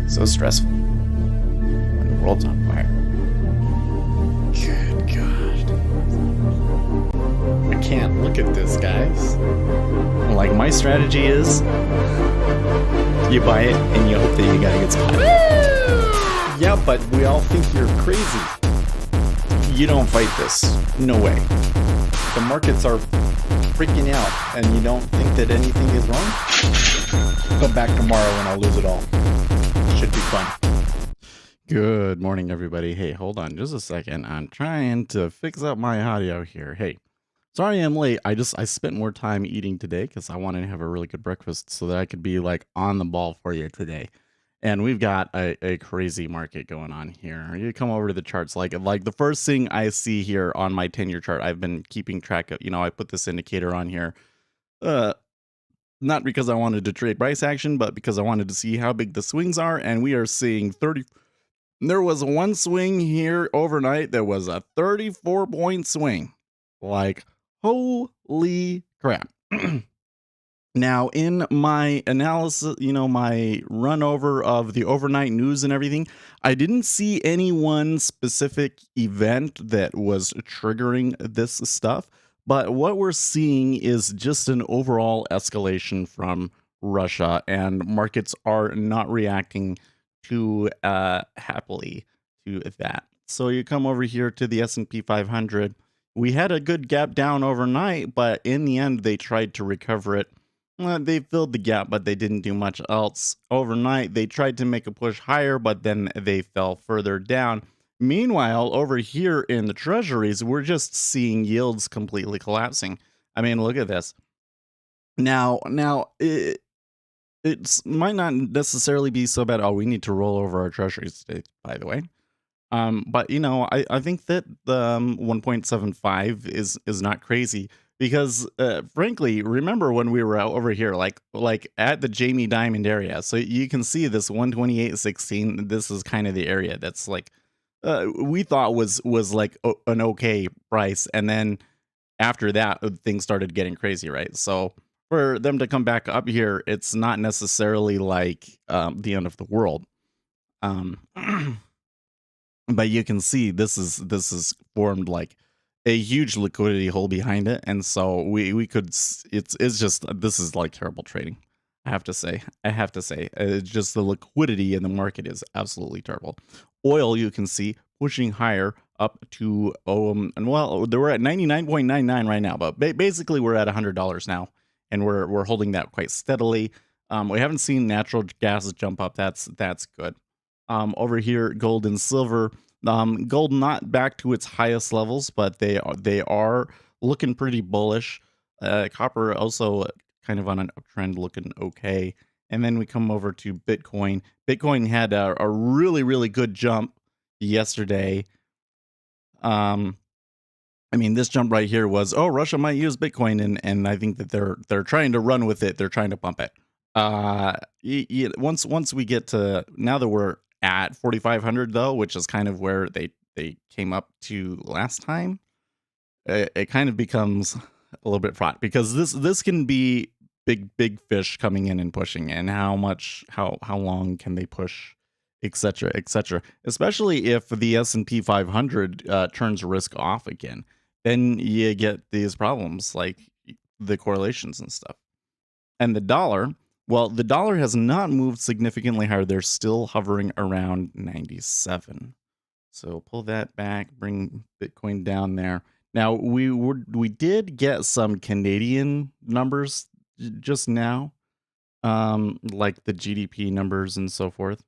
So stressful when the world's on fire. Good God. I can't look at this, guys. Like, my strategy is you buy it and you hope that you got a good spot. Woo! Yeah, but we all think you're crazy. You don't fight this. No way. The markets are freaking out and you don't think that anything is wrong? Come back tomorrow and I'll lose it all. Should be fun. Good morning, everybody. Hey, hold on just a second. I'm trying to fix up my audio here. Hey, sorry I'm late. I spent more time eating today because I wanted to have a really good breakfast so that I could be like on the ball for you today. And we've got a crazy market going on here. You come over to the charts, like the first thing I see here on my 10-year chart, I've been keeping track of, I put this indicator on here. Not because I wanted to trade price action, but because I wanted to see how big the swings are. And we are seeing 30. There was one swing here overnight that was a 34-point swing. Like, holy crap. Now, in my analysis, my run over of the overnight news and everything, I didn't see any one specific event that was triggering this stuff. But what we're seeing is just an overall escalation from Russia, and markets are not reacting too happily to that. So you come over here to the S&P 500. We had a good gap down overnight, but in the end, they tried to recover it. They filled the gap, but they didn't do much else. Overnight, they tried to make a push higher, but then they fell further down. Meanwhile, over here in the treasuries, we're just seeing yields completely collapsing. I mean, look at this. Now it might not necessarily be so bad. Oh, we need to roll over our treasuries today, by the way. But I think that the 1.75 is not crazy because, frankly, remember when we were out over here, like at the Jamie Dimon area. So you can see this 128.16. This is kind of the area that's like we thought was like an okay price, and then after that things started getting crazy, right? So for them to come back up here, it's not necessarily like the end of the world. But you can see this is formed like a huge liquidity hole behind it, and so we could it's just this is like terrible trading. I have to say, it's just the liquidity in the market is absolutely terrible. Oil, you can see pushing higher up to and well, we're at 99.99 right now, but basically we're at $100 now, and we're holding that quite steadily. We haven't seen natural gas jump up. That's good. Over here, gold and silver. Gold not back to its highest levels, but they are looking pretty bullish. Copper also kind of on an uptrend, looking okay. And then we come over to Bitcoin. Bitcoin had a really, really good jump yesterday. I mean, this jump right here was, oh, Russia might use Bitcoin, and I think that they're trying to run with it. They're trying to pump it. Once we get to, now that we're at 4,500 though, which is kind of where they came up to last time, it kind of becomes a little bit fraught, because this can be big fish coming in and pushing, and how long can they push, etc., especially if the S&P 500 turns risk off again. Then you get these problems like the correlations and stuff. And the dollar, well, the dollar has not moved significantly higher. They're still hovering around 97. So pull that back, bring Bitcoin down there. Now, we did get some Canadian numbers just now, like the GDP numbers and so forth.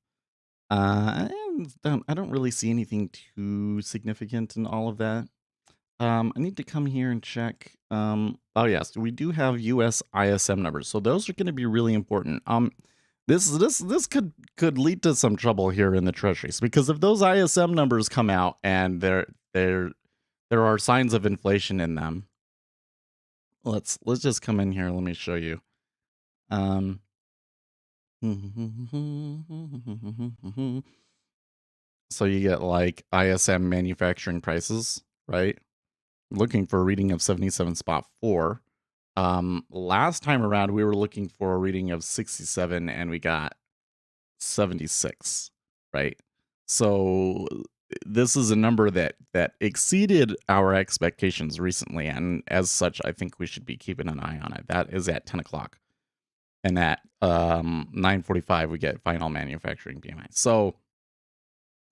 I don't really see anything too significant in all of that. I need to come here and check. Oh yes, we do have US ISM numbers, so those are going to be really important. This could lead to some trouble here in the treasuries, because if those ISM numbers come out and there are signs of inflation in them, let's just come in here. Let me show you. So you get like ISM manufacturing prices, right? Looking for a reading of 77.4. Last time around, we were looking for a reading of 67, and we got 76, right? So this is a number that exceeded our expectations recently, and as such, I think we should be keeping an eye on it. That is at 10 o'clock, and at 9:45 we get final manufacturing PMI. So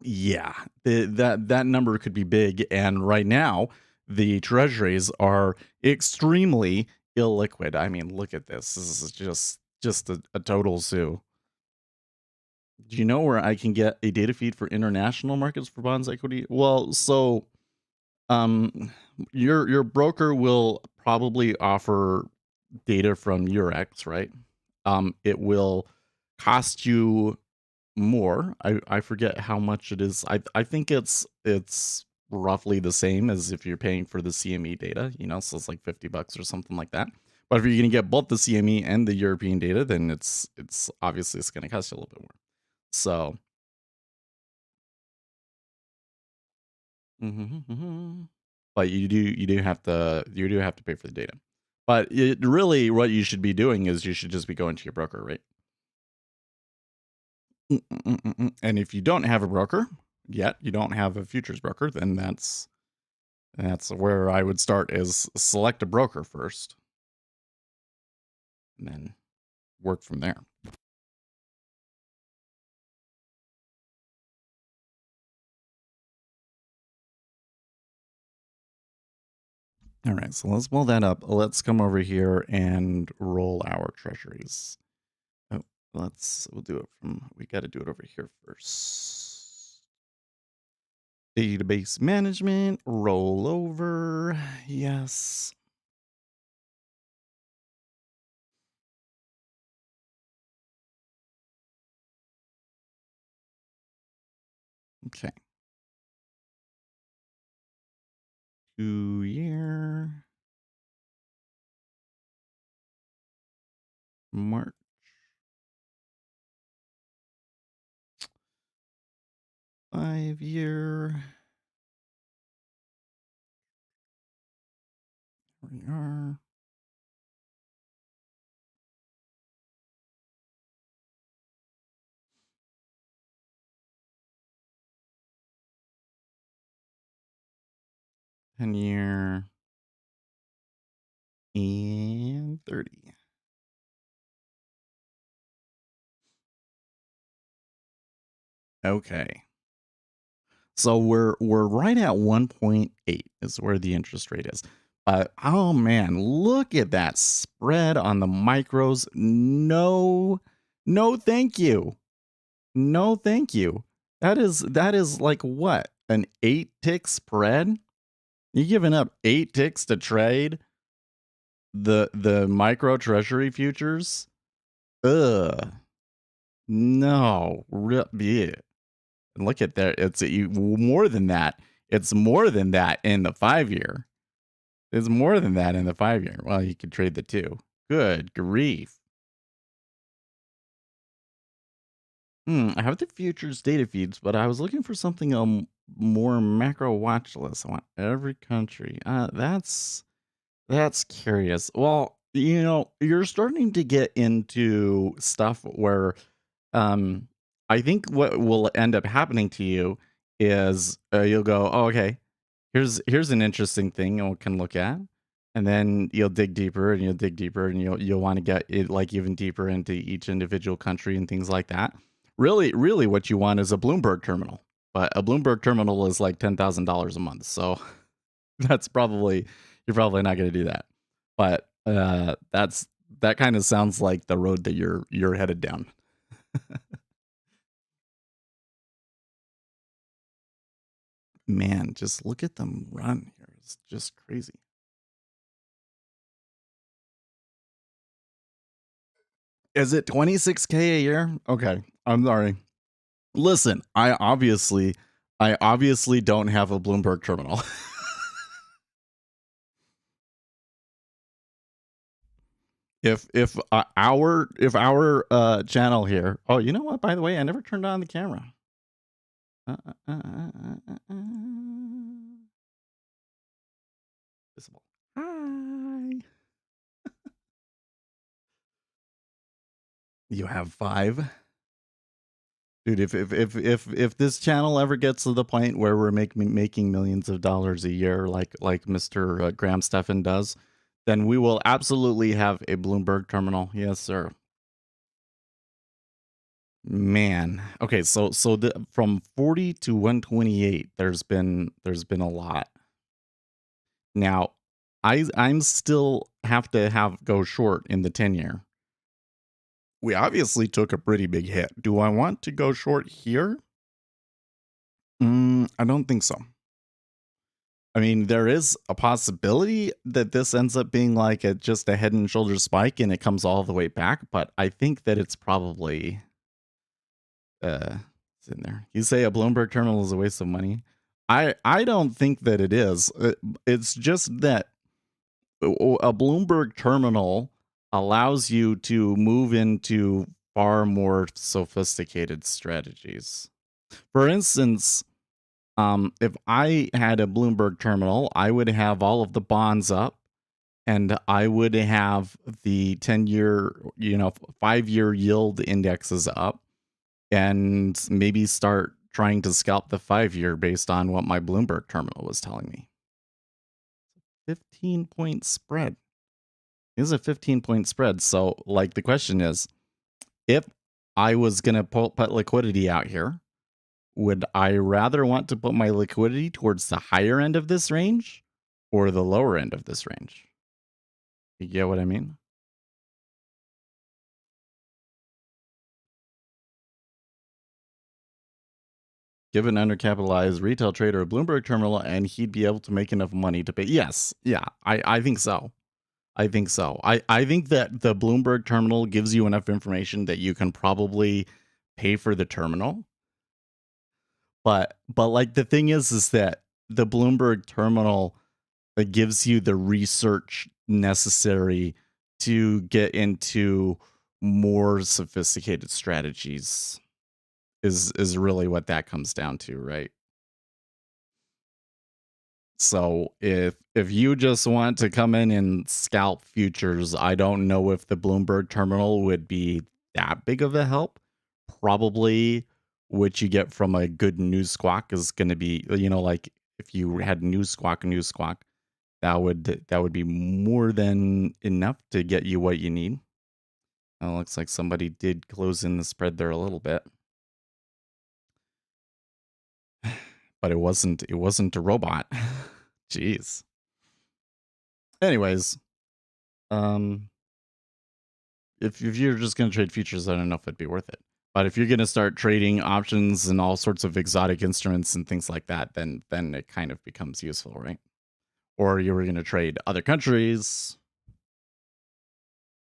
yeah, that number could be big, and right now the treasuries are extremely illiquid. I mean, look at this. This is just a total zoo. Do you know where I can get a data feed for international markets for bonds equity? Well, so um your broker will probably offer data from Eurex, right? It will cost you more. I forget how much it is. I think it's roughly the same as if you're paying for the CME data, so it's like $50 or something like that. But if you're going to get both the CME and the European data, then it's obviously it's going to cost you a little bit more. So, but you do have to pay for the data. But it really what you should be doing is you should just be going to your broker, right? And if you don't have a broker yet, you don't have a futures broker, then that's where I would start is select a broker first and then work from there. All right, so let's pull that up. Let's come over here and roll our treasuries. Oh, we'll do it we got to do it over here first. Database management, roll over. Yes. Okay. 2 year. March. 5 year. Here we are. Ten-year and 30. Okay. So we're right at 1.8 is where the interest rate is. But oh man, look at that spread on the micros. No, no, thank you. No, thank you. That is like what? An 8 tick spread? You giving up 8 ticks to trade the micro treasury futures? Ugh. No. Yeah. And look at that. It's more than that. It's more than that in the 5 year. It's more than that in the 5 year. Well, you could trade the two. Good grief. I have the futures data feeds, but I was looking for something more macro watch list. I want every country. That's curious. Well, you're starting to get into stuff where um I think what will end up happening to you is you'll go, oh, okay, here's an interesting thing we can look at, and then you'll dig deeper and you'll dig deeper and you'll want to get it like even deeper into each individual country and things like that. Really, what you want is a Bloomberg terminal, but a Bloomberg terminal is like $10,000 a month, so that's probably you're probably not going to do that. But that kind of sounds like the road that you're headed down. Man, just look at them run here. It's just crazy. Is it 26K a year? Okay. I'm sorry. Listen, I obviously don't have a Bloomberg terminal. if our channel here. Oh, you know what? By the way, I never turned on the camera. Uh, uh, uh, uh, Visible. Hi. You have 5. Dude, if this channel ever gets to the point where we're making millions of dollars a year, like Mr. Graham Stephan does, then we will absolutely have a Bloomberg terminal. Yes, sir. Man. Okay, from 40 to 128, there's been a lot. Now, I'm still have to have go short in the 10-year. We obviously took a pretty big hit. Do I want to go short here? I don't think so. I mean, there is a possibility that this ends up being like just a head and shoulders spike and it comes all the way back, but I think that it's probably it's in there. You say a Bloomberg terminal is a waste of money. I don't think that it is. It's just that a Bloomberg terminal allows you to move into far more sophisticated strategies. For instance, if I had a Bloomberg terminal, I would have all of the bonds up and I would have the 10-year, 5-year yield indexes up and maybe start trying to scalp the 5-year based on what my Bloomberg terminal was telling me. 15-point spread. It is a 15-point spread. So, like, the question is, if I was going to put liquidity out here, would I rather want to put my liquidity towards the higher end of this range or the lower end of this range? You get what I mean? Give an undercapitalized retail trader a Bloomberg terminal and he'd be able to make enough money to pay. Yes. Yeah. I think so. I think so. I think that the Bloomberg terminal gives you enough information that you can probably pay for the terminal. But like the thing is that the Bloomberg terminal gives you the research necessary to get into more sophisticated strategies is really what that comes down to, right? So if you just want to come in and scalp futures, I don't know if the Bloomberg terminal would be that big of a help. Probably what you get from a good news squawk is going to be, like if you had news squawk, that would be more than enough to get you what you need. Looks like somebody did close in the spread there a little bit. But it wasn't a robot. Jeez. Anyways, um if you're just going to trade futures, I don't know if it'd be worth it. But if you're going to start trading options and all sorts of exotic instruments and things like that, then it kind of becomes useful, right? Or you were going to trade other countries.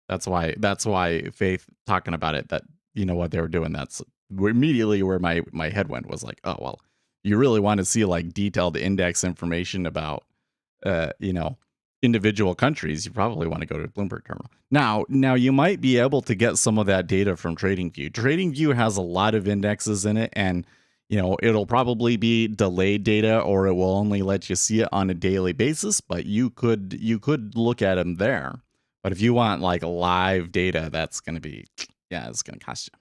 That's why Faith talking about it, that what they were doing, that's immediately where my head went, was like, oh well, you really want to see like detailed index information about uh you know individual countries, you probably want to go to Bloomberg terminal. Now you might be able to get some of that data from TradingView. TradingView has a lot of indexes in it, and it'll probably be delayed data, or it will only let you see it on a daily basis, but you could look at them there. But if you want like live data, that's going to be, yeah, it's going to cost you.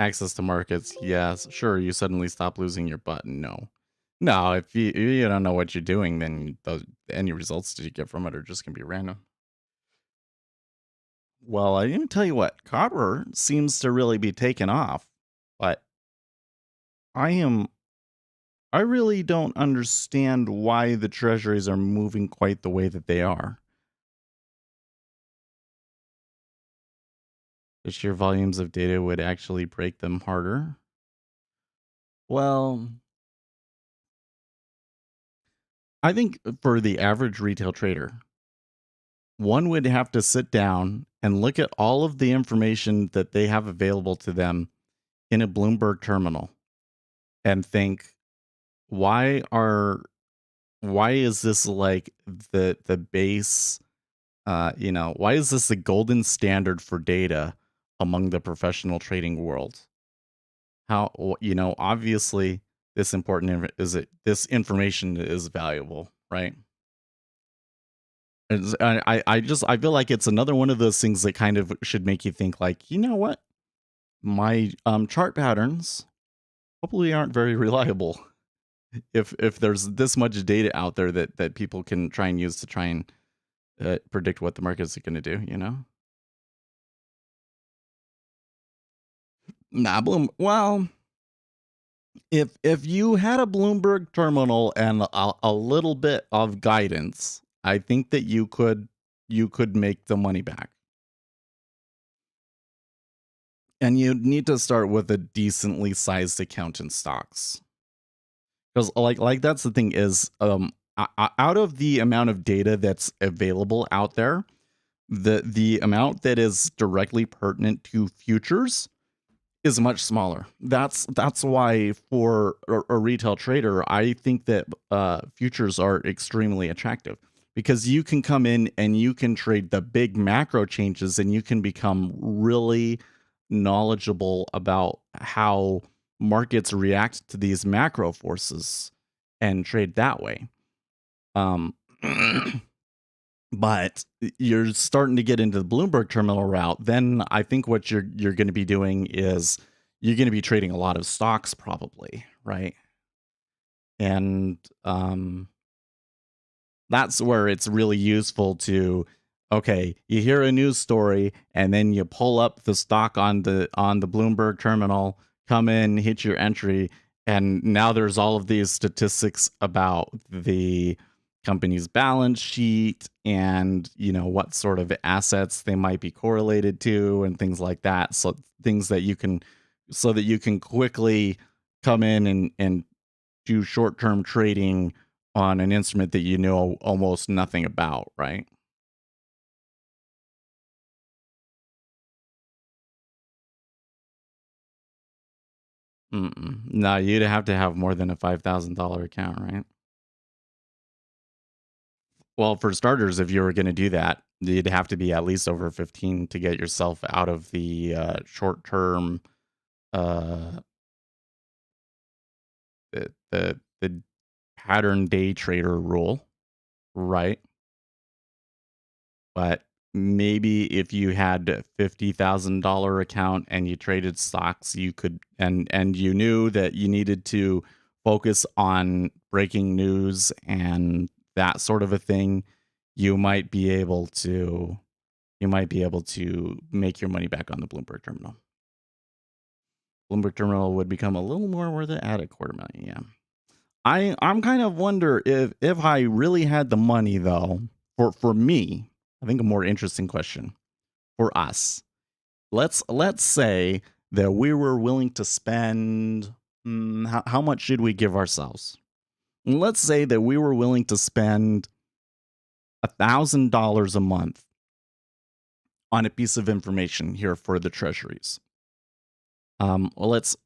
Access to markets, yes, sure. You suddenly stop losing your butt. No, if you don't know what you're doing, then any results that you get from it are just going to be random. Well, I didn't tell you what, copper seems to really be taking off, but I am I really don't understand why the treasuries are moving quite the way that they are. The sheer volumes of data would actually break them harder. Well, I think for the average retail trader, one would have to sit down and look at all of the information that they have available to them in a Bloomberg terminal and think, why are why is this like the base, why is this the golden standard for data among the professional trading world? Obviously this information is valuable, right? I feel like it's another one of those things that kind of should make you think like, you know what? My chart patterns probably aren't very reliable if there's this much data out there that people can try and use to try and predict what the market's going to do, you know? Nah, Bloom. Well, if you had a Bloomberg terminal and a little bit of guidance, I think that you could make the money back. And you need to start with a decently sized account in stocks. Because like that's the thing is out of the amount of data that's available out there, the amount that is directly pertinent to futures is much smaller. That's why for a retail trader, I think that futures are extremely attractive because you can come in and you can trade the big macro changes and you can become really knowledgeable about how markets react to these macro forces and trade that way. Um, but you're starting to get into the Bloomberg terminal route, then I think what you're going to be doing is you're going to be trading a lot of stocks probably, right? And that's where it's really useful to okay, you hear a news story and then you pull up the stock on the Bloomberg terminal, come in, hit your entry, and now there's all of these statistics about the company's balance sheet and what sort of assets they might be correlated to and things like that. So things that you can so that you can quickly come in and do short-term trading on an instrument that you know almost nothing about, right? Mm-mm. No, you'd have to have more than a $5,000 account, right? Well, for starters, if you were going to do that, you'd have to be at least over 15 to get yourself out of the short-term, uh, the pattern day trader rule, right? But maybe if you had a $50,000 account and you traded stocks, you could and you knew that you needed to focus on breaking news and that sort of a thing, you might be able to make your money back on the Bloomberg terminal. Bloomberg terminal would become a little more worth it at a quarter million, yeah. I'm kind of wonder if I really had the money though, for me, I think a more interesting question for us. Let's say that we were willing to spend how much should we give ourselves? Let's say that we were willing to spend $1,000 a month on a piece of information here for the treasuries. Well,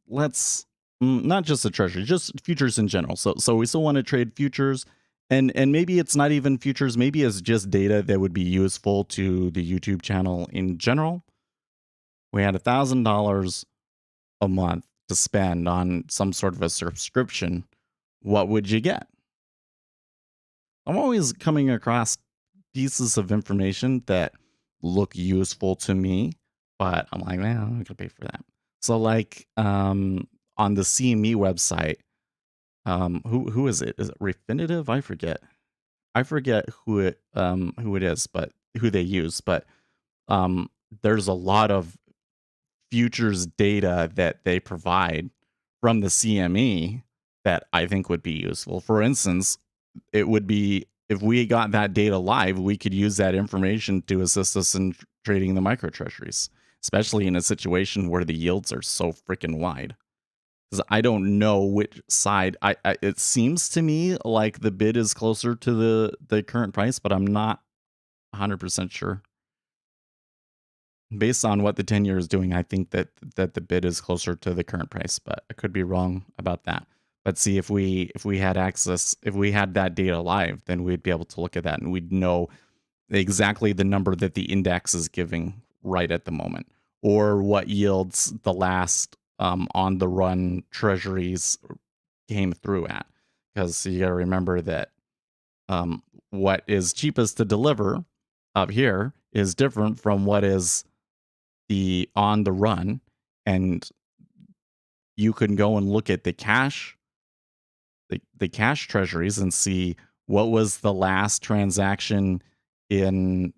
let's not just the treasury, just futures in general. So we still want to trade futures, and maybe it's not even futures. Maybe it's just data that would be useful to the YouTube channel in general. We had $1,000 a month to spend on some sort of a subscription. What would you get? I'm always coming across pieces of information that look useful to me, but I'm like, man, I'm not gonna pay for that. So like on the CME website, who is it? Is it Refinitiv? I forget. I forget who it is, but who they use. But um there's a lot of futures data that they provide from the CME that I think would be useful. For instance, it would be if we got that data live, we could use that information to assist us in trading the micro treasuries, especially in a situation where the yields are so freaking wide. Because I don't know which side. It seems to me like the bid is closer to the current price, but I'm not 100% sure. Based on what the 10-year is doing, I think that the bid is closer to the current price, but I could be wrong about that. Let's see if we had access, if we had that data live, then we'd be able to look at that and we'd know exactly the number that the index is giving right at the moment, or what yields the last on the run treasuries came through at. Because you got to remember that what is cheapest to deliver up here is different from what is the on the run. And you can go and look at the cash treasuries and see what was the last transaction in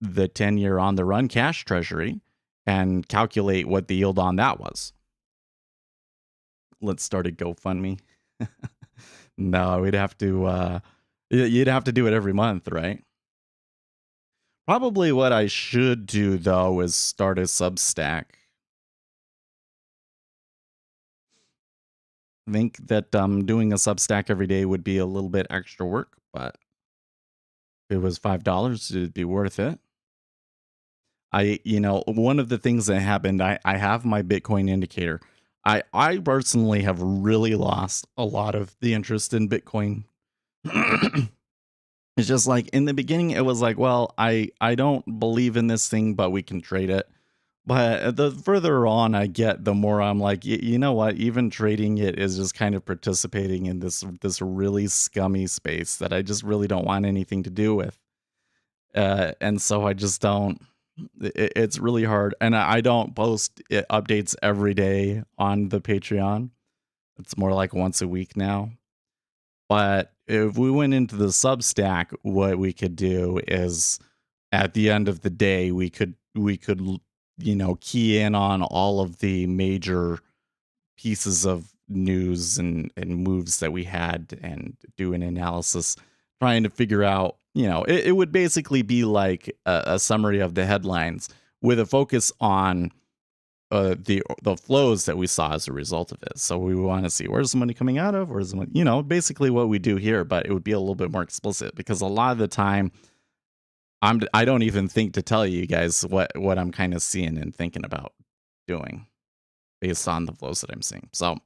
the 10-year on the run cash treasury and calculate what the yield on that was. Let's start a GoFundMe. No, we'd have to you'd have to do it every month, right? Probably what I should do though is start a Substack. I think that doing a Substack every day would be a little bit extra work, but if it was $5, it'd be worth it. One of the things that happened, I have my Bitcoin indicator. I personally have really lost a lot of the interest in Bitcoin. It's just like in the beginning, it was like, well, I don't believe in this thing, but we can trade it. But the further on I get, the more I'm like, you know what? Even trading it is just kind of participating in this really scummy space that I just really don't want anything to do with. And so I just don't. It's really hard, and I don't post updates every day on the Patreon. It's more like once a week now. But if we went into the Substack, what we could do is at the end of the day, we could key in on all of the major pieces of news and moves that we had and do an analysis trying to figure out, it would basically be like a summary of the headlines with a focus on the flows that we saw as a result of it. So we want to see, where's the money coming out of, where's the money, basically what we do here, but it would be a little bit more explicit because a lot of the time I don't even think to tell you guys what I'm kind of seeing and thinking about doing based on the flows that I'm seeing. So,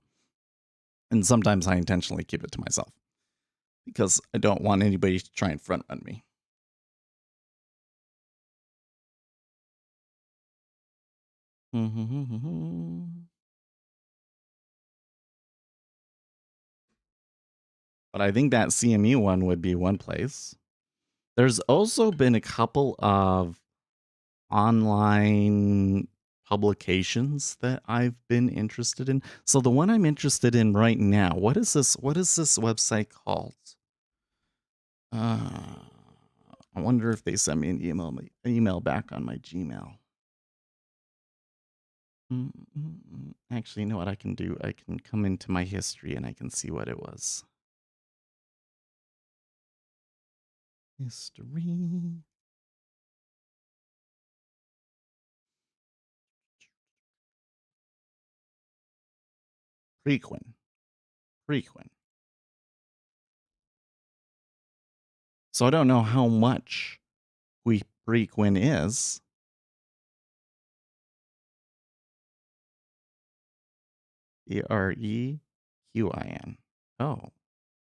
and sometimes I intentionally keep it to myself because I don't want anybody to try and front run me. But I think that CME one would be one place. There's also been a couple of online publications that I've been interested in. So the one I'm interested in right now, what is this website called? I wonder if they sent me an email back on my Gmail. Actually, you know what I can do? I can come into my history and I can see what it was. History. Prequin. So I don't know how much Prequin is. Prequin. Oh,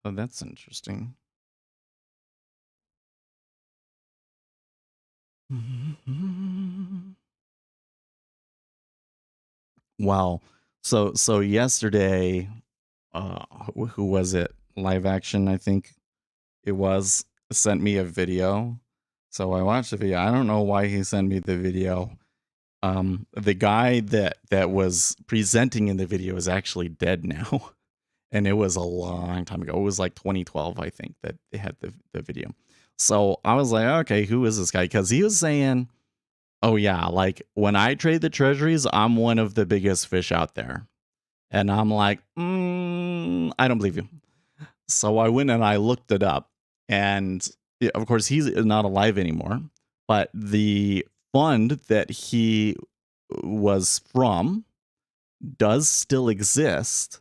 that's interesting. Wow. So yesterday, who was it? Live Action, I think it was, sent me a video. So I watched the video. I don't know why he sent me the video. The guy that was presenting in the video is actually dead now. And it was a long time ago. It was like 2012, I think, that they had the video. So I was like, okay, who is this guy? Because he was saying, oh yeah, like when I trade the treasuries, I'm one of the biggest fish out there. And I'm like, I don't believe you. So I went and I looked it up. And of course, he's not alive anymore. But the fund that he was from does still exist,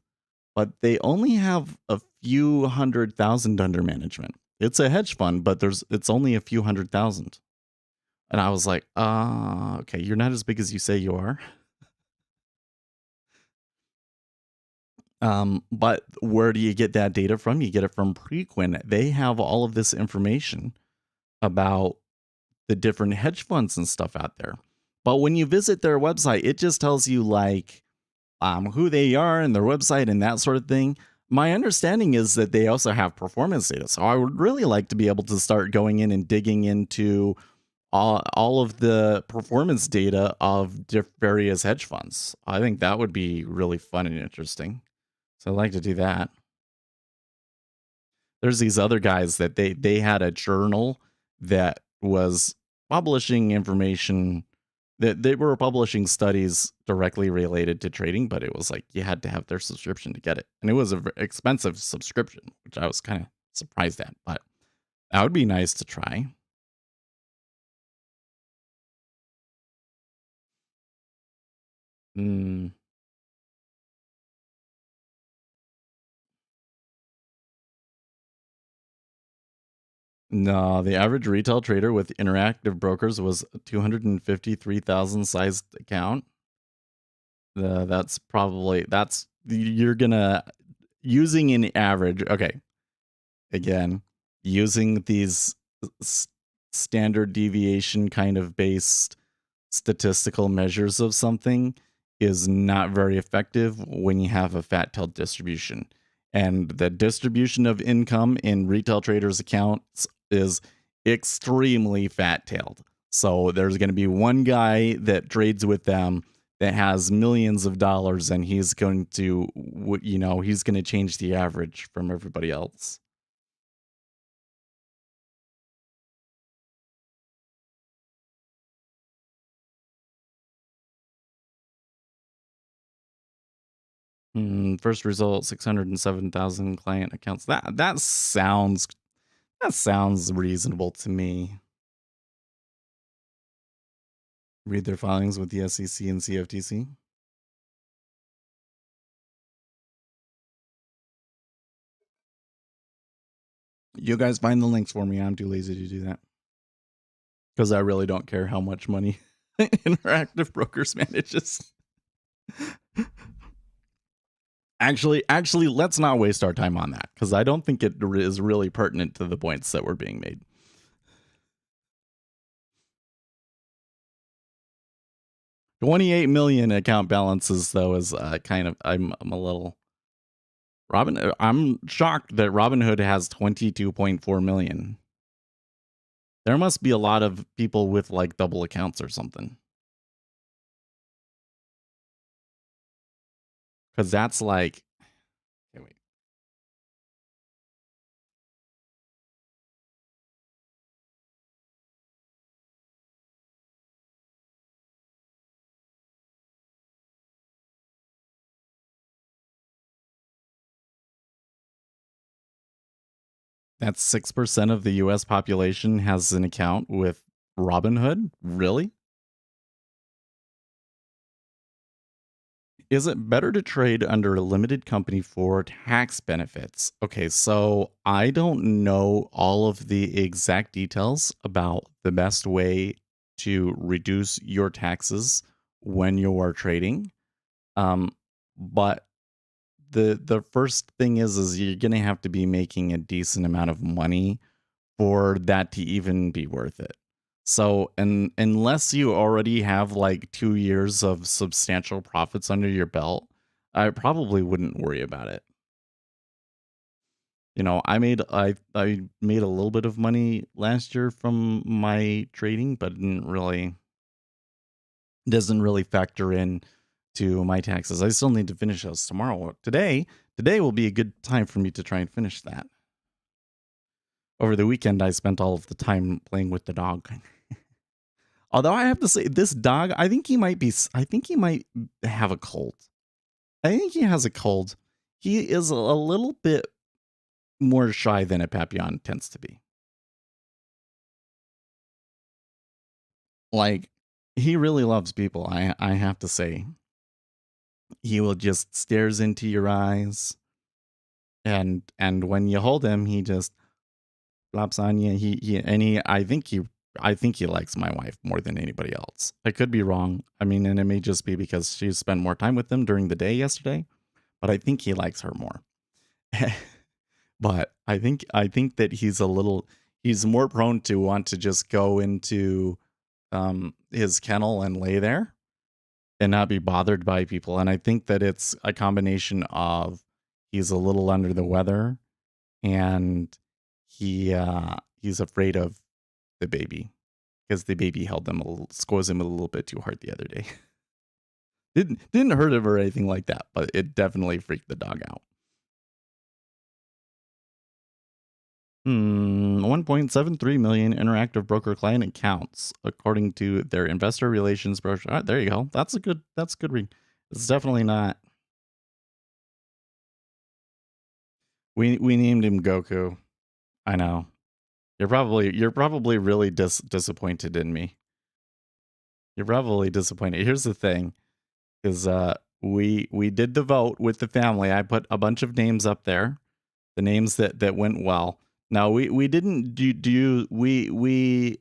but they only have a few 100,000 under management. It's a hedge fund, but it's only a few 100,000. And I was like, okay, you're not as big as you say you are. But where do you get that data from? You get it from Prequin. They have all of this information about the different hedge funds and stuff out there. But when you visit their website, it just tells you like who they are and their website and that sort of thing. My understanding is that they also have performance data. So I would really like to be able to start going in and digging into all of the performance data of various hedge funds. I think that would be really fun and interesting. So I'd like to do that. There's these other guys that they had a journal that was publishing information that they were publishing studies directly related to trading, but it was like you had to have their subscription to get it. And it was a expensive subscription, which I was kind of surprised at, but that would be nice to try. Mm, no, the average retail trader with interactive brokers was 253,000 sized account. That's probably you're gonna using an average. Okay, again, using these s- standard deviation kind of based statistical measures of something is not very effective when you have a fat tailed distribution. And the distribution of income in retail traders' accounts is extremely fat tailed. So there's going to be one guy that trades with them that has millions of dollars, and he's going to, he's going to change the average from everybody else. First result, 607,000 client accounts. That sounds reasonable to me. Read their filings with the SEC and CFTC. You guys find the links for me. I'm too lazy to do that because I really don't care how much money Interactive Brokers manages. Actually, let's not waste our time on that because I don't think it is really pertinent to the points that were being made. 28 million account balances, though, is kind of I'm a little I'm shocked that Robinhood has 22.4 million. There must be a lot of people with like double accounts or something. Because that's like, okay, wait, that's 6% of the US population has an account with Robinhood? Really? Is it better to trade under a limited company for tax benefits? Okay, so I don't know all of the exact details about the best way to reduce your taxes when you are trading. Um, but the first thing is you're gonna have to be making a decent amount of money for that to even be worth it. So, and unless you already have like 2 years of substantial profits under your belt, I probably wouldn't worry about it. I made a little bit of money last year from my trading, but it didn't really doesn't really factor in to my taxes. I still need to finish those tomorrow. Today will be a good time for me to try and finish that. Over the weekend, I spent all of the time playing with the dog. Although I have to say, this dog, I think he might have a cold. I think he has a cold. He is a little bit more shy than a Papillon tends to be. Like, he really loves people. I have to say, he will just stares into your eyes, and when you hold him, he just flops on you. I think he likes my wife more than anybody else. I could be wrong. I mean, and it may just be because she spent more time with him during the day yesterday, but I think he likes her more. But I think that he's more prone to want to just go into his kennel and lay there and not be bothered by people. And I think that it's a combination of he's a little under the weather, and he's afraid of the baby because the baby held him squoze him a little bit too hard the other day. Didn't hurt him or anything like that, but it definitely freaked the dog out. 1.73 million interactive broker client accounts, according to their investor relations brochure. All right, there you go. That's a good read. It's definitely not. We named him Goku. I know. You're probably really disappointed in me. You're probably disappointed. Here's the thing, is we did the vote with the family. I put a bunch of names up there, the names that went well. Now we didn't do we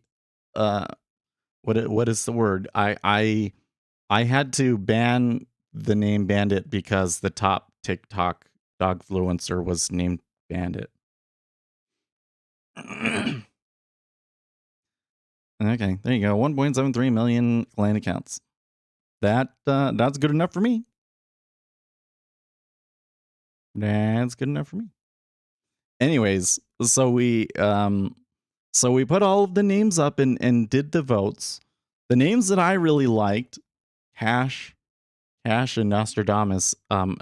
what is the word? I had to ban the name Bandit because the top TikTok dog influencer was named Bandit. Okay, there you go. 1.73 million client accounts. That's good enough for me. That's good enough for me. Anyways, so we put all of the names up and did the votes. The names that I really liked, Hash and Nostradamus,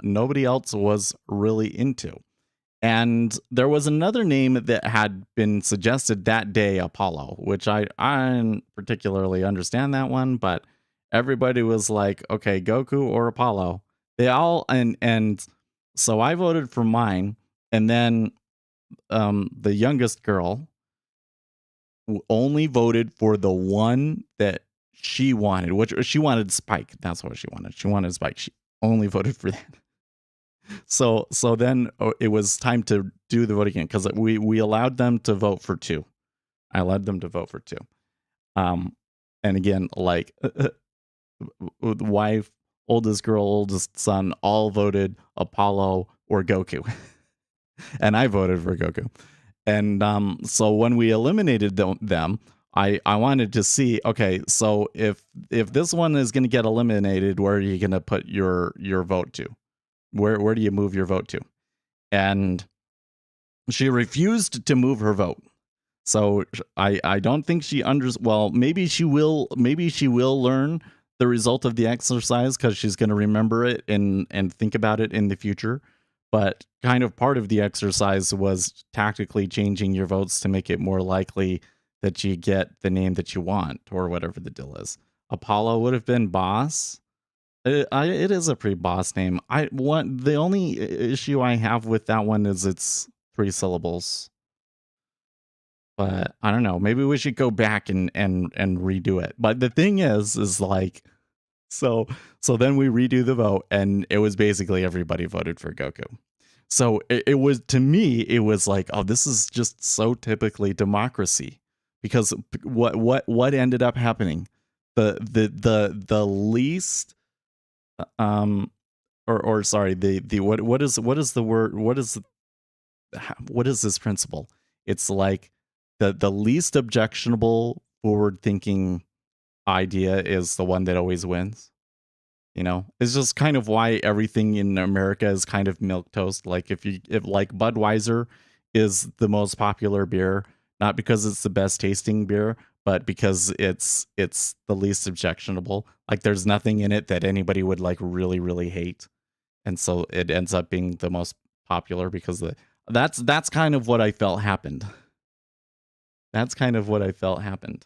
nobody else was really into. And there was another name that had been suggested that day, Apollo, which I didn't particularly understand that one, but everybody was like, okay, Goku or Apollo. They all and so I voted for mine, and then the youngest girl only voted for the one that she wanted, which she wanted Spike. That's what she wanted. She wanted Spike. She only voted for that. So then it was time to do the vote again because we allowed them to vote for two. I allowed them to vote for two. And again, like wife, oldest girl, oldest son, all voted Apollo or Goku, and I voted for Goku. And so when we eliminated them, I wanted to see, okay, so if this one is going to get eliminated, where are you going to put your vote to? Where do you move your vote to? And she refused to move her vote. So I don't think she well, maybe she will learn the result of the exercise because she's going to remember it and think about it in the future. But kind of part of the exercise was tactically changing your votes to make it more likely that you get the name that you want or whatever the deal is. Apollo would have been boss. It is a pretty boss name. The only issue I have with that one is it's 3 syllables. But I don't know. Maybe we should go back and redo it. But the thing is like, so then we redo the vote, and it was basically everybody voted for Goku. So it was, to me, it was like, oh, this is just so typically democracy, because what ended up happening, the least or sorry, the what is the word, what is this principle? It's like the least objectionable forward thinking idea is the one that always wins. You know, it's just kind of why everything in America is kind of milk toast. Like if like Budweiser is the most popular beer, not because it's the best tasting beer, but because it's the least objectionable. Like there's nothing in it that anybody would like really, really hate. And so it ends up being the most popular because that's kind of what I felt happened. That's kind of what I felt happened.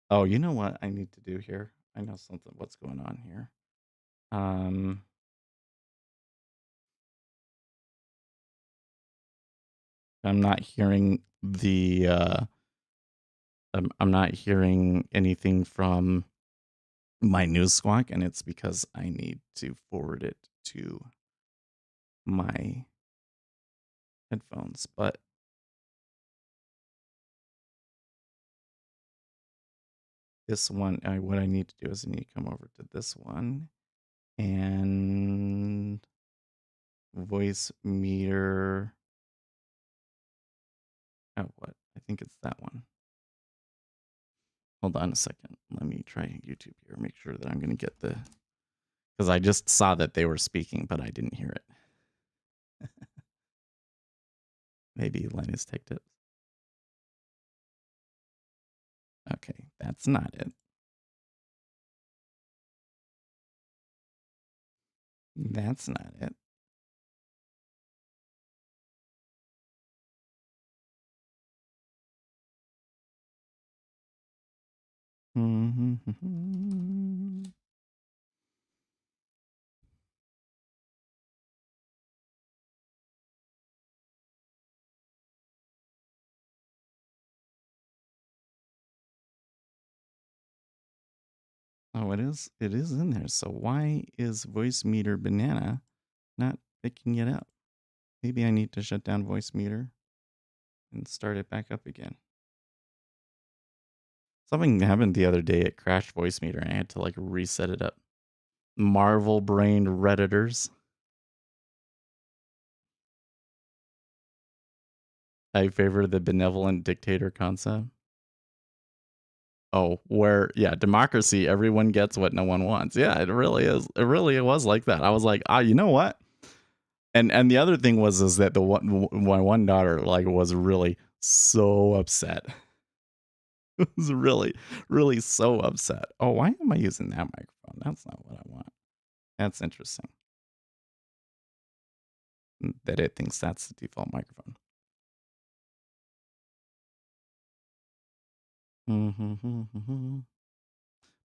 Oh, you know what I need to do here? I know something what's going on here. I'm not hearing I'm not hearing anything from my news squawk, and it's because I need to forward it to my headphones. But this one, what I need to do is I need to come over to this one and voice meter. Oh, what? I think it's that one. Hold on a second. Let me try YouTube here. Make sure that I'm going to get because I just saw that they were speaking, but I didn't hear it. Maybe Linus Tech Tips. Okay, that's not it. That's not it. Oh, it is. It is in there. So why is voice meter banana not picking it up? Maybe I need to shut down voice meter and start it back up again. Something happened the other day. It crashed voice meter and I had to like reset it up. Marvel brained Redditors. I favor the benevolent dictator concept. Oh, where, yeah, democracy, everyone gets what no one wants. Yeah, it really is. It really was like that. I was like, you know what? And the other thing was is that my one daughter like was really so upset. Was really, really so upset. Oh, why am I using that microphone? That's not what I want. That's interesting. That it thinks that's the default microphone.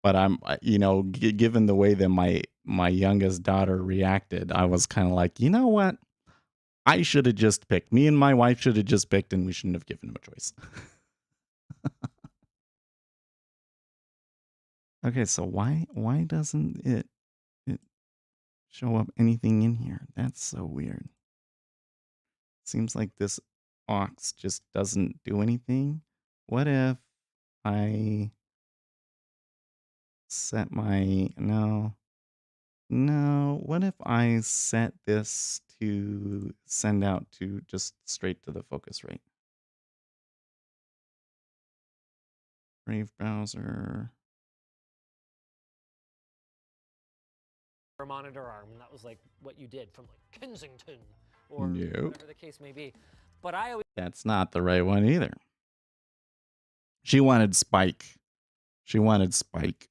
But I'm, given the way that my youngest daughter reacted, I was kind of like, you know what? I should have just picked. Me and my wife should have just picked, and we shouldn't have given him a choice. Okay, so why doesn't it show up anything in here? That's so weird. Seems like this aux just doesn't do anything. What if I set my no? What if I set this to send out to just straight to the focus rate? Brave browser. Monitor arm, and that was like what you did from like Kensington or Nope. whatever the case may be. But I always That's not the right one either. She wanted Spike. She wanted Spike.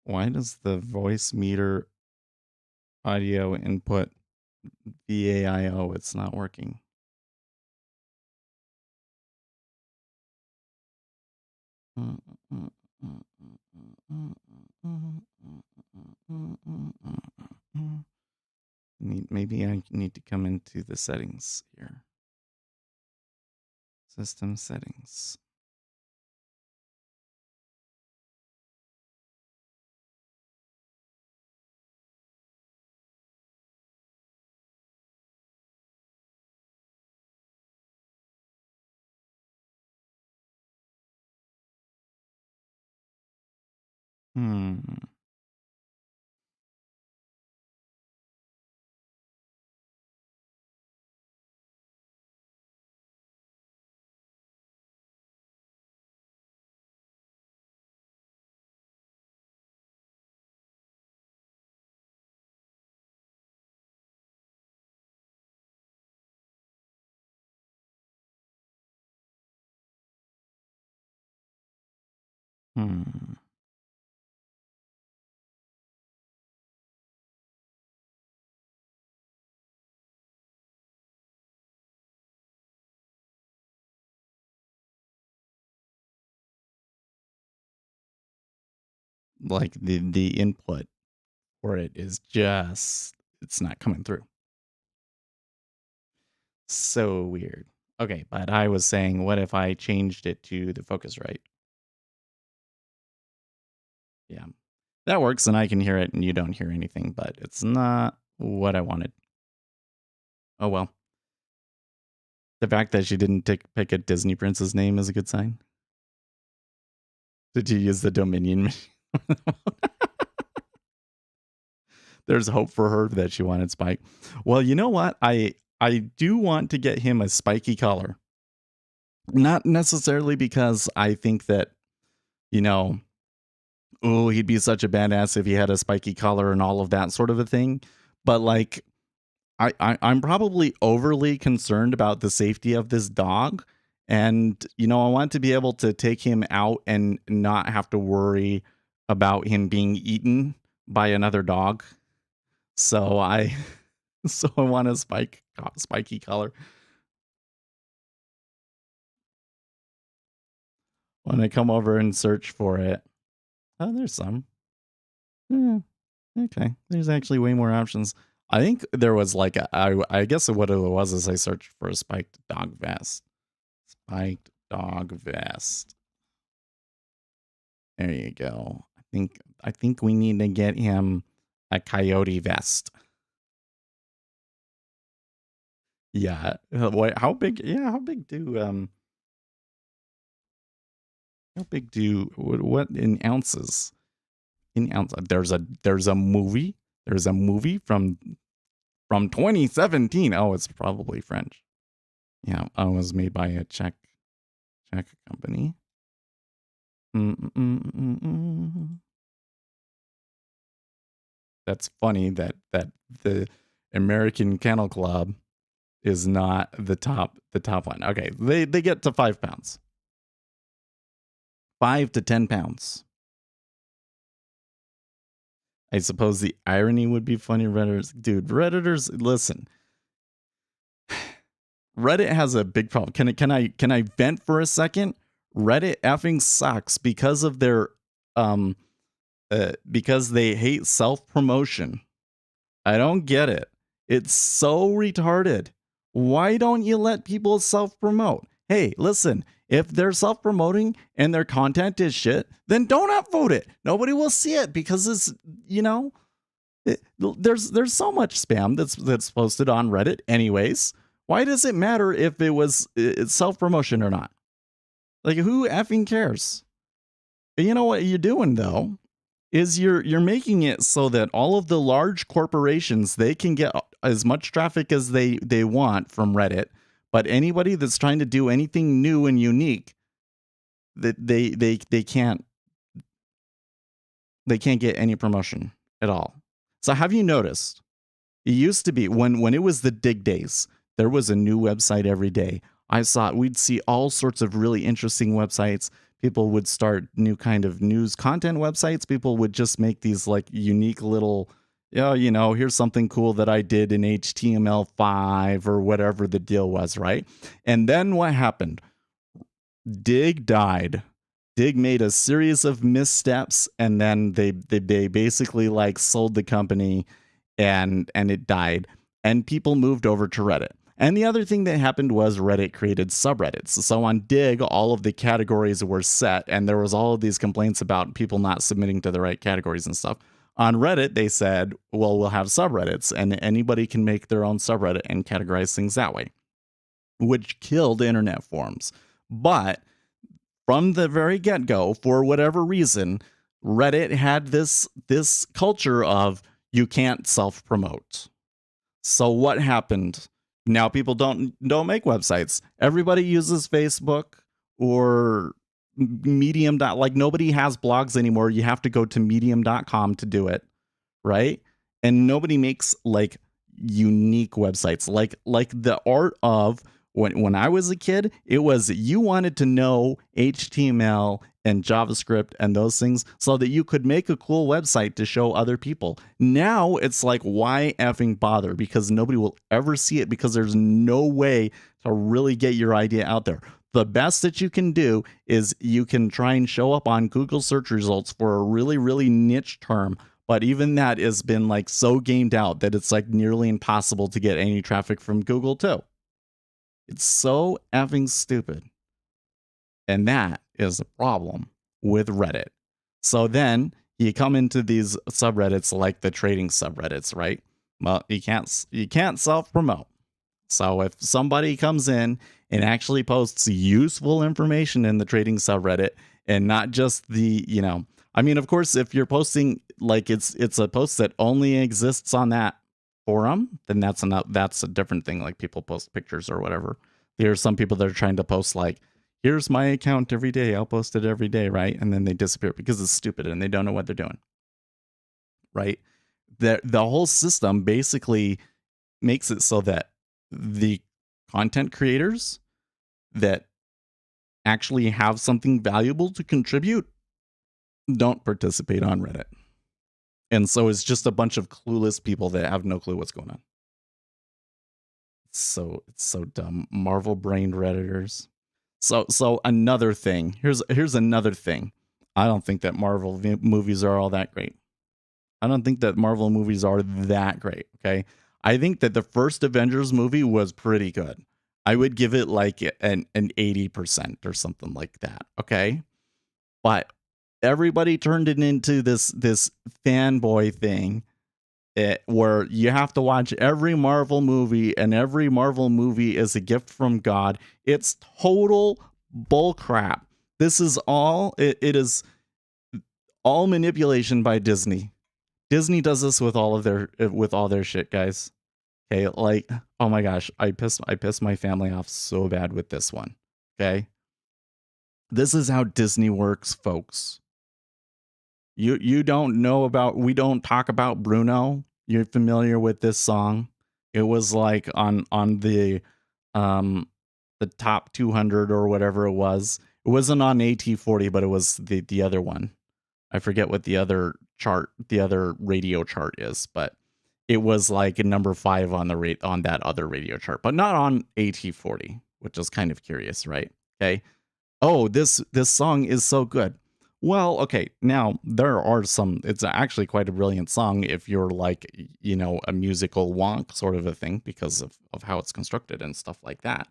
Why does the voice meter audio input VAIO? It's not working. Maybe I need to come into the settings here. System settings. Like the input for it is just, it's not coming through. So weird. Okay, but I was saying, what if I changed it to the focus right? Yeah, that works, and I can hear it, and you don't hear anything, but it's not what I wanted. Oh well. The fact that she didn't pick a Disney prince's name is a good sign. Did you use the Dominion machine? There's hope for her that she wanted Spike. Well, you know what? I do want to get him a spiky collar. Not necessarily because I think that, oh, he'd be such a badass if he had a spiky collar and all of that sort of a thing. But like, I'm probably overly concerned about the safety of this dog. And, I want to be able to take him out and not have to worry about him being eaten by another dog. So I, so I want a spiky collar. When I come over and search for it, oh, there's some. Yeah, okay, there's actually way more options. I think there was like I guess what it was is I searched for a spiked dog vest. Spiked dog vest. There you go. I think we need to get him a coyote vest. Yeah. Wait, how big? Yeah, how big do what in ounces? In ounces. There's a movie. There's a movie from 2017. Oh, it's probably French. Yeah, it was made by a Czech company. Mm-mm-mm-mm. That's funny that the American Kennel Club is not the top one. Okay, they get to 5 pounds. 5 to 10 pounds. I suppose the irony would be funny. Redditors, listen. Reddit has a big problem. Can I vent for a second? Reddit effing sucks because of their because they hate self-promotion. I don't get it. It's so retarded. Why don't you let people self-promote? Hey, listen, if they're self-promoting and their content is shit, then don't upvote it. Nobody will see it because it's, there's so much spam that's posted on Reddit anyways. Why does it matter if it was self-promotion or not? Like, who effing cares? You know what you're doing though is you're making it so that all of the large corporations, they can get as much traffic as they want from Reddit, but anybody that's trying to do anything new and unique, that they can't get any promotion at all. So have you noticed? It used to be when it was the dig days, there was a new website every day. We'd see all sorts of really interesting websites. People would start new kind of news content websites. People would just make these like unique little, here's something cool that I did in HTML5 or whatever the deal was, right? And then what happened? Dig died. Dig made a series of missteps, and then they basically like sold the company, and it died, and people moved over to Reddit. And the other thing that happened was Reddit created subreddits. So on Dig, all of the categories were set, and there was all of these complaints about people not submitting to the right categories and stuff. On Reddit, they said, well, we'll have subreddits, and anybody can make their own subreddit and categorize things that way, which killed internet forums. But from the very get-go, for whatever reason, Reddit had this culture of you can't self-promote. So what happened? Now people don't make websites. Everybody uses Facebook or Medium. Like nobody has blogs anymore. You have to go to medium.com to do it, right? And nobody makes like unique websites. Like the art of when I was a kid, it was you wanted to know HTML and JavaScript and those things so that you could make a cool website to show other people. Now it's like, why effing bother? Because nobody will ever see it because there's no way to really get your idea out there. The best that you can do is you can try and show up on Google search results for a really, really niche term. But even that has been like so gamed out that it's like nearly impossible to get any traffic from Google too. It's so effing stupid. And that is a problem with Reddit. So then you come into these subreddits like the trading subreddits, right? Well, you can't self-promote. So if somebody comes in and actually posts useful information in the trading subreddit and not just the, I mean, of course, if you're posting like it's a post that only exists on that forum, then that's a different thing. Like people post pictures or whatever. There are some people that are trying to post like, Here's my account every day. I'll post it every day, right? And then they disappear because it's stupid and they don't know what they're doing, right? The whole system basically makes it so that the content creators that actually have something valuable to contribute don't participate on Reddit. And so it's just a bunch of clueless people that have no clue what's going on. It's so dumb. Marvel brained Redditors. So another thing. Here's another thing. I don't think that Marvel movies are all that great. I don't think that Marvel movies are that great. Okay. I think that the first Avengers movie was pretty good. I would give it like an 80% or something like that. Okay. But everybody turned it into this fanboy thing where you have to watch every Marvel movie and every Marvel movie is a gift from God. It's total bullcrap. This is all it is all manipulation by Disney. Disney does this with all their shit, guys. Okay, like oh my gosh, I pissed my family off so bad with this one. Okay? This is how Disney works, folks. You don't know about we don't talk about Bruno. You're familiar with this song. It was like on um the top 200 or whatever it was. It wasn't on AT40, but it was the other one. I forget what the other radio chart is, but it was like a number 5 on the rate on that other radio chart, but not on AT40, which is kind of curious, right? Okay. Oh, this song is so good. Well, okay, now there are some it's actually quite a brilliant song if you're like, a musical wonk sort of a thing because of how it's constructed and stuff like that.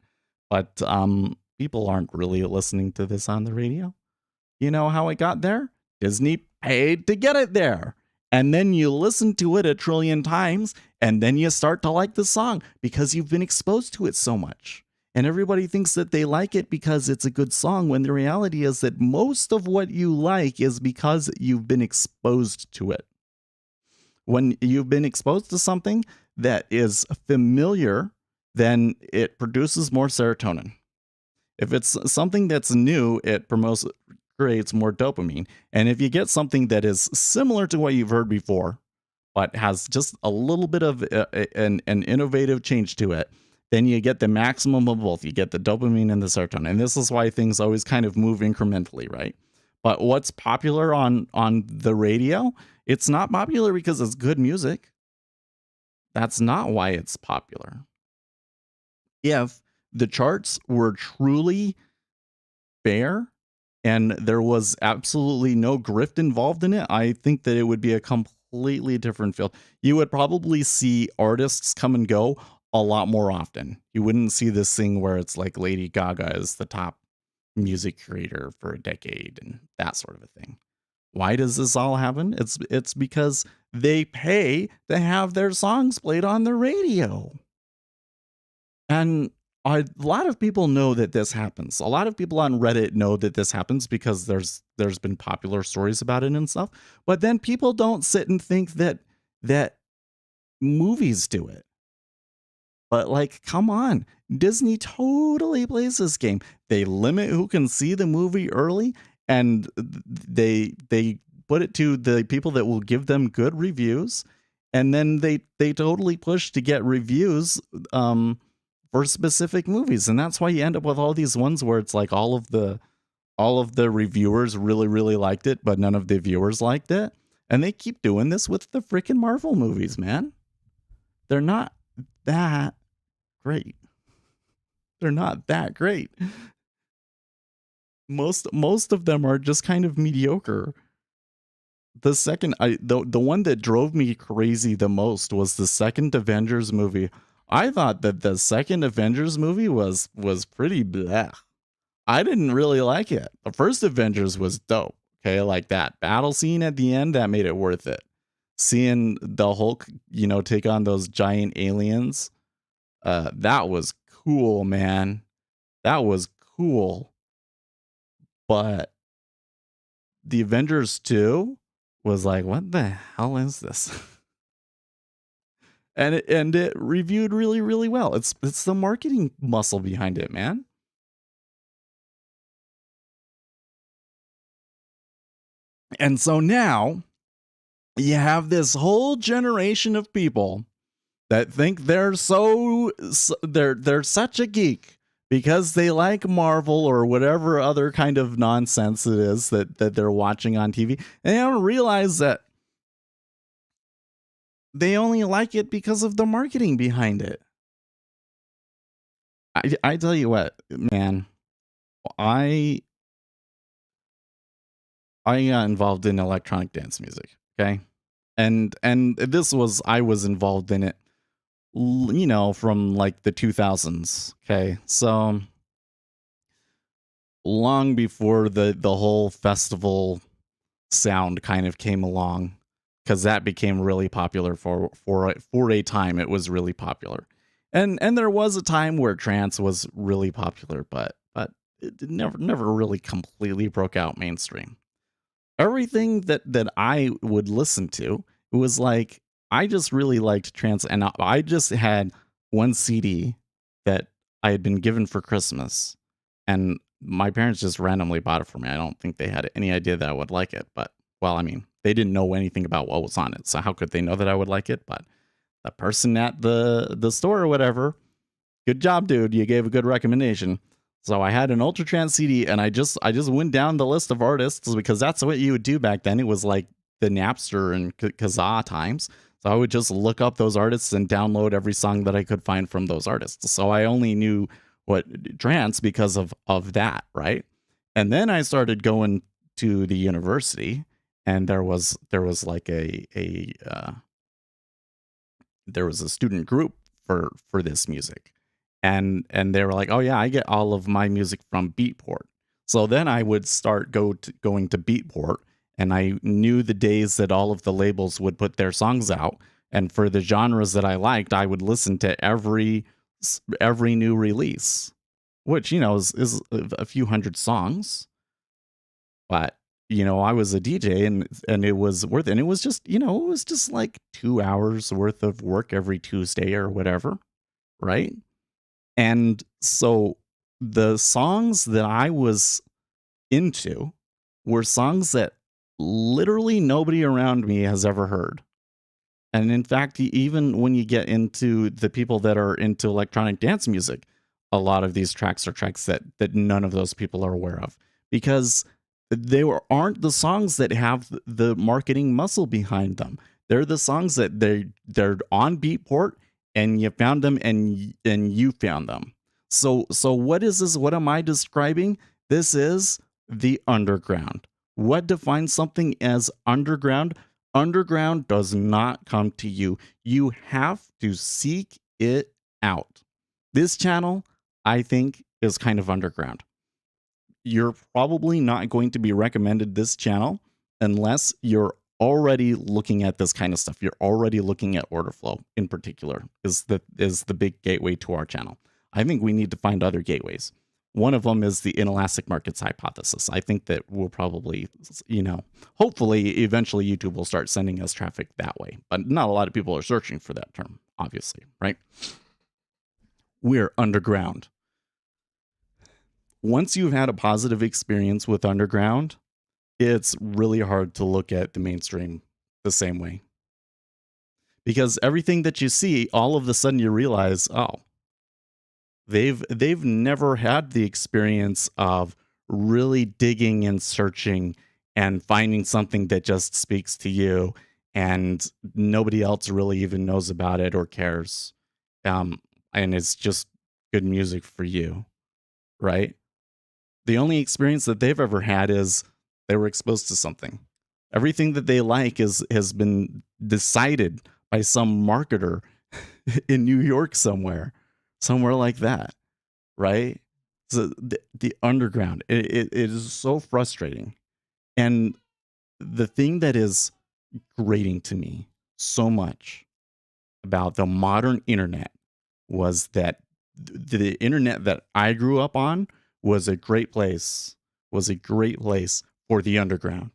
But people aren't really listening to this on the radio. You know how it got there? Disney paid to get it there. And then you listen to it a trillion times, and then you start to like the song because you've been exposed to it so much. And everybody thinks that they like it because it's a good song, when the reality is that most of what you like is because you've been exposed to it. When you've been exposed to something that is familiar, then it produces more serotonin. If it's something that's new, it creates more dopamine. And if you get something that is similar to what you've heard before, but has just a little bit of an innovative change to it, then you get the maximum of both. You get the dopamine and the serotonin. And this is why things always kind of move incrementally, right? But what's popular on the radio? It's not popular because it's good music. That's not why it's popular. If the charts were truly fair and there was absolutely no grift involved in it, I think that it would be a completely different field. You would probably see artists come and go a lot more often. You wouldn't see this thing where it's like Lady Gaga is the top music creator for a decade and that sort of a thing. Why does this all happen? It's because they pay to have their songs played on the radio. And a lot of people know that this happens. A lot of people on Reddit know that this happens because there's been popular stories about it and stuff. But then people don't sit and think that movies do it. But like, come on. Disney totally plays this game. They limit who can see the movie early, and they put it to the people that will give them good reviews, and then they totally push to get reviews for specific movies. And that's why you end up with all these ones where it's like all of the reviewers really liked it, but none of the viewers liked it. And they keep doing this with the freaking Marvel movies, man. They're not that great. They're not that great. Most of them are just kind of mediocre. The one that drove me crazy the most was the second Avengers movie. I thought that the second Avengers movie was pretty bleh. I didn't really like it. The first Avengers was dope. Okay, like that battle scene at the end, that made it worth it. Seeing the Hulk, take on those giant aliens, that was cool, man. That was cool. But the Avengers 2 was like, what the hell is this? and it reviewed really well. It's the marketing muscle behind it, man. And so now you have this whole generation of people that think they're such a geek because they like Marvel or whatever other kind of nonsense it is that they're watching on TV, and they don't realize that they only like it because of the marketing behind it. I tell you what, man, I I got involved in electronic dance music, okay? And this was I was involved in it from like the 2000s, okay? So long before the whole festival sound kind of came along, cuz that became really popular for a time. It was really popular. And there was a time where trance was really popular, but it never really completely broke out mainstream. Everything that I would listen to, it was like I just really liked trance, and I just had one CD that I had been given for Christmas, and my parents just randomly bought it for me. I don't think they had any idea that I would like it, but well, I mean, they didn't know anything about what was on it, so how could they know that I would like it? But the person at the store or whatever, good job, dude. You gave a good recommendation. So I had an Ultra Trance CD, and I just went down the list of artists because that's what you would do back then. It was like the Napster and Kazaa times. So I would just look up those artists and download every song that I could find from those artists. So I only knew what trance because of that, right? And then I started going to the university, and there was like there was a student group for this music, and they were like, oh yeah, I get all of my music from Beatport. So then I would start going to Beatport, and I knew the days that all of the labels would put their songs out, and for the genres that I liked, I would listen to every new release, which is a few hundred songs. But I was a DJ, and it was worth it. And it was just it was just like 2 hours worth of work every Tuesday or whatever, right? And so the songs that I was into were songs that literally nobody around me has ever heard. And in fact, even when you get into the people that are into electronic dance music, a lot of these tracks are tracks that none of those people are aware of, because aren't the songs that have the marketing muscle behind them. They're the songs that they're on Beatport, and you found them, and you found them. So what is this? What am I describing? This is the underground. What defines something as underground? Underground does not come to you. You have to seek it out. This channel, I think, is kind of underground. You're probably not going to be recommended this channel unless you're already looking at this kind of stuff. You're already looking at order flow in particular is the big gateway to our channel. I think we need to find other gateways. One of them is the inelastic markets hypothesis. I think that we'll probably, hopefully, eventually YouTube will start sending us traffic that way. But not a lot of people are searching for that term, obviously, right? We're underground. Once you've had a positive experience with underground, it's really hard to look at the mainstream the same way. Because everything that you see, all of a sudden you realize, oh, they've never had the experience of really digging and searching and finding something that just speaks to you, and nobody else really even knows about it or cares. And it's just good music for you, right? The only experience that they've ever had is they were exposed to something. Everything that they like has been decided by some marketer in New York somewhere like that, right? So the underground, it is so frustrating. And the thing that is grating to me so much about the modern internet was that the internet that I grew up on was a great place, was a great place for the underground.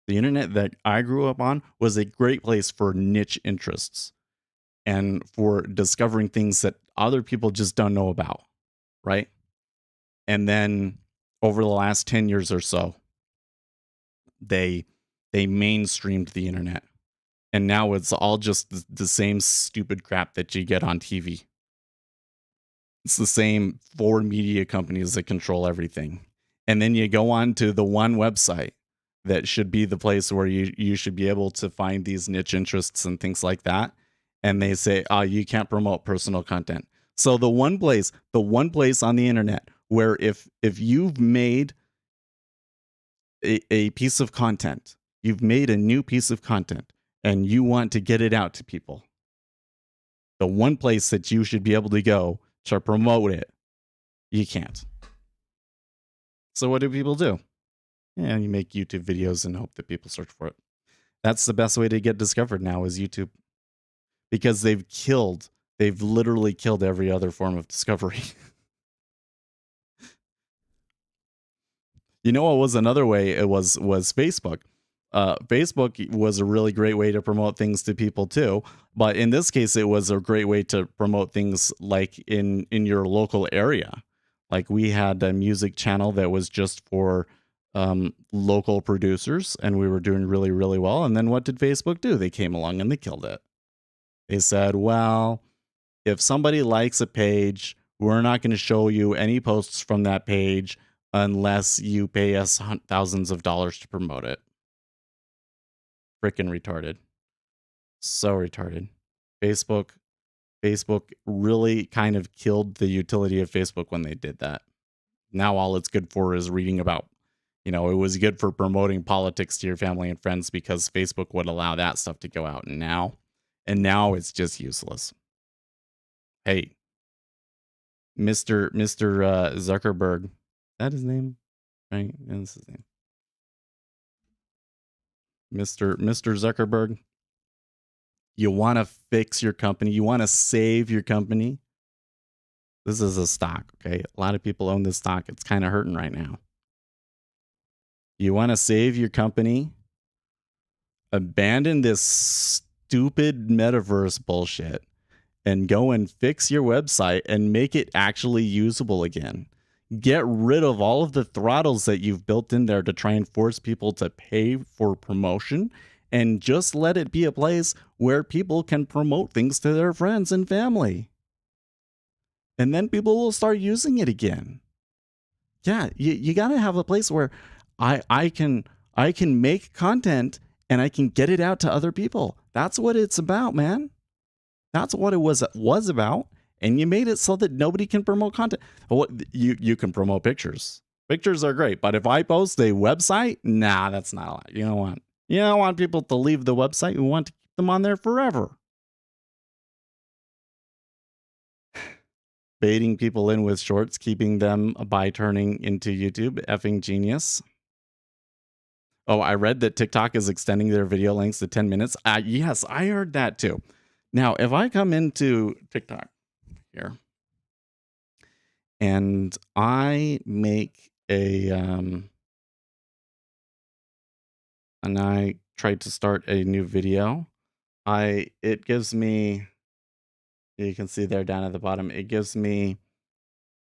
The internet that I grew up on was a great place for niche interests and for discovering things that other people just don't know about, right? And then over the last 10 years or so, they They mainstreamed the internet. And now it's all just the same stupid crap that you get on TV. It's the same 4 media companies that control everything. And then you go on to the one website that should be the place where you should be able to find these niche interests and things like that. And they say, oh, you can't promote personal content. So the one place on the internet where if you've made a piece of content, you've made a new piece of content and you want to get it out to people, the one place that you should be able to go to promote it, you can't. So what do people do? Yeah, you make YouTube videos and hope that people search for it. That's the best way to get discovered now is YouTube. Because they've literally killed every other form of discovery. You know what was another way? It was Facebook. Facebook was a really great way to promote things to people too. But in this case, it was a great way to promote things like in your local area. Like we had a music channel that was just for local producers, and we were doing really, really well. And then what did Facebook do? They came along and they killed it. They said, well, if somebody likes a page, we're not going to show you any posts from that page unless you pay us thousands of dollars to promote it. Freaking retarded. So retarded. Facebook really kind of killed the utility of Facebook when they did that. Now all it's good for is reading about, it was good for promoting politics to your family and friends because Facebook would allow that stuff to go out. And now it's just useless. Hey, Mr. Zuckerberg, is that his name? Right? That's his name. Mr. Zuckerberg, you want to fix your company? You want to save your company? This is a stock, okay? A lot of people own this stock. It's kind of hurting right now. You want to save your company? Abandon this stupid metaverse bullshit and go and fix your website and make it actually usable again. Get rid of all of the throttles that you've built in there to try and force people to pay for promotion, and just let it be a place where people can promote things to their friends and family. And then people will start using it again. Yeah, you got to have a place where I can make content and I can get it out to other people. That's what it's about, man. That's what it was about. And you made it so that nobody can promote content. Well, you can promote pictures. Pictures are great, but if I post a website, nah, that's not allowed. You don't want people to leave the website. You want to keep them on there forever. Baiting people in with shorts, keeping them by turning into YouTube. Effing genius. Oh, I read that TikTok is extending their video lengths to 10 minutes. Yes, I heard that too. Now, if I come into TikTok here and I make and I try to start a new video, it gives me, you can see there down at the bottom, it gives me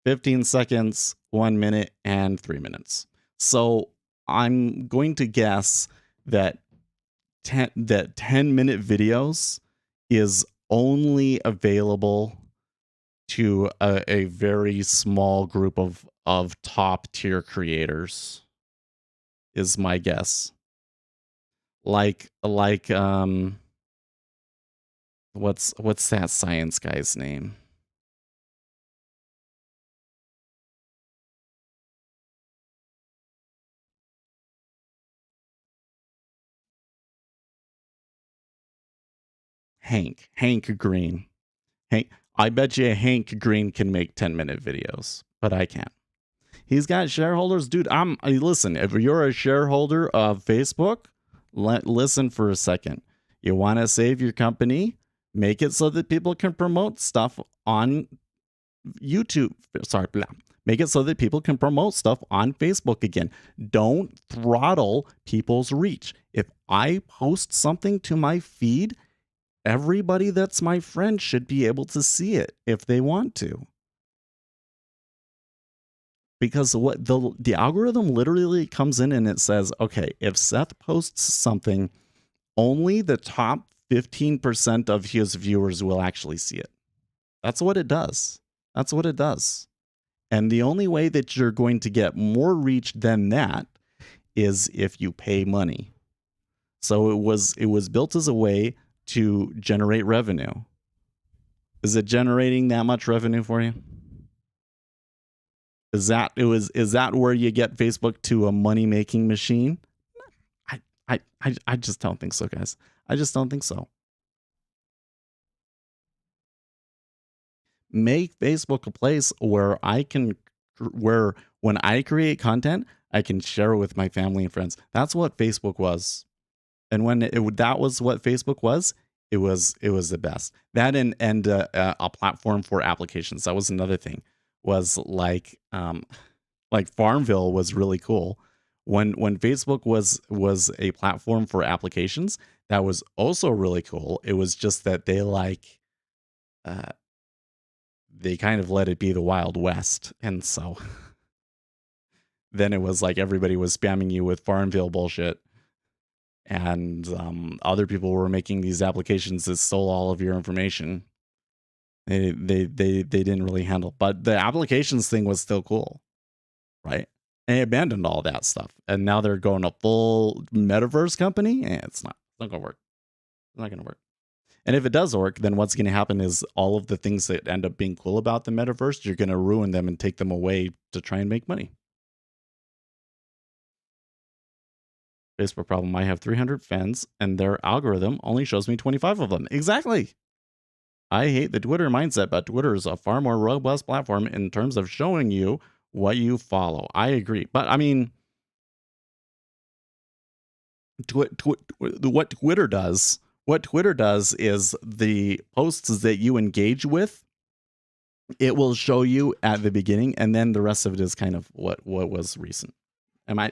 15 seconds, 1 minute, and 3 minutes. So I'm going to guess that 10-minute videos is only available to a very small group of top tier creators, is my guess. Like what's that science guy's name? Hank Green. I bet you Hank Green can make 10-minute videos, but I can't. He's got shareholders, dude. Listen, if you're a shareholder of Facebook, listen for a second. You want to save your company? Make it so that people can promote stuff on YouTube. Make it so that people can promote stuff on Facebook again. Don't throttle people's reach. If I post something to my feed, everybody that's my friend should be able to see it if they want to. because what the algorithm literally comes in and it says, okay, if Seth posts something, only the top 15% of his viewers will actually see it. That's what it does. That's what it does. And the only way that you're going to get more reach than that is if you pay money. So it was built as a way to generate revenue. Is it generating that much revenue for you? Is that where you get Facebook to a money-making machine? I just don't think so, guys. I just don't think so. Make Facebook a place where when I create content, I can share it with my family and friends. That's what Facebook was. And when that was what Facebook was, it was the best. That and a platform for applications. That was another thing. Was like Farmville was really cool. When Facebook was a platform for applications, that was also really cool. It was just that they kind of let it be the Wild West, and so then it was like everybody was spamming you with Farmville bullshit, and other people were making these applications that stole all of your information. They didn't really handle, but the applications thing was still cool, right? And they abandoned all that stuff, and now they're going a full metaverse company. It's not gonna work. It's not gonna work. And if it does work, then what's going to happen is all of the things that end up being cool about the metaverse, you're going to ruin them and take them away to try and make money. Facebook problem. I have 300 fans and their algorithm only shows me 25 of them. Exactly. I hate the Twitter mindset, but Twitter is a far more robust platform in terms of showing you what you follow. I agree. But I mean, what Twitter does is the posts that you engage with, it will show you at the beginning, and then the rest of it is kind of what was recent.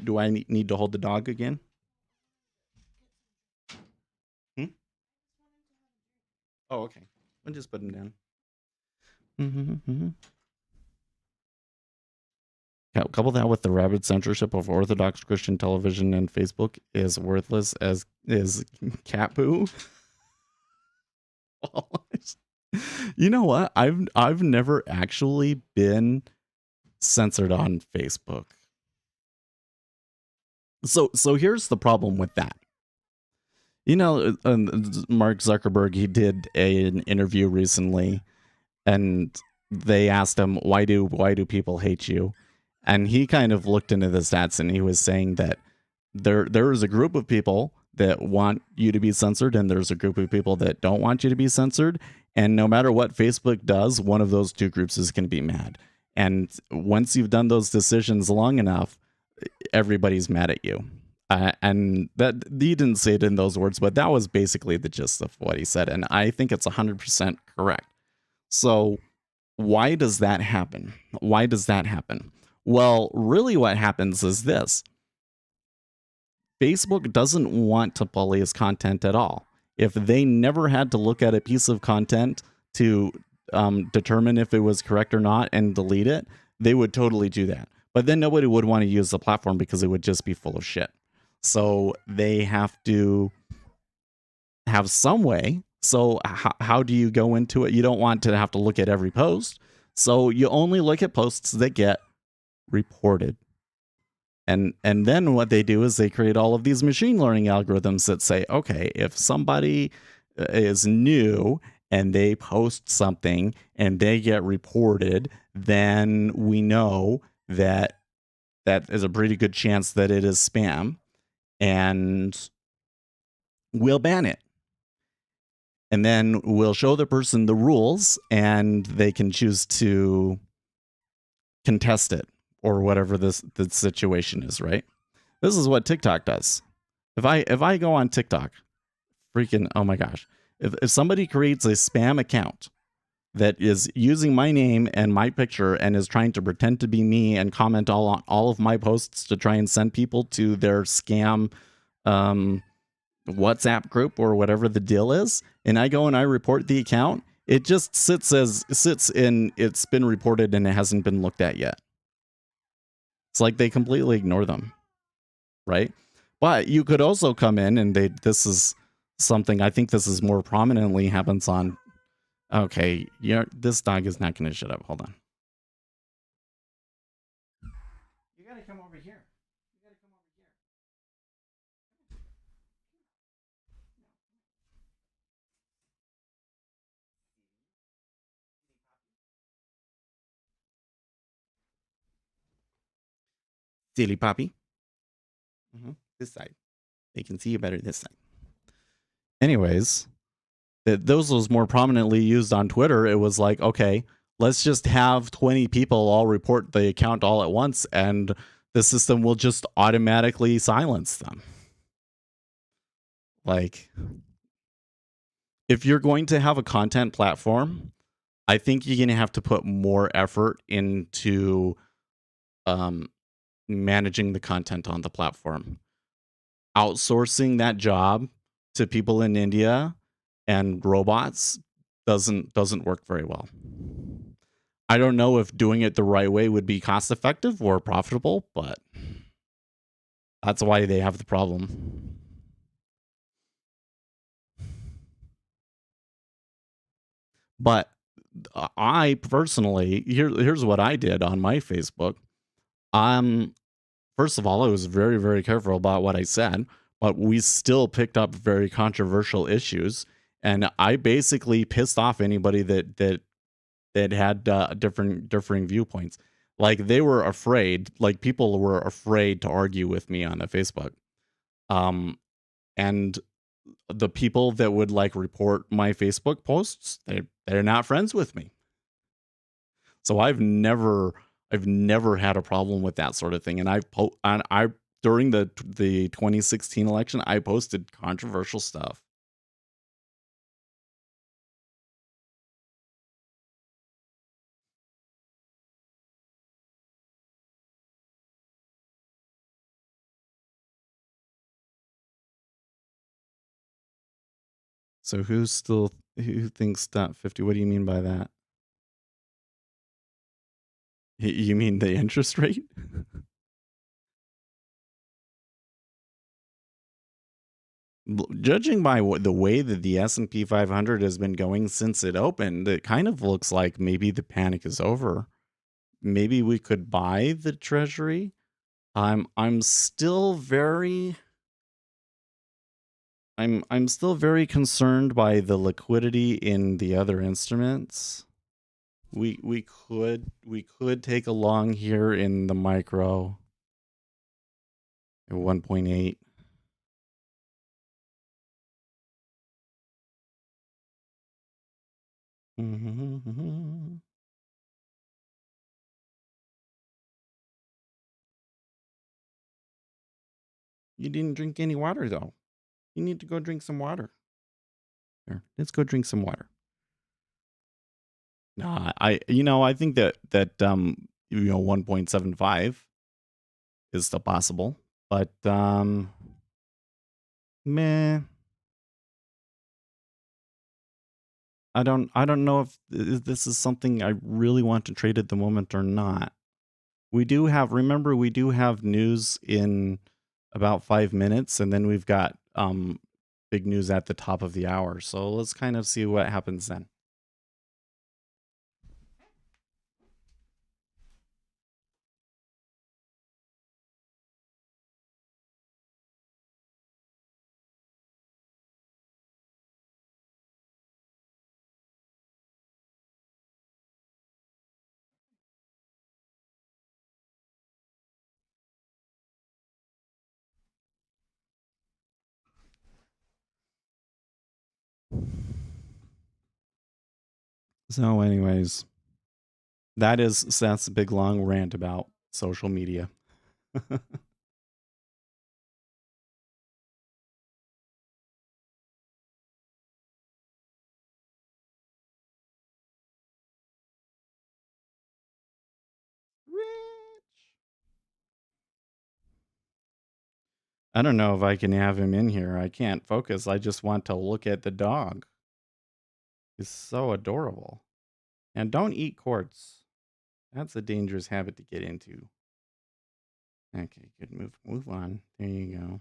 Do I need to hold the dog again? Oh, okay. I'll just put him down. Couple that with the rabid censorship of Orthodox Christian television and Facebook is worthless as is cat poo. You know what? I've never actually been censored on Facebook. So here's the problem with that. You know, Mark Zuckerberg, he did an interview recently, and they asked him, why do people hate you? And he kind of looked into the stats, and he was saying that there is a group of people that want you to be censored, and there's a group of people that don't want you to be censored. And no matter what Facebook does, one of those two groups is going to be mad. And once you've done those decisions long enough, everybody's mad at you. And that he didn't say it in those words, but that was basically the gist of what he said. And I think it's 100% correct. So why does that happen? Why does that happen? Well, really what happens is this. Facebook doesn't want to police content at all. If they never had to look at a piece of content to determine if it was correct or not and delete it, they would totally do that. But then nobody would want to use the platform because it would just be full of shit. So they have to have some way. So how do you go into it? You don't want to have to look at every post. So you only look at posts that get reported. And then what they do is they create all of these machine learning algorithms that say, okay, if somebody is new and they post something and they get reported, then we know that is a pretty good chance that it is spam, and we'll ban it. And then we'll show the person the rules, and they can choose to contest it or whatever the situation is, right? This is what TikTok does. If I go on TikTok, freaking, oh my gosh. If somebody creates a spam account that is using my name and my picture and is trying to pretend to be me and comment on all of my posts to try and send people to their scam WhatsApp group or whatever the deal is, and I go and I report the account, it just sits in it's been reported and it hasn't been looked at yet. It's like they completely ignore them, right? But you could also come in and this is something I think this is more prominently happens on. Okay, this dog is not going to shut up. Hold on. You got to come over here. You got to come over here. Silly puppy. This side. They can see you better this side. Anyways, those was more prominently used on Twitter. It was like, okay, let's just have 20 people all report the account all at once, and the system will just automatically silence them. Like, if you're going to have a content platform, I think you're going to have to put more effort into managing the content on the platform. Outsourcing that job to people in India and robots doesn't work very well. I don't know if doing it the right way would be cost effective or profitable, but that's why they have the problem. But I personally, here's what I did on my Facebook. First of all, I was very, very careful about what I said, but we still picked up very controversial issues, and I basically pissed off anybody that had differing viewpoints. Like they were afraid, like people were afraid to argue with me on the Facebook. And the people that would like report my Facebook posts, they're not friends with me. So I've never had a problem with that sort of thing. And I during the 2016 election, I posted controversial stuff. So who thinks that 50? What do you mean by that? You mean the interest rate? Judging by the way that the S&P 500 has been going since it opened, it kind of looks like maybe the panic is over. Maybe we could buy the treasury. I'm still very concerned by the liquidity in the other instruments. We could take a long here in the micro at 1.8. You didn't drink any water though. You need to go drink some water. Here, let's go drink some water. Nah, I think that 1.75 is still possible, but meh. I don't know if this is something I really want to trade at the moment or not. We do have news in about 5 minutes, and then we've got big news at the top of the hour. So let's kind of see what happens then. So anyways, that's a big long rant about social media. I don't know if I can have him in here. I can't focus. I just want to look at the dog. He's so adorable. And don't eat quartz. That's a dangerous habit to get into. Okay, good. Move on. There you go.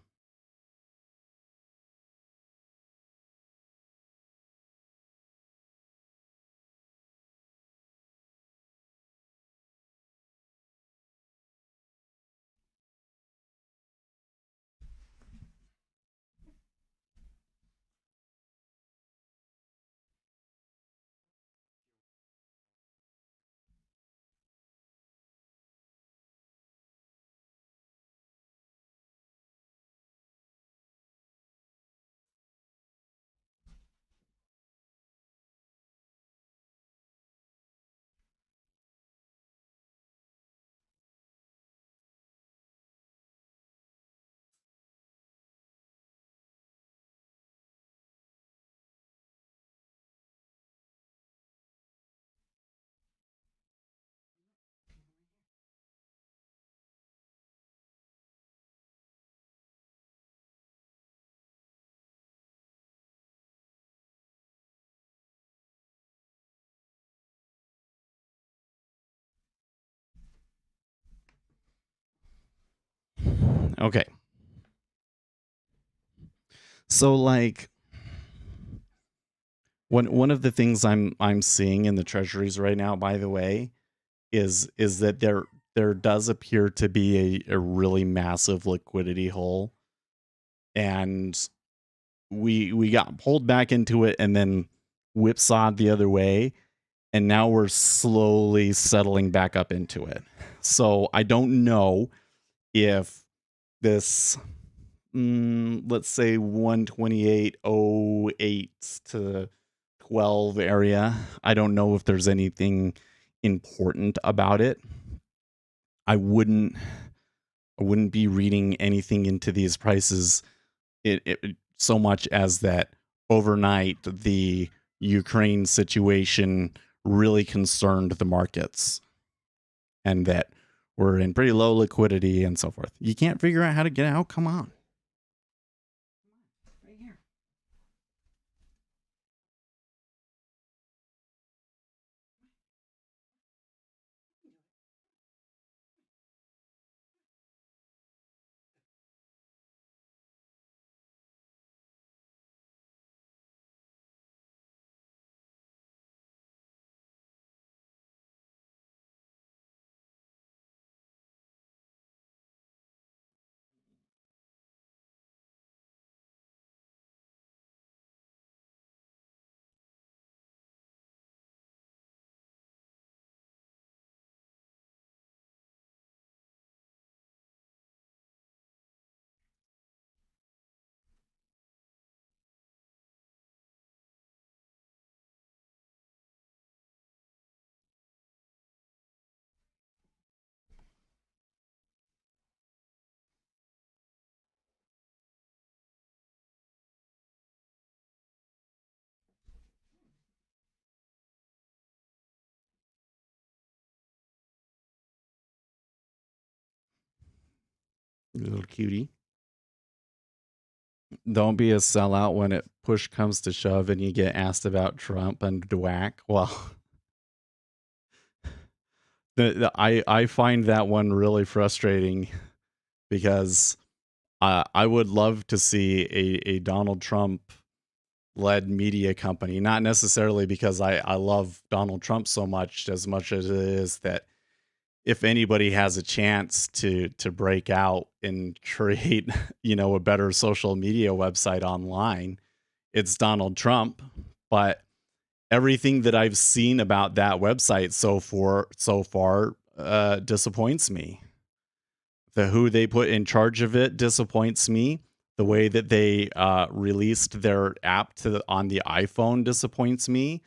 Okay. So like one of the things I'm seeing in the treasuries right now, by the way, is that there does appear to be a really massive liquidity hole, and we got pulled back into it and then whipsawed the other way, and now we're slowly settling back up into it. So I don't know if this let's say 128.08 to 12 area, I don't know if there's anything important about it. I wouldn't be reading anything into these prices it so much as that overnight the Ukraine situation really concerned the markets, and that we're in pretty low liquidity and so forth. You can't figure out how to get out? Come on. Right here. You little cutie. Don't be a sellout when it push comes to shove and you get asked about Trump and Dwack. Well, I find that one really frustrating because I would love to see a Donald Trump led media company, not necessarily because I love Donald Trump so much as it is that if anybody has a chance to break out and create, a better social media website online, it's Donald Trump. But everything that I've seen about that website so far disappoints me. Who they put in charge of it disappoints me. The way that they released their app on the iPhone disappoints me.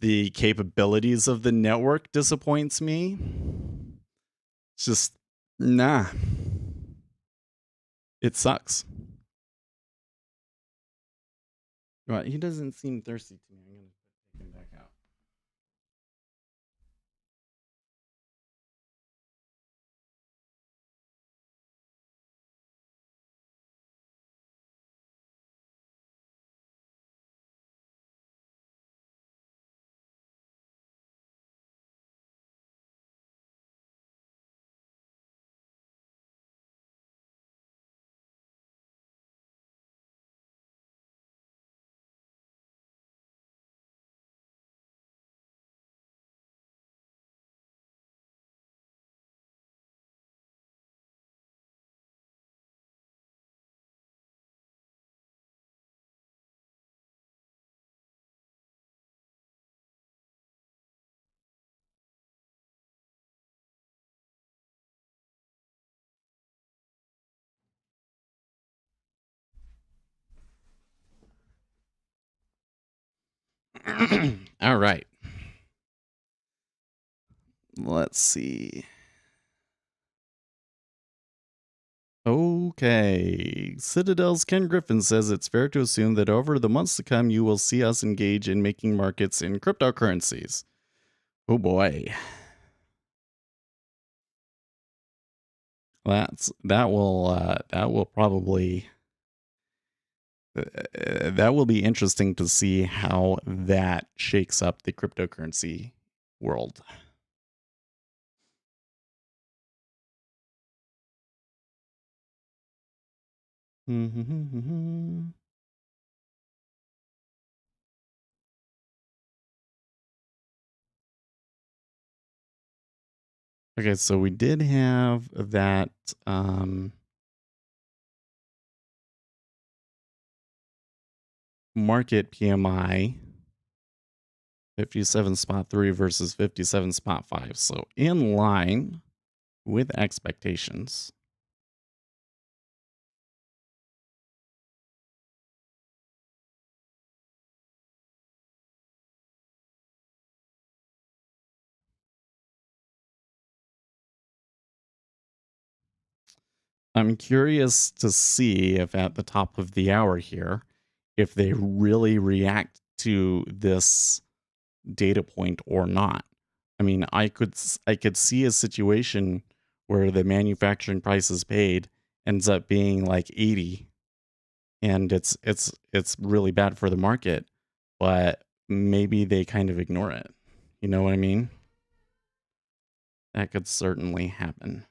The capabilities of the network disappoints me. It's just nah. It sucks. Right, he doesn't seem thirsty to me. I'm gonna take him back out. All right. Let's see. Okay. Citadel's Ken Griffin says it's fair to assume that over the months to come, you will see us engage in making markets in cryptocurrencies. Oh boy. That will probably that will be interesting to see how that shakes up the cryptocurrency world. Okay, so we did have that market PMI 57.3 versus 57.5. So in line with expectations. I'm curious to see if at the top of the hour here, if they really react to this data point or not. I mean, I could see a situation where the manufacturing price is paid ends up being like 80 and it's really bad for the market, but maybe they kind of ignore it. You know what I mean? That could certainly happen.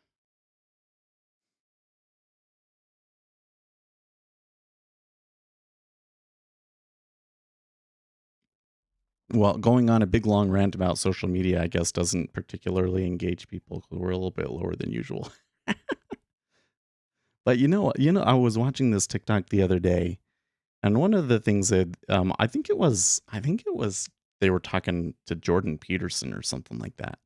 Well, going on a big long rant about social media, I guess, doesn't particularly engage people because we're a little bit lower than usual. But I was watching this TikTok the other day, and one of the things that I think it was they were talking to Jordan Peterson or something like that,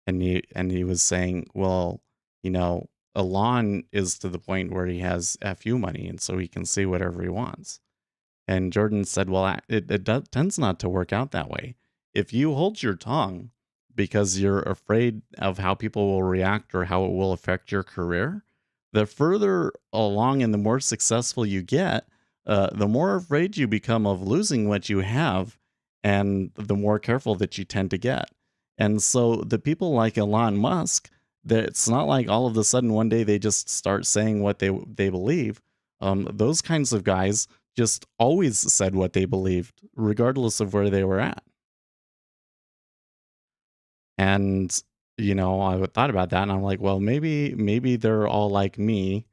and he was saying, well, you know, Elon is to the point where he has FU money, and so he can say whatever he wants. And Jordan said, well, tends not to work out that way. If you hold your tongue because you're afraid of how people will react or how it will affect your career, the further along and the more successful you get, the more afraid you become of losing what you have and the more careful that you tend to get. And so the people like Elon Musk, that it's not like all of a sudden one day they just start saying what they believe. Those kinds of guys just always said what they believed, regardless of where they were at. And I thought about that, and I'm like, well, maybe they're all like me.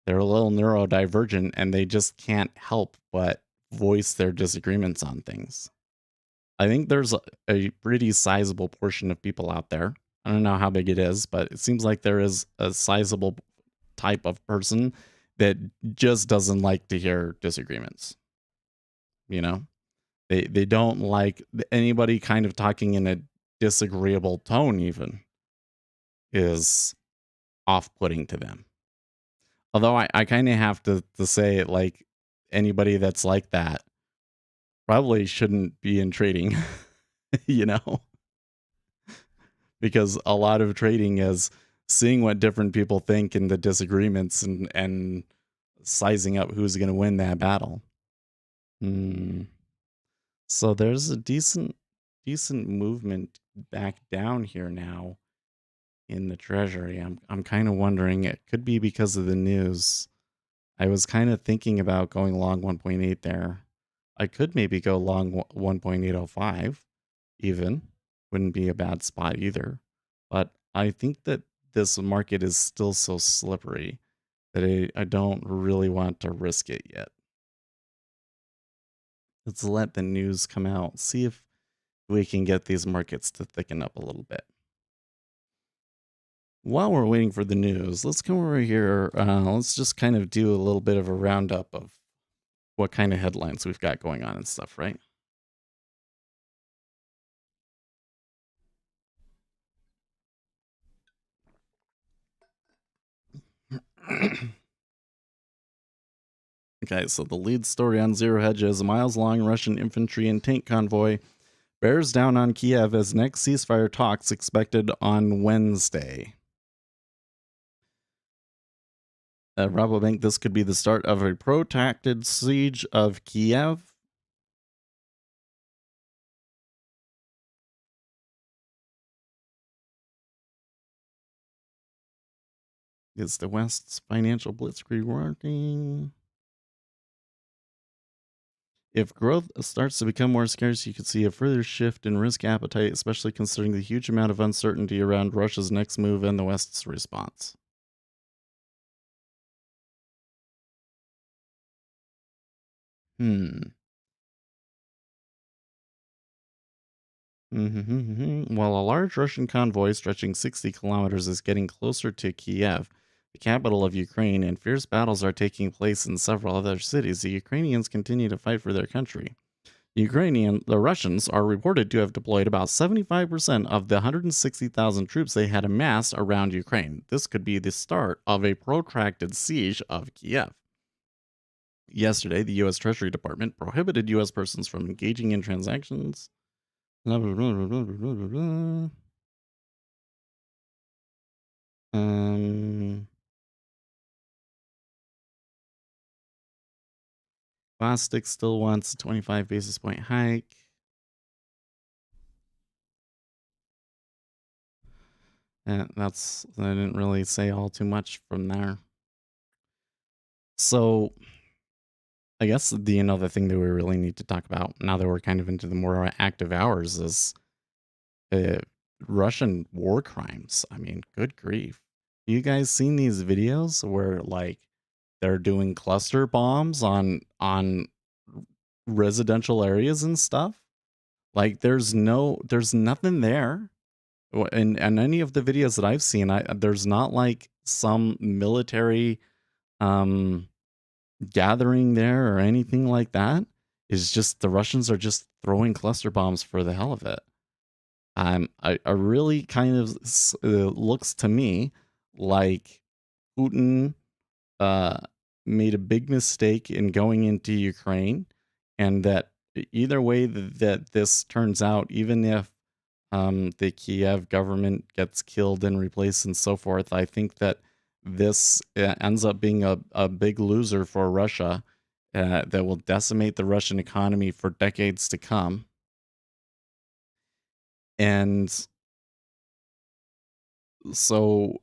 They're a little neurodivergent, and they just can't help but voice their disagreements on things. I think there's a pretty sizable portion of people out there. I don't know how big it is, but it seems like there is a sizable type of person that just doesn't like to hear disagreements. You know, they don't like anybody kind of talking in a disagreeable tone even is off-putting to them. Although I kind of have to say it, like, anybody that's like that probably shouldn't be in trading, you know, because a lot of trading is seeing what different people think and the disagreements and sizing up who's going to win that battle. Hmm. So there's a decent movement back down here now in the treasury. I'm kind of wondering, it could be because of the news. I was kind of thinking about going long 1.8 there. I could maybe go long 1.805 even. Wouldn't be a bad spot either. But I think that this market is still so slippery that I don't really want to risk it yet. Let's let the news come out. See if we can get these markets to thicken up a little bit. While we're waiting for the news, let's come over here. Let's just kind of do a little bit of a roundup of what kind of headlines we've got going on and stuff, right? Okay, so the lead story on Zero Hedge is a miles-long Russian infantry and tank convoy bears down on Kiev as next ceasefire talks expected on Wednesday. Rabobank, this could be the start of a protracted siege of Kiev. Is the West's financial blitzkrieg working? If growth starts to become more scarce, you could see a further shift in risk appetite, especially considering the huge amount of uncertainty around Russia's next move and the West's response. Hmm. While a large Russian convoy stretching 60 kilometers is getting closer to Kiev, the capital of Ukraine, and fierce battles are taking place in several other cities, the Ukrainians continue to fight for their country. The Russians are reported to have deployed about 75% of the 160,000 troops they had amassed around Ukraine. This could be the start of a protracted siege of Kiev. Yesterday, the U.S. Treasury Department prohibited U.S. persons from engaging in transactions. Blah, blah, blah, blah, blah, blah, blah, blah. Bostic still wants a 25 basis point hike. That's I didn't really say all too much from there. So I guess the another thing that we really need to talk about now that we're kind of into the more active hours is uh, Russian war crimes. I mean, good grief! You guys seen these videos where like they're doing cluster bombs on residential areas and stuff? Like there's nothing there. In any of the videos that I've seen, there's not like some military um gathering there or anything like that. It's just the Russians are just throwing cluster bombs for the hell of it. I really kind of looks to me like Putin uh, made a big mistake in going into Ukraine, and that either way that this turns out, even if the Kiev government gets killed and replaced and so forth, I think that this ends up being a big loser for Russia that will decimate the Russian economy for decades to come. And so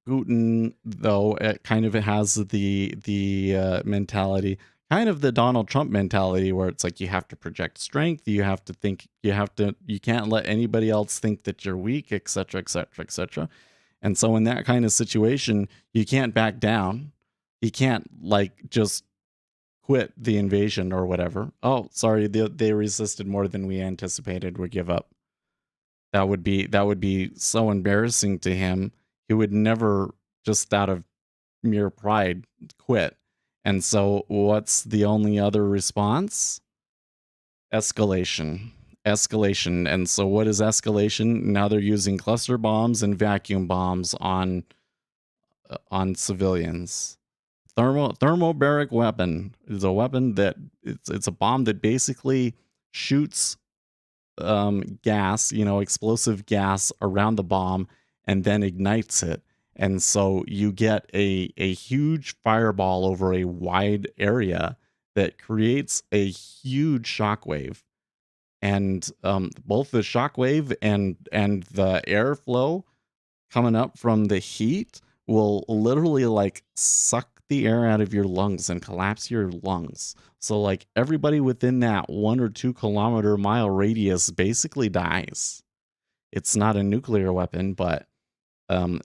Putin, though, it kind of has the mentality, kind of the Donald Trump mentality, where it's like you have to project strength, you have to think, you can't let anybody else think that you're weak, etc., etc., etc. And so, in that kind of situation, you can't back down. You can't like just quit the invasion or whatever. Oh, sorry, they resisted more than we anticipated. We give up. That would be so embarrassing to him. He would never, just out of mere pride, quit. And so what's the only other response? Escalation. Escalation. And so what is escalation? Now they're using cluster bombs and vacuum bombs on civilians. Thermobaric weapon is a weapon that it's a bomb that basically shoots gas, explosive gas around the bomb and then ignites it. And so you get a huge fireball over a wide area that creates a huge shockwave. And both the shockwave and the airflow coming up from the heat will literally like suck the air out of your lungs and collapse your lungs. So like everybody within that 1 or 2 kilometer mile radius basically dies. It's not a nuclear weapon, but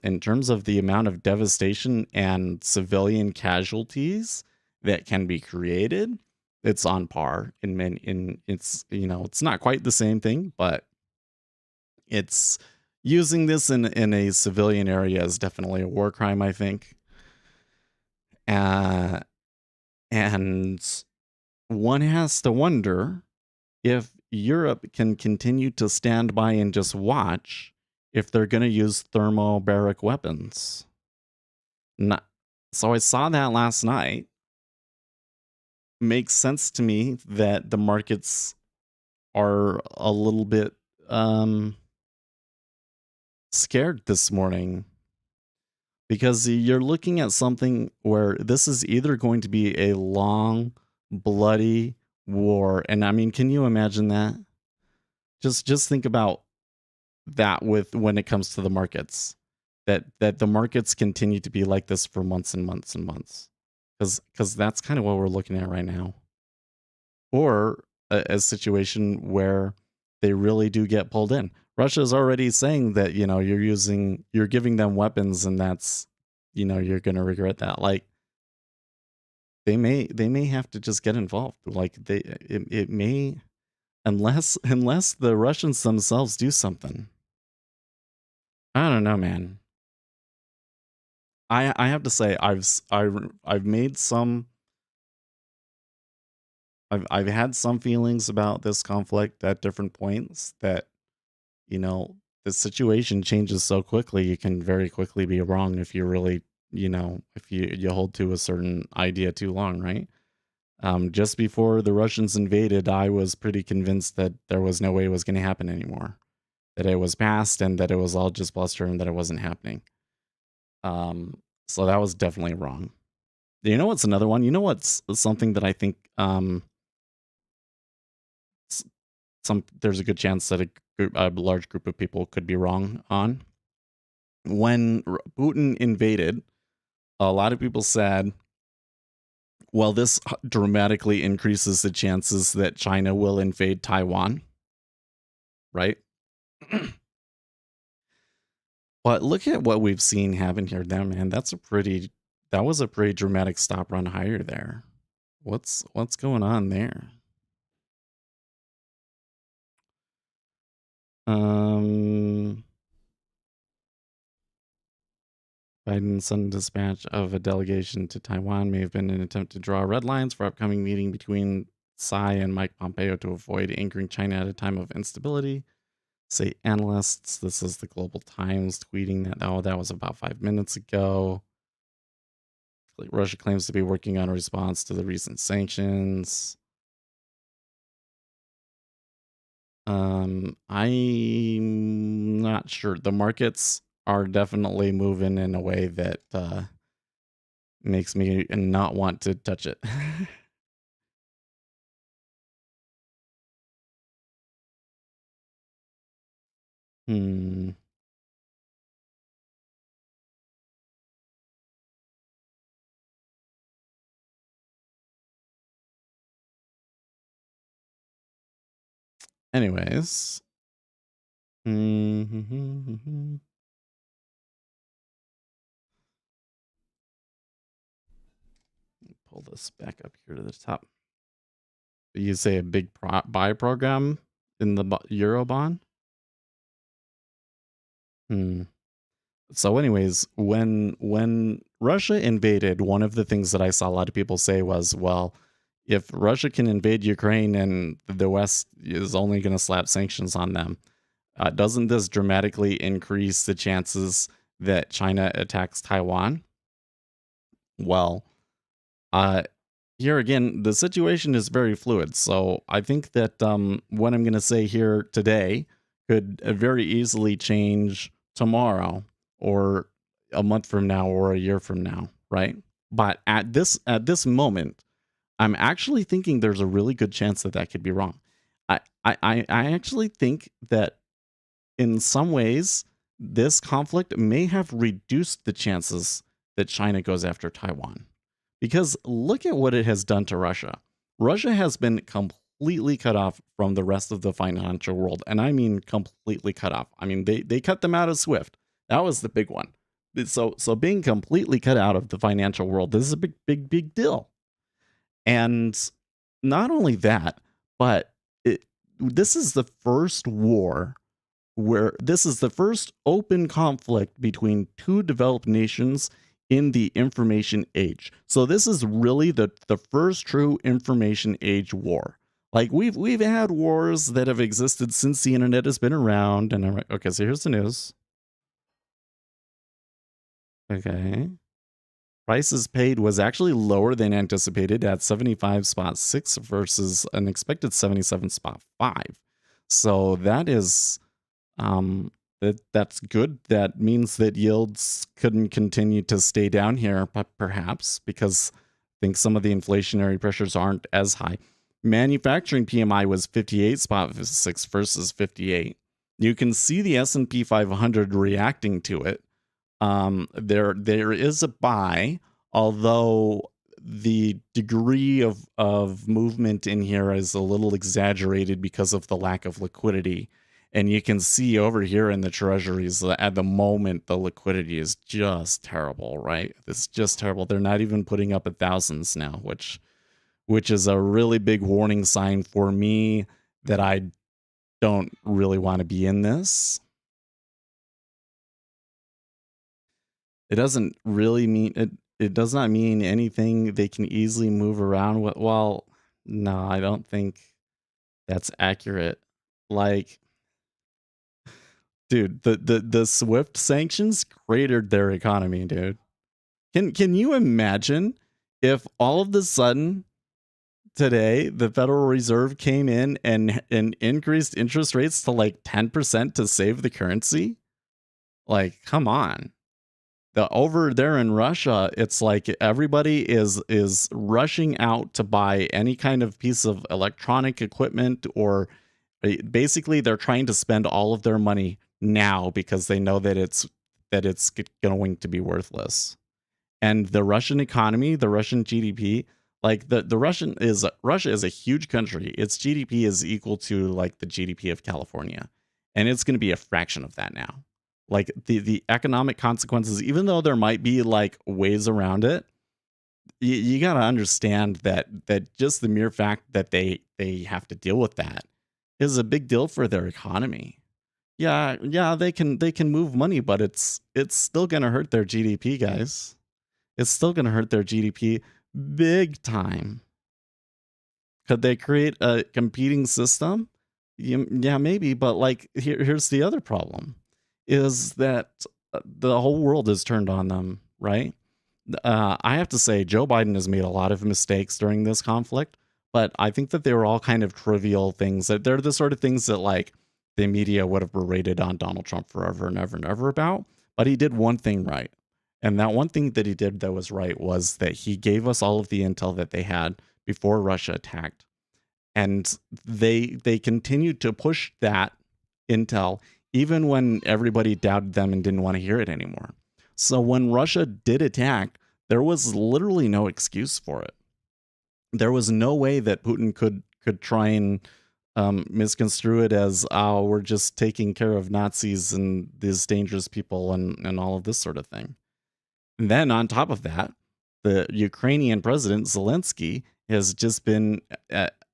in terms of the amount of devastation and civilian casualties that can be created, it's on par in it's it's not quite the same thing, but it's using this in a civilian area is definitely a war crime, I think. Uh, and one has to wonder if Europe can continue to stand by and just watch if they're going to use thermobaric weapons. Not, so I saw that last night, makes sense to me that the markets are a little bit scared this morning because you're looking at something where this is either going to be a long, bloody war. And I mean, can you imagine that? Just think about that with when it comes to the markets. That the markets continue to be like this for months and months and months. Because that's kind of what we're looking at right now. Or a situation where they really do get pulled in. Russia's already saying that, you're giving them weapons and that's, you're going to regret that. Like they may have to just get involved. Like it may, unless the Russians themselves do something. I don't know, man. I have to say I've made some I've had some feelings about this conflict at different points that, you know, the situation changes so quickly. You can very quickly be wrong if you really, if you hold to a certain idea too long, right? Just before the Russians invaded, I was pretty convinced that there was no way it was going to happen anymore, that it was past and that it was all just bluster and that it wasn't happening. So that was definitely wrong. You know what's another one? You know what's something that I think there's a good chance that a large group of people could be wrong on. When Putin invaded, a lot of people said, well, this dramatically increases the chances that China will invade Taiwan, right? But look at what we've seen happen here now, man. That was a pretty dramatic stop run higher there. What's going on there? Biden's sudden dispatch of a delegation to Taiwan may have been an attempt to draw red lines for upcoming meeting between Tsai and Mike Pompeo to avoid anchoring China at a time of instability. Say analysts. This is the Global Times tweeting that. Oh, that was about 5 minutes ago. Russia claims to be working on a response to the recent sanctions. I'm not sure. The markets are definitely moving in a way that makes me not want to touch it. Hmm. Anyways. Pull this back up here to the top. You say a big buy program in the Euro bond? So anyways, when Russia invaded, one of the things that I saw a lot of people say was, well, if Russia can invade Ukraine and the West is only going to slap sanctions on them, doesn't this dramatically increase the chances that China attacks Taiwan? Well, here again, the situation is very fluid. So I think that what I'm going to say here today could very easily change tomorrow or a month from now or a year from now, right? But at this moment, I'm actually thinking there's a really good chance that that could be wrong. I actually think that in some ways, this conflict may have reduced the chances that China goes after Taiwan. Because look at what it has done to Russia. Russia has been completely cut off from the rest of the financial world. And I mean completely cut off. I mean, they cut them out of SWIFT. That was the big one. So being completely cut out of the financial world, this is a big deal. And not only that, but this is the first war where this is the first open conflict between two developed nations in the information age. So this is really the first true information age war. Like we've had wars that have existed since the internet has been around. And I'm like, okay, so here's the news. Okay. Prices paid was actually lower than anticipated at 75.6 versus an expected 77.5. So that is that's good. That means that yields couldn't continue to stay down here, but perhaps because I think some of the inflationary pressures aren't as high. Manufacturing PMI was 58.6 versus 58. You can see the S&P 500 reacting to it. There is a buy, although the degree of movement in here is a little exaggerated because of the lack of liquidity. And you can see over here in the treasuries that at the moment the liquidity is just terrible, right? It's just terrible. They're not even putting up at thousands now, which is a really big warning sign for me that I don't really want to be in this. It doesn't really mean it does not mean anything they can easily move around with. Well, no, I don't think that's accurate. Like, dude, the Swift sanctions cratered their economy, dude. Can you imagine if all of the sudden today the Federal Reserve came in and increased interest rates to like 10% to save the currency? Like, come on. Over there in Russia, it's like everybody is rushing out to buy any kind of piece of electronic equipment, or basically they're trying to spend all of their money now because they know that it's going to be worthless. And the Russian economy, the Russian GDP, like Russia is a huge country. Its GDP is equal to like the GDP of California, and it's going to be a fraction of that now. Like the economic consequences, even though there might be like ways around it, you got to understand that just the mere fact that they have to deal with that is a big deal for their economy. Yeah, they can move money, but it's still going to hurt their GDP, guys. It's still going to hurt their GDP big time. Could they create a competing system? Yeah, maybe, but like here's the other problem is that the whole world is turned on them, right? I have to say Joe Biden has made a lot of mistakes during this conflict, but I think that they were all kind of trivial things. That they're the sort of things that like the media would have berated on Donald Trump forever and ever and ever about, but he did one thing right. And that one thing that he did that was right was that he gave us all of the intel that they had before Russia attacked. And they continued to push that intel even when everybody doubted them and didn't want to hear it anymore. So when Russia did attack, there was literally no excuse for it. There was no way that Putin could try and misconstrue it as, oh, we're just taking care of Nazis and these dangerous people and all of this sort of thing. And then on top of that, the Ukrainian president Zelensky has just been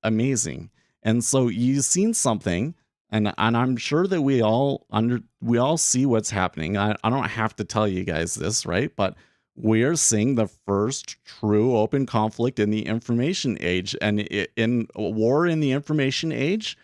amazing. And so you've seen something, and I'm sure that we all see what's happening. I don't have to tell you guys this, right? But we're seeing the first true open conflict in the information age, and in a war in the information age,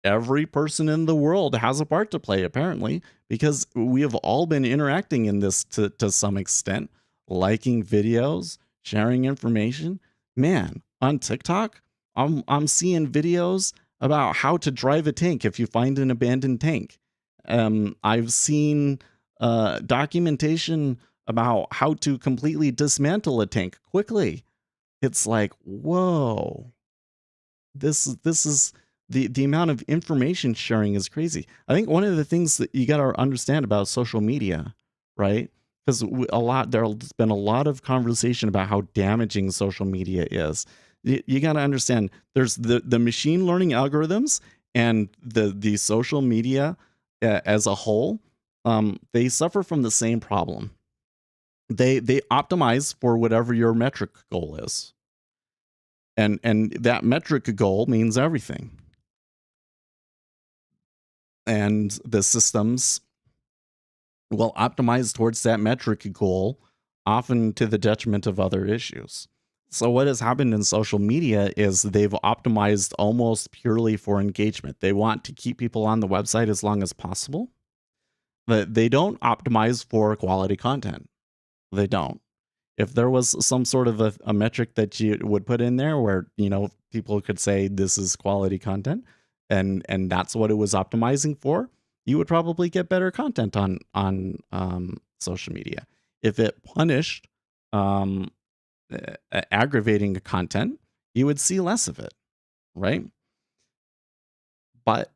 every person in the world has a part to play, apparently, because we have all been interacting in this to some extent, liking videos, sharing information. Man, on TikTok, I'm seeing videos about how to drive a tank if you find an abandoned tank. I've seen documentation about how to completely dismantle a tank quickly. It's like, whoa, this is the amount of information sharing is crazy. I think one of the things that you got to understand about social media, right? Because there's been a lot of conversation about how damaging social media is. You got to understand there's the machine learning algorithms and the social media as a whole. They suffer from the same problem. They optimize for whatever your metric goal is, and that metric goal means everything. And the systems will optimize towards that metric goal, often to the detriment of other issues. So, what has happened in social media is they've optimized almost purely for engagement. They want to keep people on the website as long as possible, but they don't optimize for quality content. They don't. if there was some sort of a metric that you would put in there where, people could say this is quality content, and that's what it was optimizing for, you would probably get better content on social media. If it punished um, aggravating content, you would see less of it, right? But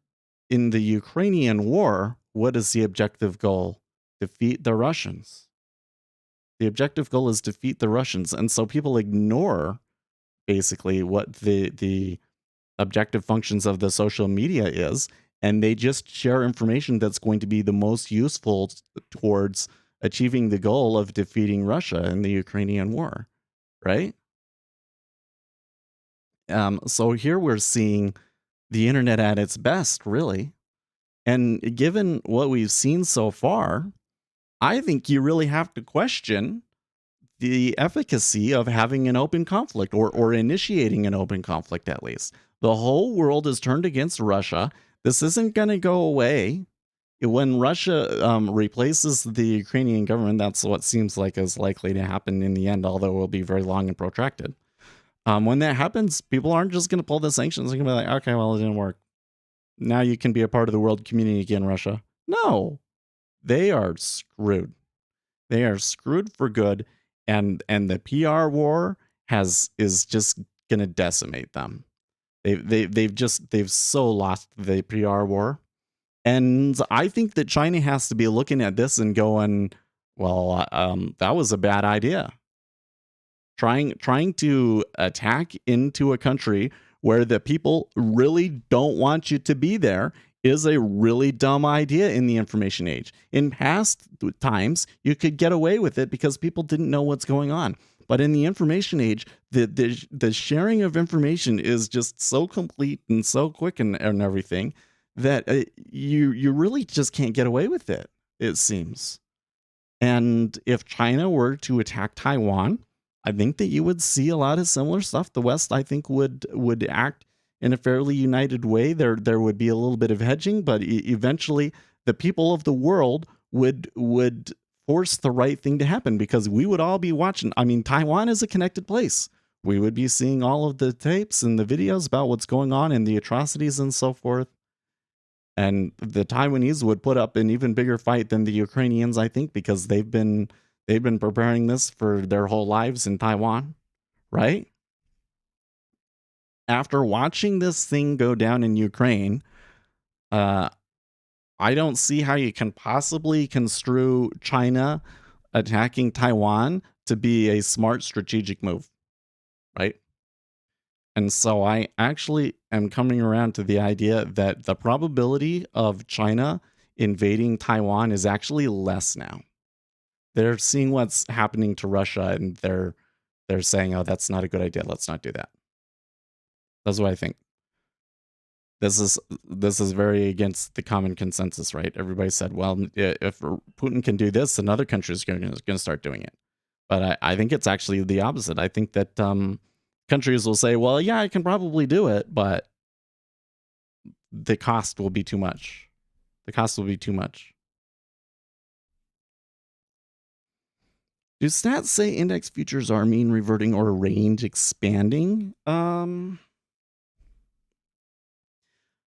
in the Ukrainian war, what is the objective goal? Defeat the Russians. The objective goal is defeat the Russians. And so people ignore basically what the objective functions of the social media is, and they just share information that's going to be the most useful towards achieving the goal of defeating Russia in the Ukrainian war, right? So here we're seeing the internet at its best, really. And given what we've seen so far, I think you really have to question the efficacy of having an open conflict, or initiating an open conflict, at least. The whole world is turned against Russia. This isn't going to go away. When Russia replaces the Ukrainian government, that's what seems like is likely to happen in the end, although it will be very long and protracted. When that happens, people aren't just going to pull the sanctions. They're going to be like, okay, well, it didn't work. Now you can be a part of the world community again, Russia. No, they are screwed. They are screwed for good, and the PR war is just gonna decimate them. They've so lost the PR war, and I think that China has to be looking at this and going, well, that was a bad idea. Trying to attack into a country where the people really don't want you to be there is a really dumb idea in the information age. In past times, you could get away with it because people didn't know what's going on. But in the information age, the sharing of information is just so complete and so quick and everything that you really just can't get away with it, it seems. And if China were to attack Taiwan, I think that you would see a lot of similar stuff. The West, I think, would act in a fairly united way. There would be a little bit of hedging, but eventually the people of the world would force the right thing to happen, because we would all be watching. I mean, Taiwan is a connected place. We would be seeing all of the tapes and the videos about what's going on and the atrocities and so forth. And the Taiwanese would put up an even bigger fight than the Ukrainians, I think, because they've been preparing this for their whole lives in Taiwan, right? After watching this thing go down in Ukraine, I don't see how you can possibly construe China attacking Taiwan to be a smart strategic move, right? And so I actually am coming around to the idea that the probability of China invading Taiwan is actually less now. They're seeing what's happening to Russia, and they're saying, "Oh, that's not a good idea. Let's not do that." That's what I think. This is very against the common consensus, right? Everybody said, "Well, if Putin can do this, then other countries are going to start doing it." But I think it's actually the opposite. I think that countries will say, "Well, yeah, I can probably do it, but the cost will be too much. The cost will be too much." Do stats say index futures are mean reverting or range expanding?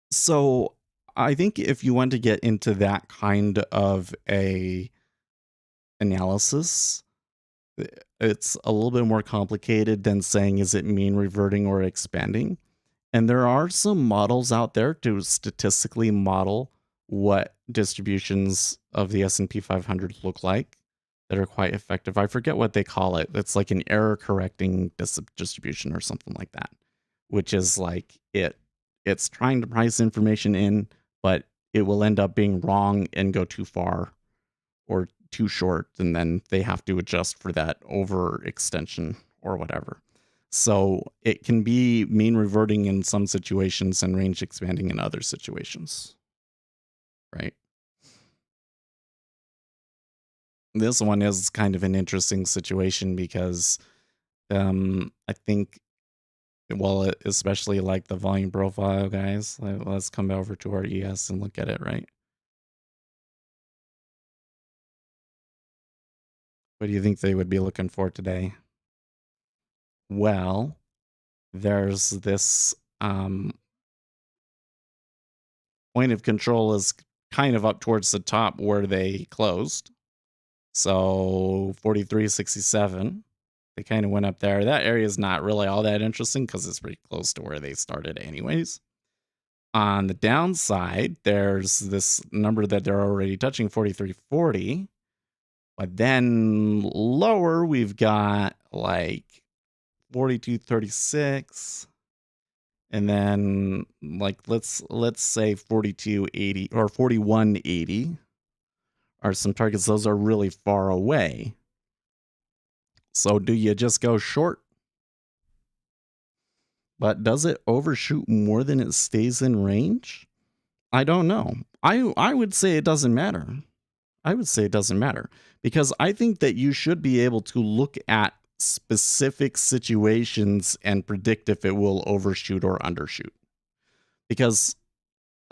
So I think if you want to get into that kind of a analysis, it's a little bit more complicated than saying, is it mean reverting or expanding? And there are some models out there to statistically model what distributions of the S&P 500 look like that are quite effective. I forget what they call it. It's like an error correcting distribution or something like that, which is like it's trying to price information in, but it will end up being wrong and go too far or too short, and then they have to adjust for that overextension or whatever. So it can be mean reverting in some situations and range expanding in other situations, right? This one is kind of an interesting situation because I think, well, especially like the volume profile, guys. Let's come over to our ES and look at it, right? What do you think they would be looking for today? Well, there's this point of control is kind of up towards the top where they closed. So 43.67. They kind of went up there. That area is not really all that interesting because it's pretty close to where they started anyways. On the downside, there's this number that they're already touching, 43.40. But then lower, we've got like 42.36. And then like let's say 42.80 or 41.80 are some targets. Those are really far away. So do you just go short? But does it overshoot more than it stays in range? I don't know. I would say it doesn't matter. I would say it doesn't matter because I think that you should be able to look at specific situations and predict if it will overshoot or undershoot. Because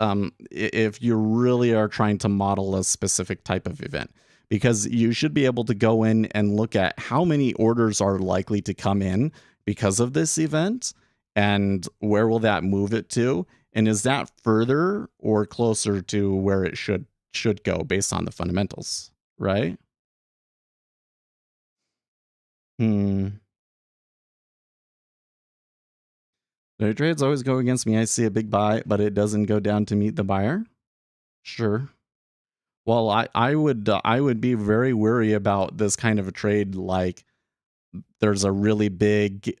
if you really are trying to model a specific type of event, because you should be able to go in and look at how many orders are likely to come in because of this event and where will that move it to, and is that further or closer to where it should go based on the fundamentals, right? The trades always go against me. I see a big buy, but it doesn't go down to meet the buyer. Sure. Well, I would be very worried about this kind of a trade. Like, there's a really big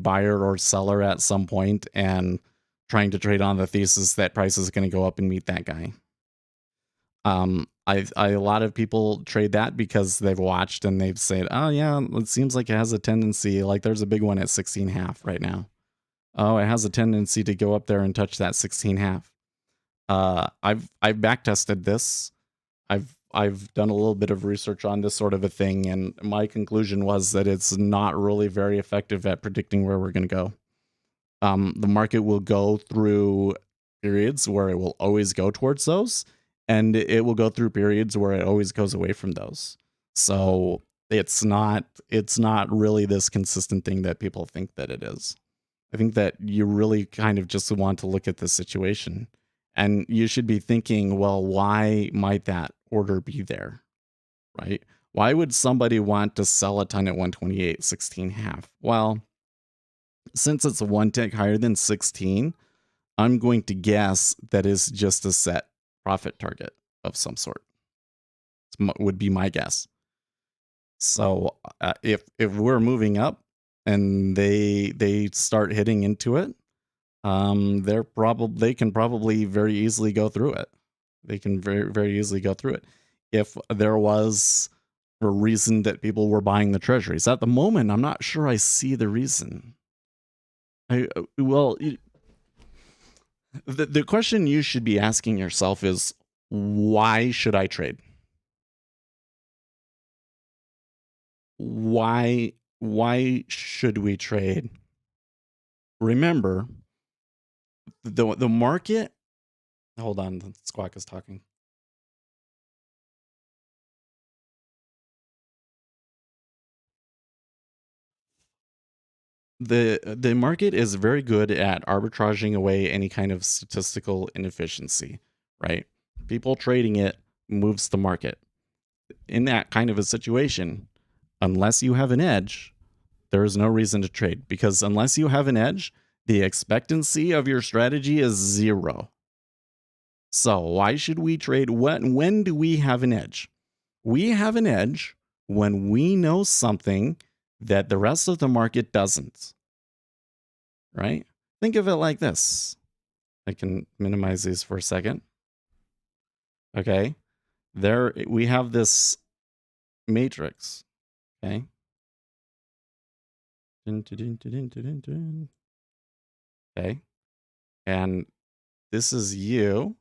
buyer or seller at some point, and trying to trade on the thesis that price is going to go up and meet that guy. A lot of people trade that because they've watched and they've said, oh yeah, it seems like it has a tendency. Like there's a big one at 16.5 right now. Oh, it has a tendency to go up there and touch that 16.5. I've back tested this. I've done a little bit of research on this sort of a thing, and my conclusion was that it's not really very effective at predicting where we're going to go. The market will go through periods where it will always go towards those, and it will go through periods where it always goes away from those. So it's not really this consistent thing that people think that it is. I think that you really kind of just want to look at the situation, and you should be thinking, well, why might that order be there, right? Why would somebody want to sell a ton at 128.16.5? Well, since it's one tick higher than 16, I'm going to guess that is just a set profit target of some sort. Would be my guess. So if we're moving up and they start hitting into it, they can probably very easily go through it. They can very, very easily go through it. If there was a reason that people were buying the treasuries at the moment, I'm not sure I see the reason. The question you should be asking yourself is, why should I trade? Why should we trade? Remember, the market. Hold on, the Squawk is talking. The market is very good at arbitraging away any kind of statistical inefficiency, right? People trading it moves the market. In that kind of a situation, unless you have an edge, there is no reason to trade, because unless you have an edge, the expectancy of your strategy is 0. So why should we trade? When do we have an edge? We have an edge when we know something that the rest of the market doesn't, right? Think of it like this. I can minimize these for a second. Okay. There we have this matrix. Okay. Okay. And this is you,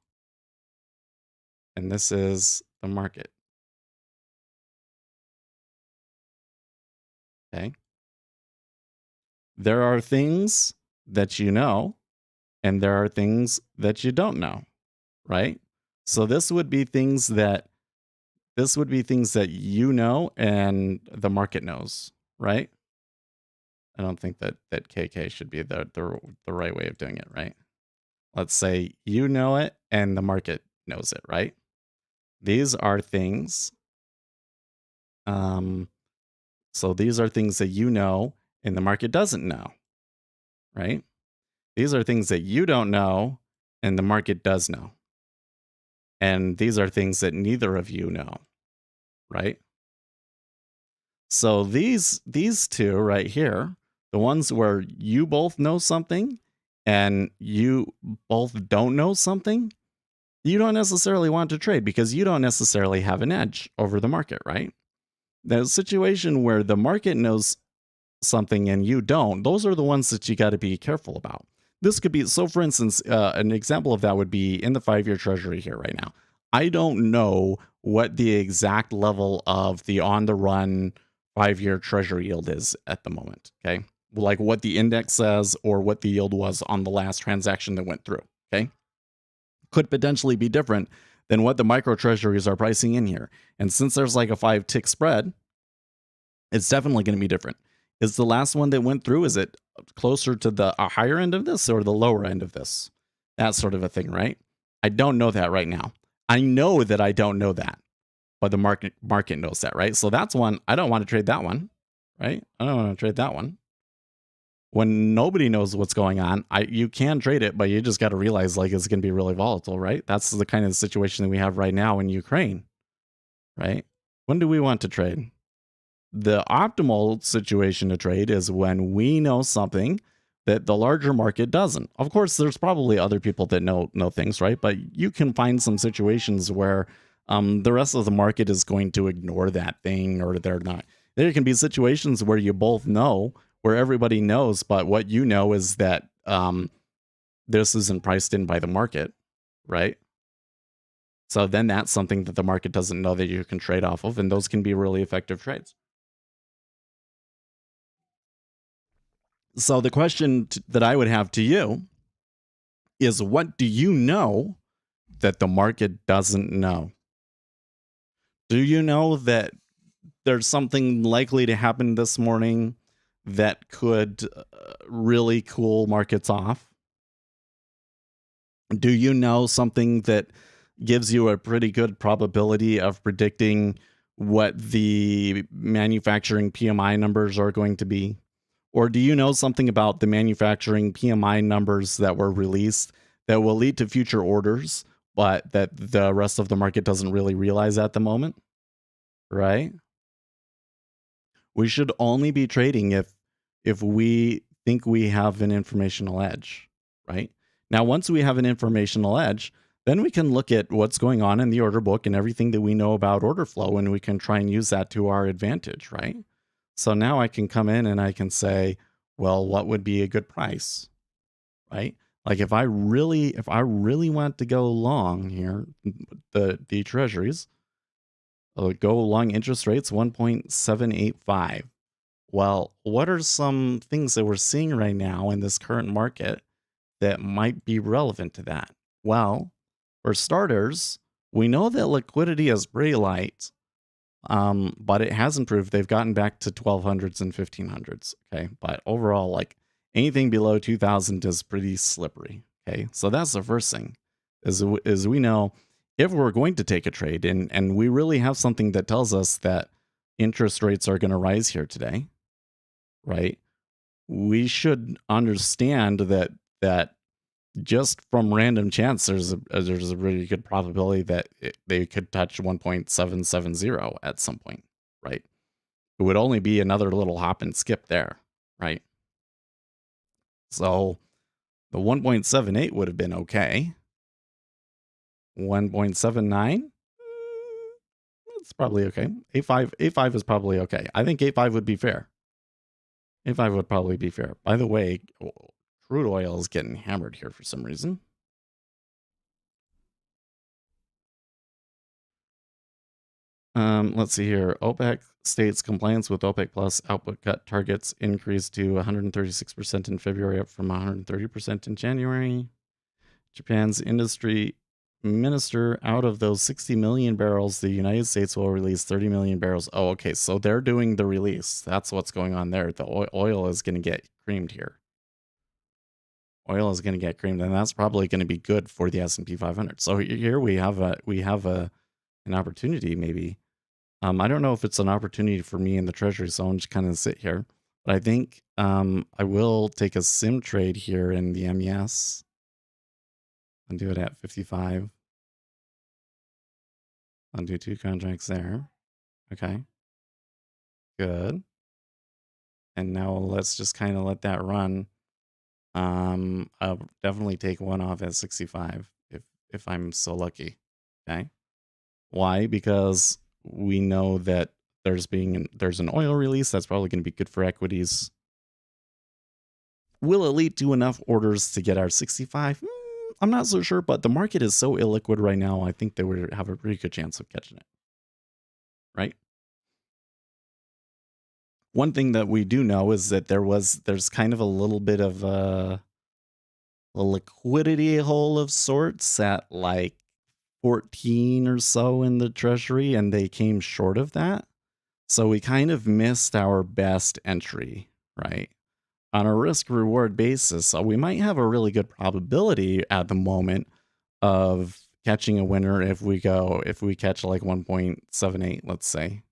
and this is the market. Okay. There are things that you know, and there are things that you don't know, right? So this would be things that This would be things that you know and the market knows, right? I don't think that KK should be the right way of doing it, right? Let's say you know it and the market knows it, right? These are things. Um, so these are things that you know and the market doesn't know, right? These are things that you don't know and the market does know. And these are things that neither of you know, right? So these two right here, the ones where you both know something and you both don't know something, you don't necessarily want to trade because you don't necessarily have an edge over the market, right? The situation where the market knows something and you don't, those are the ones that you got to be careful about. This could be, so for instance, an example of that would be in the 5-year treasury here right now. I don't know what the exact level of the on the run 5-year treasury yield is at the moment. Okay. Like what the index says or what the yield was on the last transaction that went through. Okay. Could potentially be different than what the micro treasuries are pricing in here. And since there's like a 5-tick spread, it's definitely going to be different. Is the last one that went through, is it closer to the higher end of this or the lower end of this? That sort of a thing, right? I don't know that right now. I know that I don't know that, but the market knows that, right? So that's one. I don't want to trade that one, right? I don't want to trade that one. When nobody knows what's going on, you can trade it, but you just got to realize like it's going to be really volatile, right? That's the kind of situation that we have right now in Ukraine, right? When do we want to trade? The optimal situation to trade is when we know something that the larger market doesn't. Of course, there's probably other people that know things, right? But you can find some situations where the rest of the market is going to ignore that thing, or they're not. There can be situations where you both know, where everybody knows, but what you know is that this isn't priced in by the market, right? So then that's something that the market doesn't know that you can trade off of, and those can be really effective trades. So the question that I would have to you is, what do you know that the market doesn't know? Do you know that there's something likely to happen this morning that could really cool markets off? Do you know something that gives you a pretty good probability of predicting what the manufacturing PMI numbers are going to be? Or do you know something about the manufacturing PMI numbers that were released that will lead to future orders, but that the rest of the market doesn't really realize at the moment? Right? We should only be trading if we think we have an informational edge, right? Now, once we have an informational edge, then we can look at what's going on in the order book and everything that we know about order flow, and we can try and use that to our advantage, right? So now I can come in and I can say, well, what would be a good price, right? Like if I really want to go long here, the treasuries, go long interest rates 1.785. Well, what are some things that we're seeing right now in this current market that might be relevant to that? Well, for starters, we know that liquidity is pretty light, but it has improved. They've gotten back to 1200s and 1500s. Okay. But overall, like anything below 2000 is pretty slippery. Okay. So that's the first thing is we know if we're going to take a trade and we really have something that tells us that interest rates are going to rise here today, right? We should understand that just from random chance, there's a really good probability that they could touch 1.770 at some point, right? It would only be another little hop and skip there, right? So the 1.78 would have been okay. 1.79, it's probably okay. A5 is probably okay. I think A5 would be fair. A5 would probably be fair. By the way, crude oil is getting hammered here for some reason. Let's see here. OPEC states compliance with OPEC Plus output cut targets increased to 136% in February, up from 130% in January. Japan's industry Minister, out of those 60 million barrels, the United States will release 30 million barrels. Oh, okay. So they're doing the release. That's what's going on there. The oil is going to get creamed here. Oil is going to get creamed, and that's probably going to be good for the S&P 500. So here we have an opportunity maybe. I don't know if it's an opportunity for me in the treasury zone to kind of sit here, but I think I will take a sim trade here in the MES and do it at 55. I'll do 2 contracts there. Okay, good. And now let's just kind of let that run. I'll definitely take one off at 65 if I'm so lucky. Okay. Why? Because we know that there's an oil release that's probably going to be good for equities. Will it lead to enough orders to get our 65? I'm not so sure, but the market is so illiquid right now. I think that we have a pretty good chance of catching it. Right? One thing that we do know is that there's kind of a little bit of a liquidity hole of sorts at like 14 or so in the treasury, and they came short of that. So we kind of missed our best entry, right? On a risk reward basis. So we might have a really good probability at the moment of catching a winner if we catch like 1.78, let's say.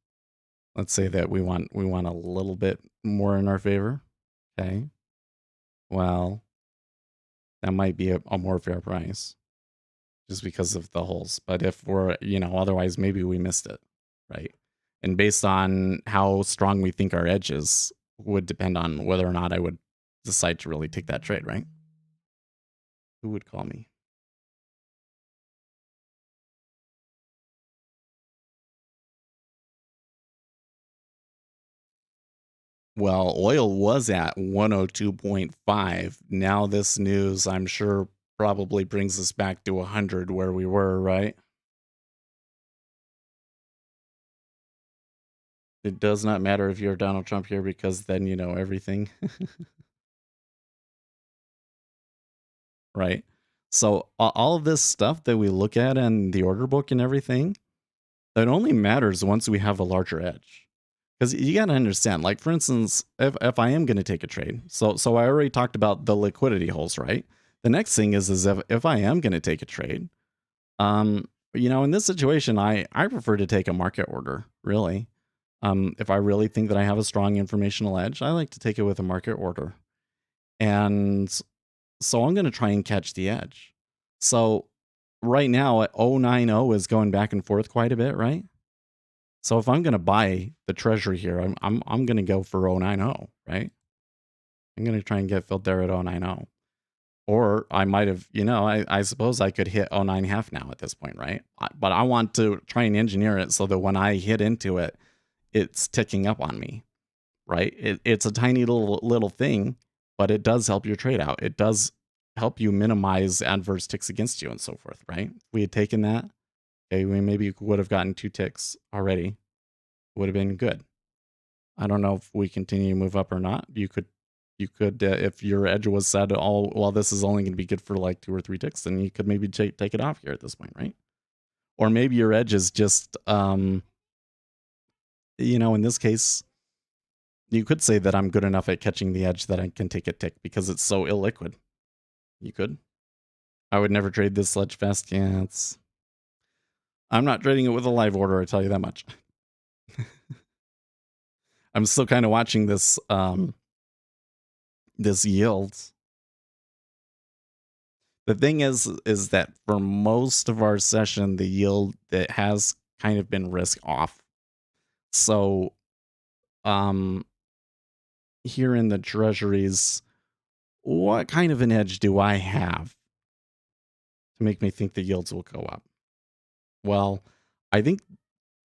Let's say that we want a little bit more in our favor. Okay. Well, that might be a more fair price just because of the holes. But if we're, otherwise maybe we missed it, right? And based on how strong we think our edge is would depend on whether or not I would decide to really take that trade, right? Who would call me? Well, oil was at 102.5. Now this news, I'm sure, probably brings us back to 100 where we were, right? It does not matter if you're Donald Trump here because then you know everything. Right? So all of this stuff that we look at in the order book and everything, it only matters once we have a larger edge. Because you got to understand, like for instance, if I am going to take a trade, so I already talked about the liquidity holes, right? The next thing is if I am going to take a trade, in this situation, I prefer to take a market order, really. If I really think that I have a strong informational edge, I like to take it with a market order. And so I'm going to try and catch the edge. So right now at 090 is going back and forth quite a bit, right? So if I'm going to buy the treasury here, I'm going to go for 090, right? I'm going to try and get filled there at 090. Or I might have, I suppose I could hit 0.9 now at this point, right? But I want to try and engineer it so that when I hit into it, it's ticking up on me, right? It's a tiny little thing, but it does help your trade out. It does help you minimize adverse ticks against you and so forth, right? If we had taken that, okay, we maybe would have gotten 2 ticks already. Would have been good. I don't know if we continue to move up or not. You could if your edge was set well, this is only going to be good for like 2 or 3 ticks, then you could maybe take it off here at this point, right? Or maybe your edge is just in this case, you could say that I'm good enough at catching the edge that I can take a tick because it's so illiquid. You could. I would never trade this sledge fest. Yeah, I'm not trading it with a live order, I tell you that much. I'm still kind of watching this this yield. The thing is that for most of our session, the yield that has kind of been risk off. So here in the treasuries, what kind of an edge do I have to make me think the yields will go up? Well, I think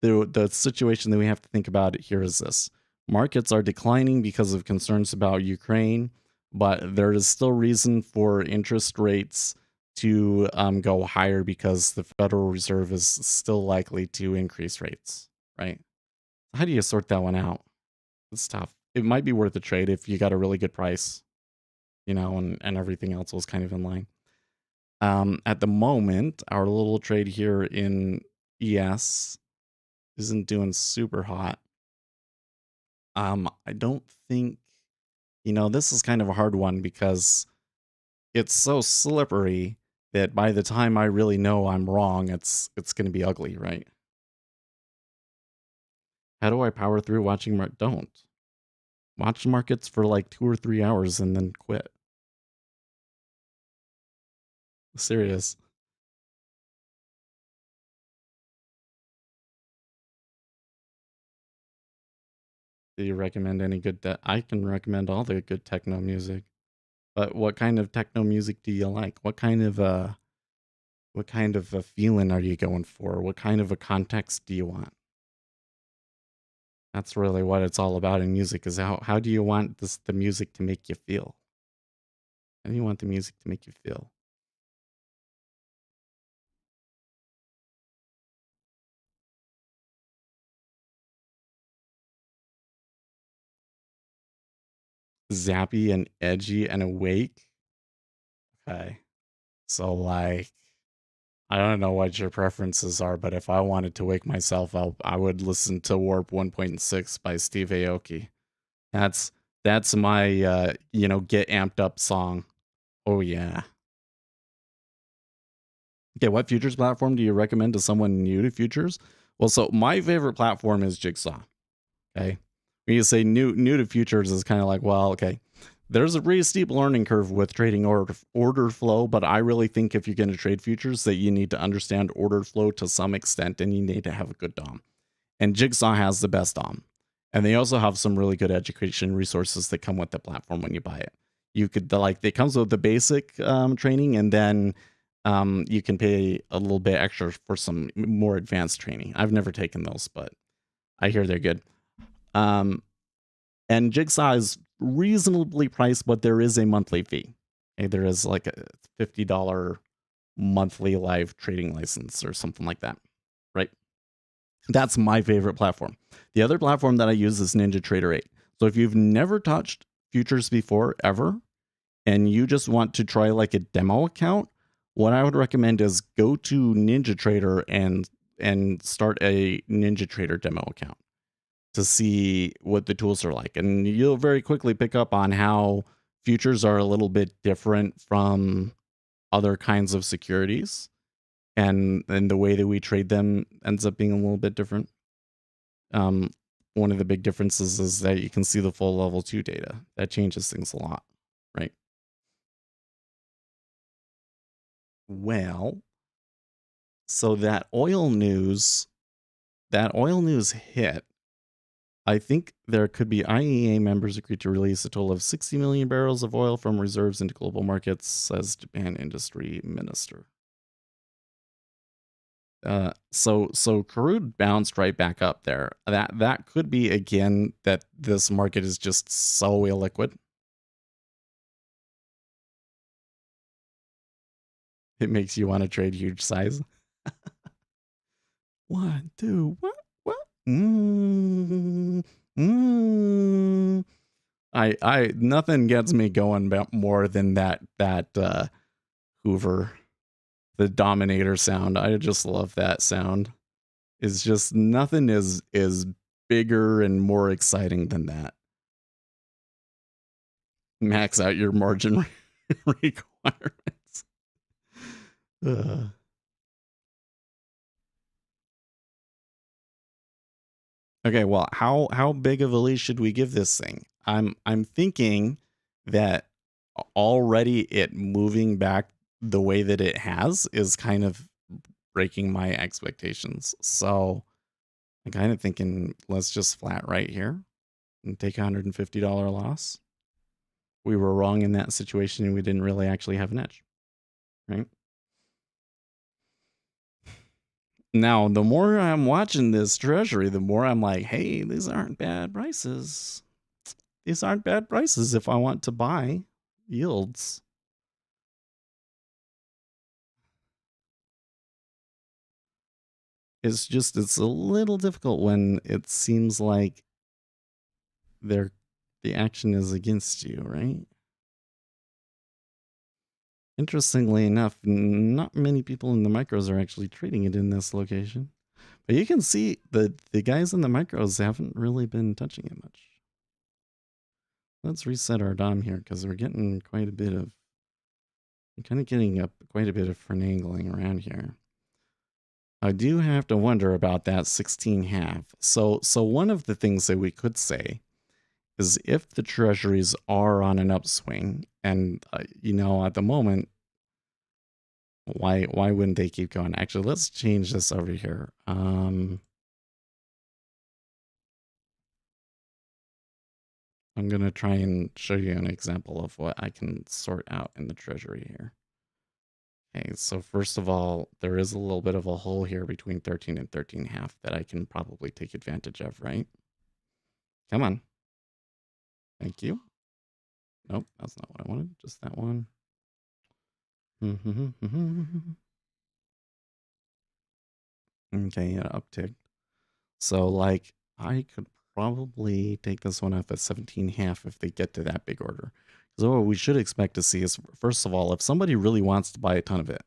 the situation that we have to think about here is this. Markets are declining because of concerns about Ukraine, but there is still reason for interest rates to go higher because the Federal Reserve is still likely to increase rates, right? How do you sort that one out? It's tough. It might be worth a trade if you got a really good price, and everything else was kind of in line. At the moment, our little trade here in ES isn't doing super hot. I don't think, this is kind of a hard one because it's so slippery that by the time I really know I'm wrong, it's going to be ugly, right? How do I power through watching don't watch markets for like 2 or 3 hours and then quit. Serious. Do you recommend any good I can recommend all the good techno music. But what kind of techno music do you like? What kind of a feeling are you going for? What kind of a context do you want? That's really what it's all about in music is how do you want the music to make you feel? How do you want the music to make you feel? Zappy and edgy and awake? Okay. So like I don't know what your preferences are, but if I wanted to wake myself up, I would listen to Warp 1.6 by Steve Aoki. That's that's my get amped up song. Oh yeah. Okay, what futures platform do you recommend to someone new to futures? Well, so my favorite platform is Jigsaw. Okay. When you say new to futures is kind of like, well, okay. There's a pretty steep learning curve with trading order flow, but I really think if you're going to trade futures that you need to understand order flow to some extent and you need to have a good DOM. And Jigsaw has the best DOM. And they also have some really good education resources that come with the platform when you buy it. You could it comes with the basic training, and then you can pay a little bit extra for some more advanced training. I've never taken those, but I hear they're good. And Jigsaw is reasonably priced, but there is a monthly fee. Okay, there is like a $50 monthly live trading license or something like that, right? That's my favorite platform. The other platform that I use is NinjaTrader 8. So if you've never touched futures before, ever, and you just want to try like a demo account, what I would recommend is go to NinjaTrader and start a NinjaTrader demo account to see what the tools are like. And you'll very quickly pick up on how futures are a little bit different from other kinds of securities. And the way that we trade them ends up being a little bit different. One of the big differences is that you can see the full level 2 data. That changes things a lot, right? Well, so that oil news hit. I think there could be IEA members agreed to release a total of 60 million barrels of oil from reserves into global markets, says Japan industry minister. So crude bounced right back up there. That could be again that this market is just so illiquid. It makes you want to trade huge size. 1, 2, what? I nothing gets me going about more than that Hoover, the Dominator sound. I just love that sound. It's just nothing is bigger and more exciting than that. Max out your margin requirements. Okay, well, how big of a leash should we give this thing? I'm thinking that already it moving back the way that it has is kind of breaking my expectations. So I'm kind of thinking let's just flat right here and take $150 loss. We were wrong in that situation and we didn't really actually have an edge, right? Now, the more I'm watching this treasury, the more I'm like, hey, these aren't bad prices. These aren't bad prices if I want to buy yields. It's a little difficult when it seems like the action is against you, right? Interestingly enough, not many people in the micros are actually trading it in this location. But you can see the guys in the micros haven't really been touching it much. Let's reset our DOM here because we're getting quite a bit of, kind of getting up quite a bit of finagling around here. I do have to wonder about that 16 half. So one of the things that we could say is if the treasuries are on an upswing, and you know, at the moment, why wouldn't they keep going? Actually, let's change this over here. I'm gonna try and show you an example of what I can sort out in the treasury here. Okay, so first of all, there is a little bit of a hole here between 13 and 13 half that I can probably take advantage of, right? Come on. Thank you. Nope, that's not what I wanted. Just that one. Okay, yeah, uptick. So like I could probably take this one off at 17 half if they get to that big order. So what we should expect to see is, first of all, if somebody really wants to buy a ton of it,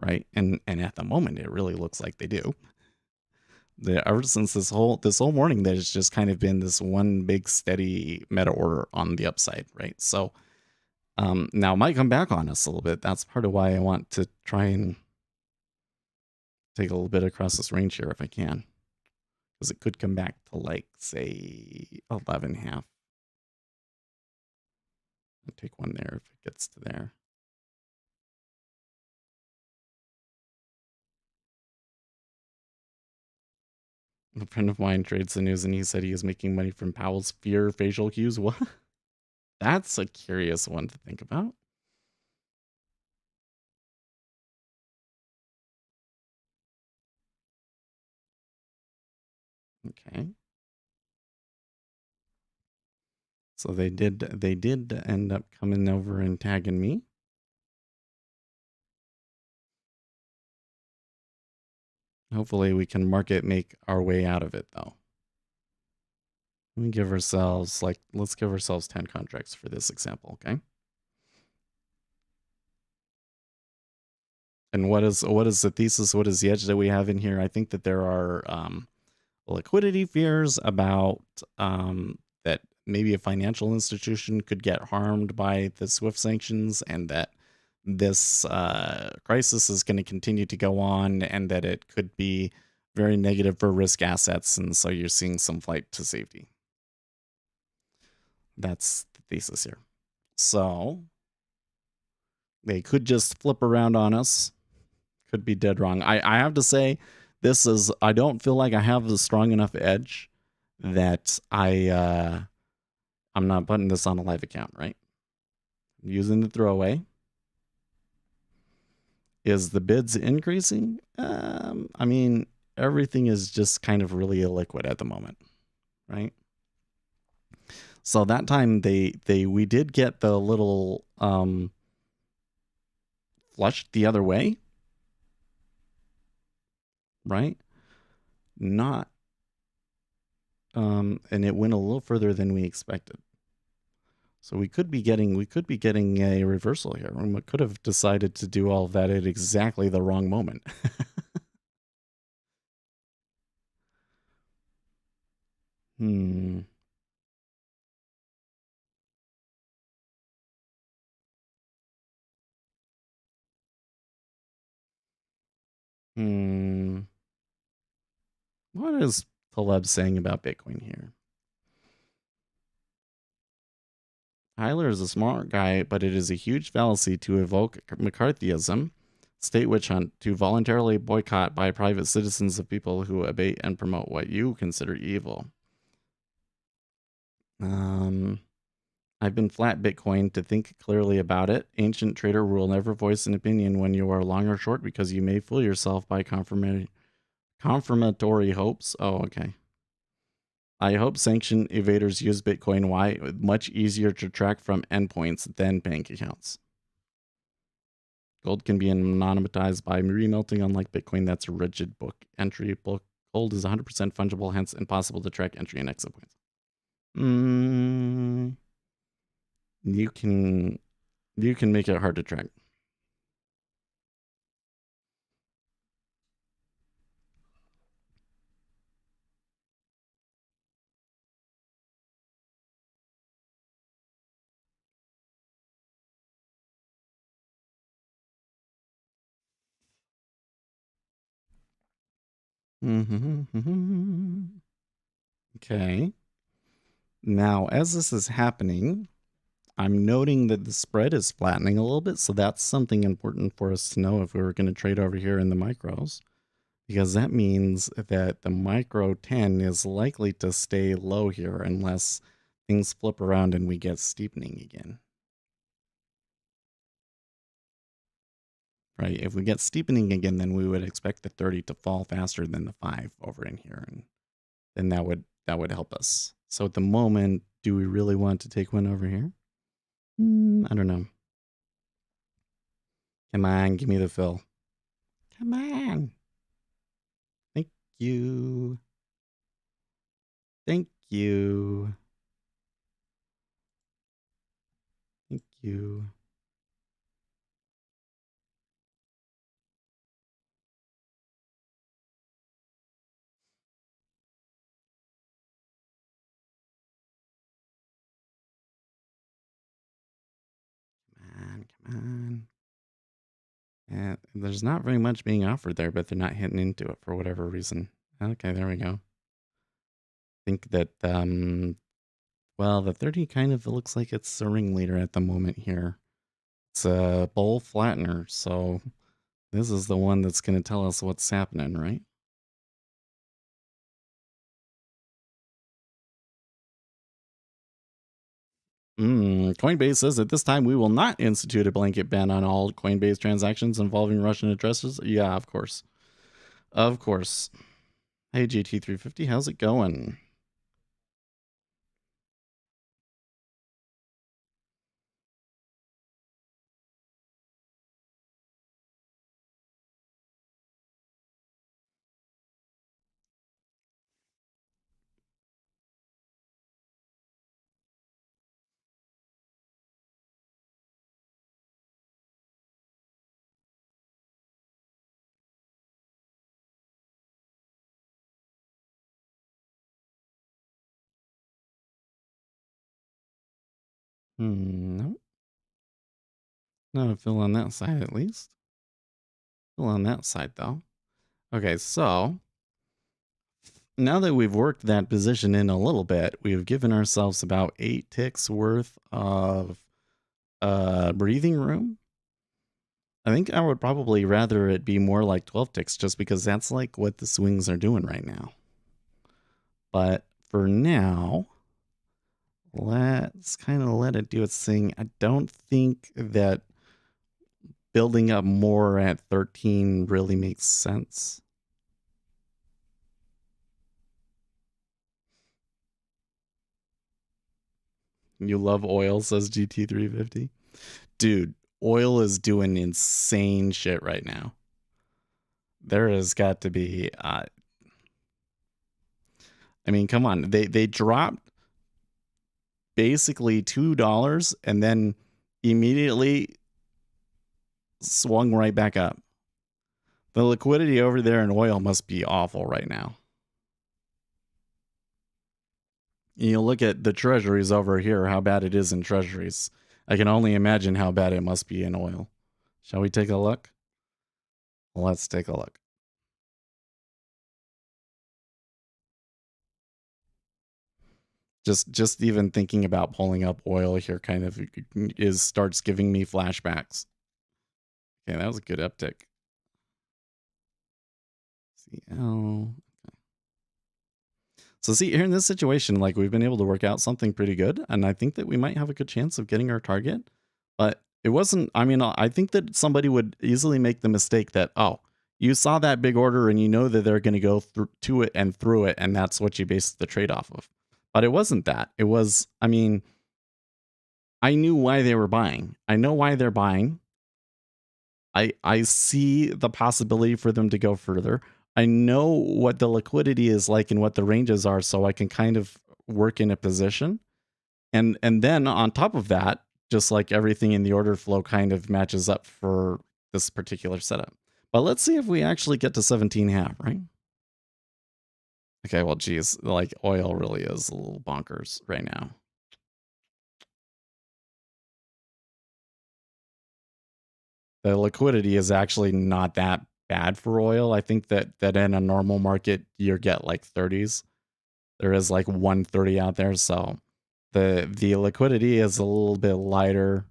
right? And at the moment it really looks like they do. Ever since this whole morning, there's just kind of been this one big steady meta order on the upside, right? So now it might come back on us a little bit. That's part of why I want to try and take a little bit across this range here if I can, because it could come back to like say 11 half. I'll take one there if it gets to there. A friend of mine trades the news and he said he is making money from Powell's fear facial cues. What? That's a curious one to think about. Okay. So they did end up coming over and tagging me. Hopefully we can make our way out of it though. Let me give ourselves let's give ourselves 10 contracts for this example, okay? And what is the thesis? What is the edge that we have in here? I think that there are liquidity fears about that maybe a financial institution could get harmed by the SWIFT sanctions, and that this crisis is going to continue to go on, and that it could be very negative for risk assets, and so you're seeing some flight to safety. That's the thesis here. So they could just flip around on us. Could be dead wrong. I have to say, I don't feel like I have the strong enough edge that I'm not putting this on a live account, right? I'm using the throwaway. Is the bids increasing? I mean, everything is just kind of really illiquid at the moment, right? So that time we did get the little flushed the other way, right? Not and it went a little further than we expected. So we could be getting a reversal here. We could have decided to do all of that at exactly the wrong moment. What is Taleb saying about Bitcoin here? Tyler is a smart guy, but it is a huge fallacy to evoke McCarthyism, state witch hunt, to voluntarily boycott by private citizens of people who abate and promote what you consider evil. I've been flat Bitcoin to think clearly about it. Ancient trader will never voice an opinion when you are long or short because you may fool yourself by confirmatory hopes. Oh, okay. I hope sanction evaders use Bitcoin. Why? Much easier to track from endpoints than bank accounts. Gold can be anonymized by remelting, unlike Bitcoin. That's a rigid book entry. Gold is 100% fungible, hence impossible to track entry and exit points. You can make it hard to track. Okay. Now, as this is happening, I'm noting that the spread is flattening a little bit, so that's something important for us to know if we were going to trade over here in the micros, because that means that the micro 10 is likely to stay low here unless things flip around and we get steepening again. Right? If we get steepening again, then we would expect the 30 to fall faster than the 5 over in here, and then that would help us. So at the moment, do we really want to take one over here? I don't know. Come on, give me the fill. Come on. Thank you. Thank you. Thank you. Come on. And there's not very much being offered there, but they're not hitting into it for whatever reason. Okay, there we go. Think that, well, the 30 kind of looks like it's the ringleader at the moment here. It's a bull flattener, so this is the one that's going to tell us what's happening, right? Coinbase says at this time we will not institute a blanket ban on all Coinbase transactions involving Russian addresses. Yeah, of course. Of course. Hey, GT350, how's it going? No. Not a fill on that side, at least. Fill on that side, though. Okay, so now that we've worked that position in a little bit, we've given ourselves about 8 ticks worth of breathing room. I think I would probably rather it be more like 12 ticks just because that's like what the swings are doing right now. But for now, let's kind of let it do its thing. I don't think that building up more at 13 really makes sense. You love oil, says GT350. Dude, oil is doing insane shit right now. There has got to be I mean, come on. They dropped basically $2 and then immediately swung right back up. The liquidity over there in oil must be awful right now. You look at the treasuries over here, how bad it is in treasuries. I can only imagine how bad it must be in oil. Shall we take a look? Let's take a look. Just even thinking about pulling up oil here kind of starts giving me flashbacks. Okay, that was a good uptick. CL. So see, here in this situation, like we've been able to work out something pretty good, and I think that we might have a good chance of getting our target. But it wasn't, I mean, I think that somebody would easily make the mistake that, oh, you saw that big order and you know that they're going to go to it and through it, and that's what you base the trade off of. But it wasn't that. It was, I mean, I knew why they were buying. I know why they're buying. I see the possibility for them to go further. I know what the liquidity is like and what the ranges are, so I can kind of work in a position. And then on top of that, just like everything in the order flow kind of matches up for this particular setup. But let's see if we actually get to 17.5, right? Okay, well, geez, like oil really is a little bonkers right now. The liquidity is actually not that bad for oil. I think that in a normal market you get like 30s. There is like 130 out there, so the liquidity is a little bit lighter,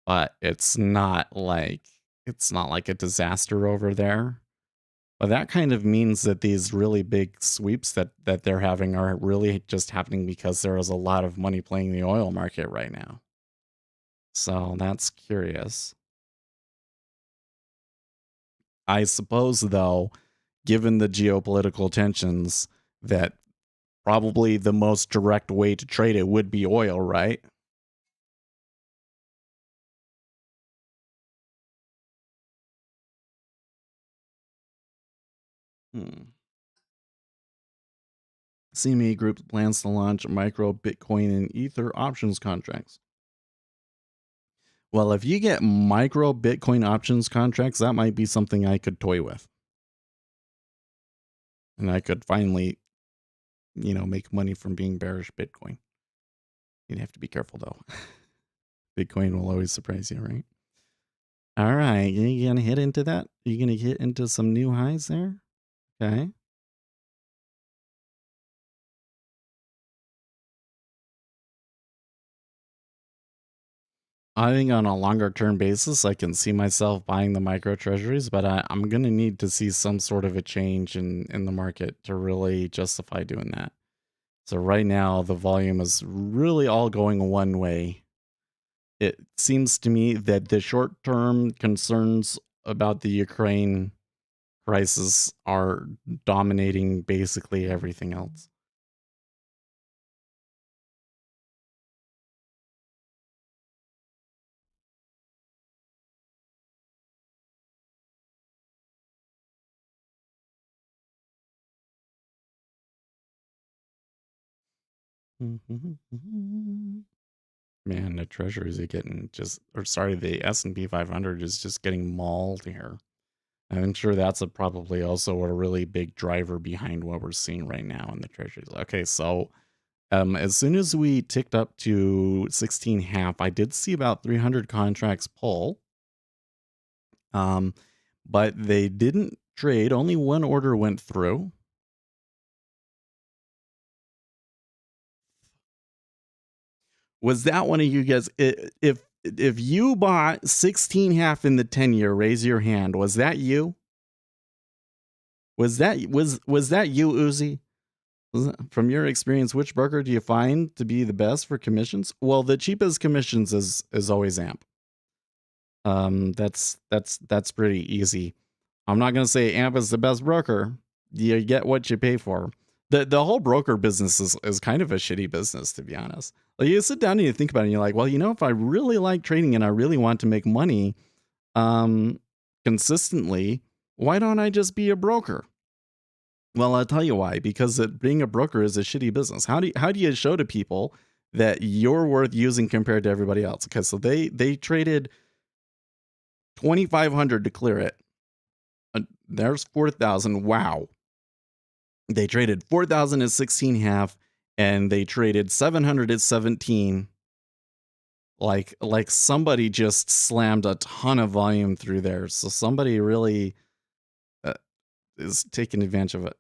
but it's not like a disaster over there. But that kind of means that these really big sweeps that they're having are really just happening because there is a lot of money playing the oil market right now. So that's curious. I suppose, though, given the geopolitical tensions, that probably the most direct way to trade it would be oil, right? Hmm. CME Group plans to launch micro Bitcoin and Ether options contracts. Well, if you get micro Bitcoin options contracts, that might be something I could toy with. And I could finally, make money from being bearish Bitcoin. You'd have to be careful though. Bitcoin will always surprise you, right? All right. You gonna hit into that? You gonna hit into some new highs there? Okay. I think on a longer term basis, I can see myself buying the micro treasuries, but I'm going to need to see some sort of a change in the market to really justify doing that. So right now, the volume is really all going one way. It seems to me that the short term concerns about the Ukraine crisis are dominating basically everything else. Man, the treasuries are getting the S&P 500 is just getting mauled here. I'm sure that's probably also a really big driver behind what we're seeing right now in the treasuries. Okay, so as soon as we ticked up to 16 half, I did see about 300 contracts pull, um, but they didn't trade. Only one order went through. Was that one of you guys? If you bought 16 half in the 10-year, raise your hand. Was that you? Was that you, Uzi? From your experience, which broker do you find to be the best for commissions? Well, the cheapest commissions is always AMP. That's pretty easy. I'm not gonna say AMP is the best broker. You get what you pay for. The whole broker business is kind of a shitty business, to be honest. Like, you sit down and you think about it, and you're like, well, if I really like trading and I really want to make money, um, consistently, why don't I just be a broker? Well, I'll tell you why. Because being a broker is a shitty business. How do you show to people that you're worth using compared to everybody else? Okay, so they traded 2,500 to clear it. There's 4,000. Wow. They traded 4,000 at 16 half, and they traded 700 at 17. Like somebody just slammed a ton of volume through there. So somebody really uh, is taking advantage of it.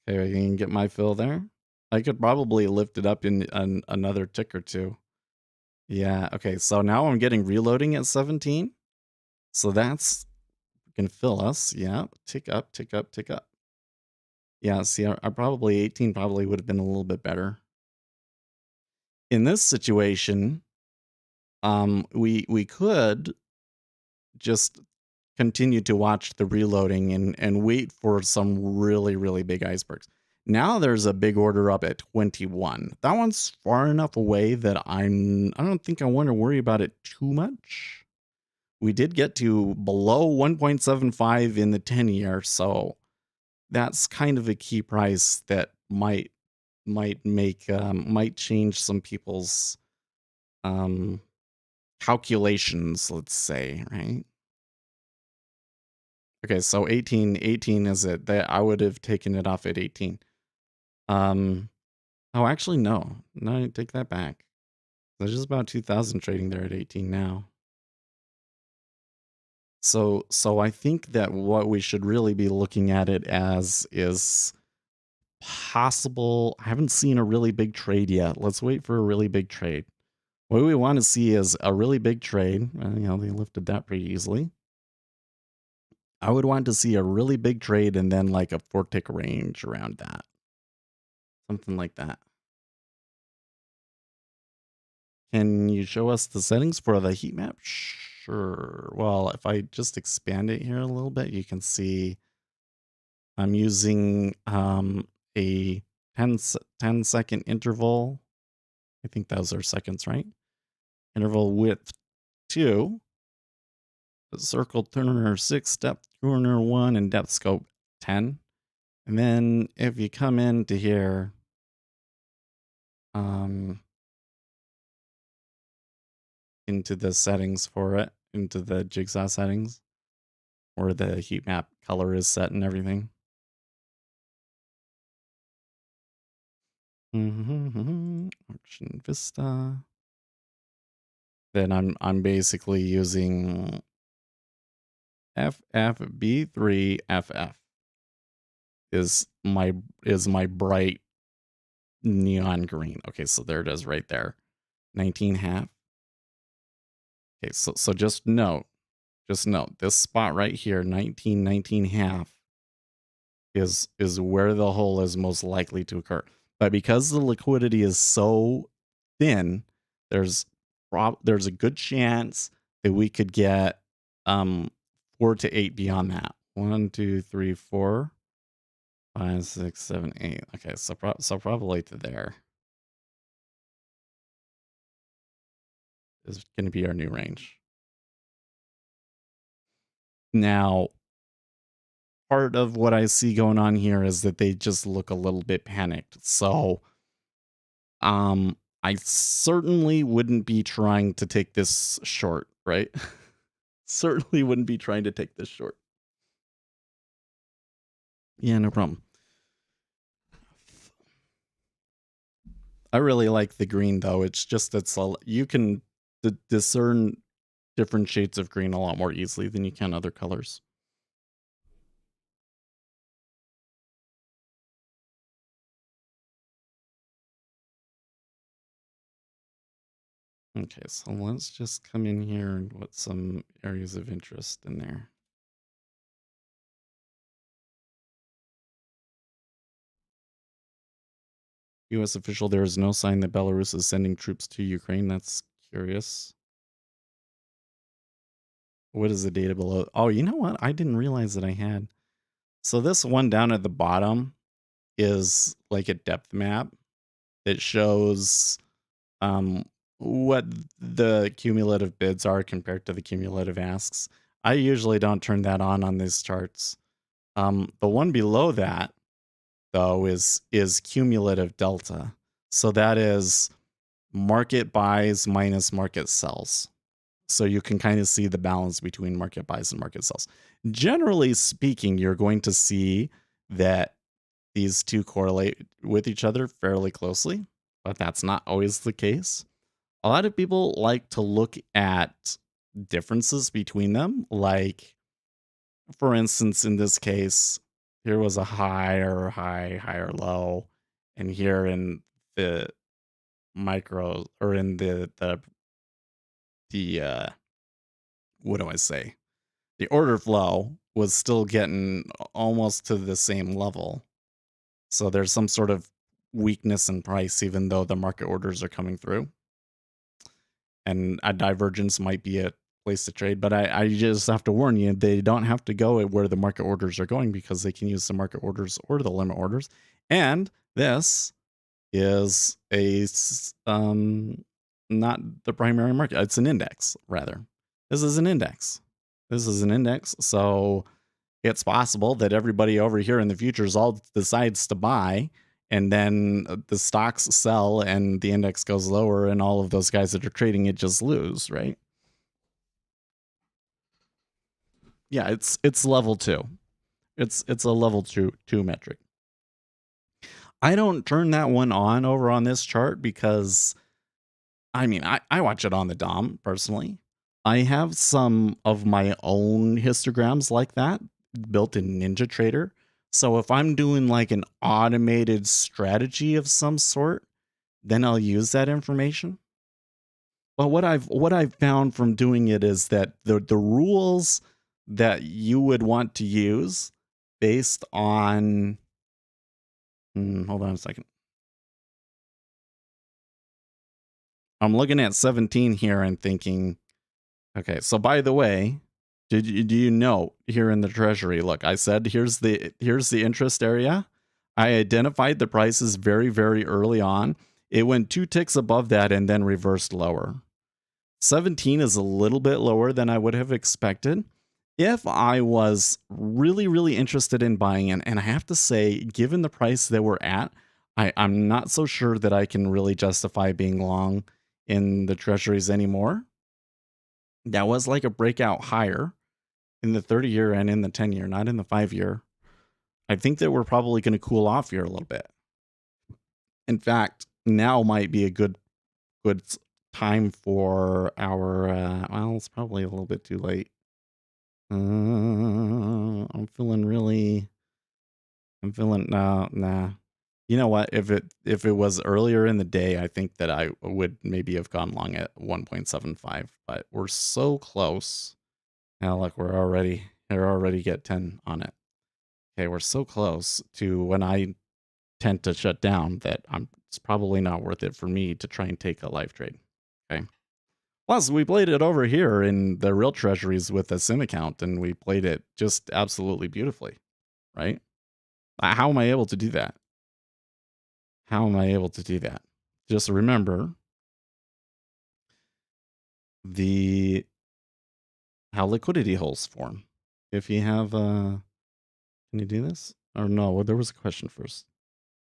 Okay, I can get my fill there. I could probably lift it up in another tick or two. Yeah, okay, so now I'm getting reloading at 17. So that's gonna fill us. Yeah, tick up, tick up, tick up. Yeah, see, I probably 18 probably would have been a little bit better. In this situation, we could just continue to watch the reloading and wait for some really, really big icebergs. Now there's a big order up at 21. That one's far enough away that I don't think I want to worry about it too much. We did get to below 1.75 in the 10-year, so that's kind of a key price that might change some people's um calculations, let's say, right? Okay, so 18 is it that I would have taken it off at 18. Um, oh, actually, no, I take that back. There's just about 2,000 trading there at 18 now. So I think that what we should really be looking at it as is possible. I haven't seen a really big trade yet. Let's wait for a really big trade. What we want to see is a really big trade. They lifted that pretty easily. I would want to see a really big trade and then like a 4-tick range around that. Something like that. Can you show us the settings for the heat map? Sure. Well, if I just expand it here a little bit, you can see I'm using a 10-second interval. I think those are seconds, right? Interval width 2, circle turner 6, depth turner 1, and depth scope 10. And then if you come into here, into the settings for it, into the jigsaw settings, where the heat map color is set and everything. Auction Vista. Then I'm basically using FFB3FF is my bright neon green. Okay, so there it is right there. 19 half. Okay, so just note this spot right here, 19 half is where the hole is most likely to occur. But because the liquidity is so thin, there's a good chance that we could get 4 to 8 beyond that. 1, 2, 3, 4, 5, 6, 7, 8. Okay, so probably to there is going to be our new range. Now, part of what I see going on here is that they just look a little bit panicked. So, I certainly wouldn't be trying to take this short, right? Certainly wouldn't be trying to take this short. Yeah, no problem. I really like the green though. It's just you can discern different shades of green a lot more easily than you can other colors. Okay, so let's just come in here and put some areas of interest in there. U.S. official, there is no sign that Belarus is sending troops to Ukraine. That's curious. What is the data below? Oh, you know what? I didn't realize that I had. So this one down at the bottom is like a depth map that shows what the cumulative bids are compared to the cumulative asks. I usually don't turn that on these charts. The one below that, though, is cumulative delta. So that is market buys minus market sells. So you can kind of see the balance between market buys and market sells. Generally speaking, you're going to see that these two correlate with each other fairly closely, but that's not always the case. A lot of people like to look at differences between them. Like, for instance, in this case, here was a higher high, higher low, and here in the micro, or in the what do I say? The order flow was still getting almost to the same level. So there's some sort of weakness in price, even though the market orders are coming through. And a divergence might be a place to trade. But I just have to warn you, they don't have to go where the market orders are going, because they can use the market orders or the limit orders. And this is not the primary market. It's an index, rather. This is an index. So it's possible that everybody over here in the futures all decides to buy, and then the stocks sell and the index goes lower, and all of those guys that are trading it just lose, right? Yeah, it's level 2. It's a level 2 metric. I don't turn that one on over on this chart because I mean, I watch it on the DOM personally. I have some of my own histograms like that built in NinjaTrader. So if I'm doing like an automated strategy of some sort, then I'll use that information. But what I've found from doing it is that the rules that you would want to use based on hold on a second. I'm looking at 17 here and thinking, okay, so by the way, do you know here in the treasury? Look, I said here's the interest area. I identified the prices very, very early on. It went 2 ticks above that and then reversed lower. 17 is a little bit lower than I would have expected. If I was really, really interested in buying it, and I have to say, given the price that we're at, I'm not so sure that I can really justify being long in the treasuries anymore. That was like a breakout higher in the 30-year and in the 10-year, not in the 5-year. I think that we're probably going to cool off here a little bit. In fact, now might be a good time for our well, it's probably a little bit too late. I'm feeling really I'm feeling nah. You know what? If it was earlier in the day, I think that I would maybe have gone long at 1.75, but we're so close. Now look, we're already get 10 on it. Okay, we're so close to when I tend to shut down that it's probably not worth it for me to try and take a live trade. Okay. Plus, we played it over here in the real treasuries with a sim account, and we played it just absolutely beautifully, right? How am I able to do that? How am I able to do that? Just remember the how liquidity holes form. If you have can you do this? Or no, well, there was a question first.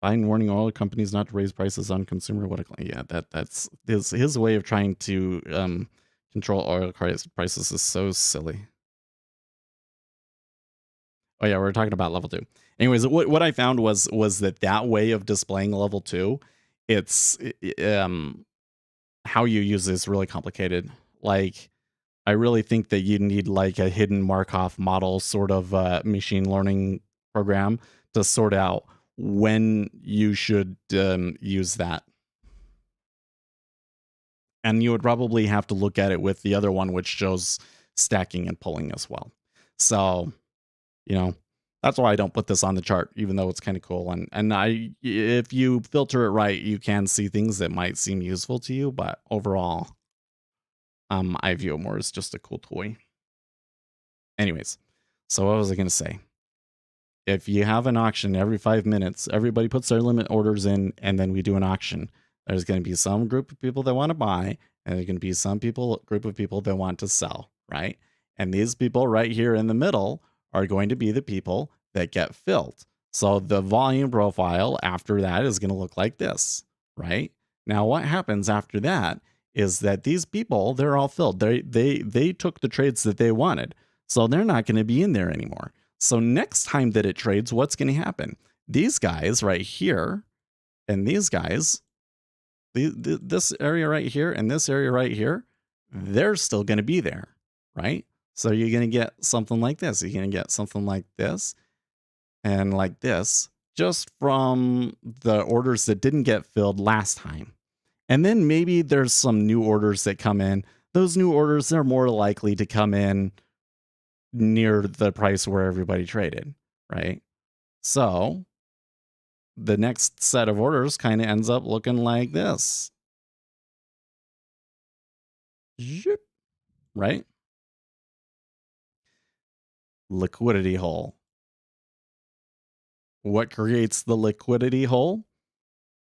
Biden warning oil companies not to raise prices on consumer. What a yeah, that's his way of trying to control oil prices is so silly. Oh yeah, we are talking about level 2. Anyways, what I found was that way of displaying level 2, it's how you use it is really complicated. Like I really think that you need like a hidden Markov model sort of machine learning program to sort out when you should use that. And you would probably have to look at it with the other one, which shows stacking and pulling as well. So, you know, that's why I don't put this on the chart, even though it's kind of cool. And if you filter it right, you can see things that might seem useful to you. But overall, I view it more as just a cool toy. Anyways, so what was I going to say? If you have an auction every 5 minutes, everybody puts their limit orders in, and then we do an auction. There's going to be some group of people that want to buy, and there's going to be some group of people that want to sell, right? And these people right here in the middle are going to be the people that get filled. So the volume profile after that is going to look like this, right? Now, what happens after that is that these people, they're all filled. They took the trades that they wanted, so they're not going to be in there anymore. So next time that it trades, what's going to happen? These guys right here and these guys, this area right here and this area right here, they're still going to be there, right? So you're going to get something like this. You're going to get something like this and like this just from the orders that didn't get filled last time. And then maybe there's some new orders that come in. Those new orders are more likely to come in near the price where everybody traded, right? So the next set of orders kind of ends up looking like this. Right? Liquidity hole. What creates the liquidity hole?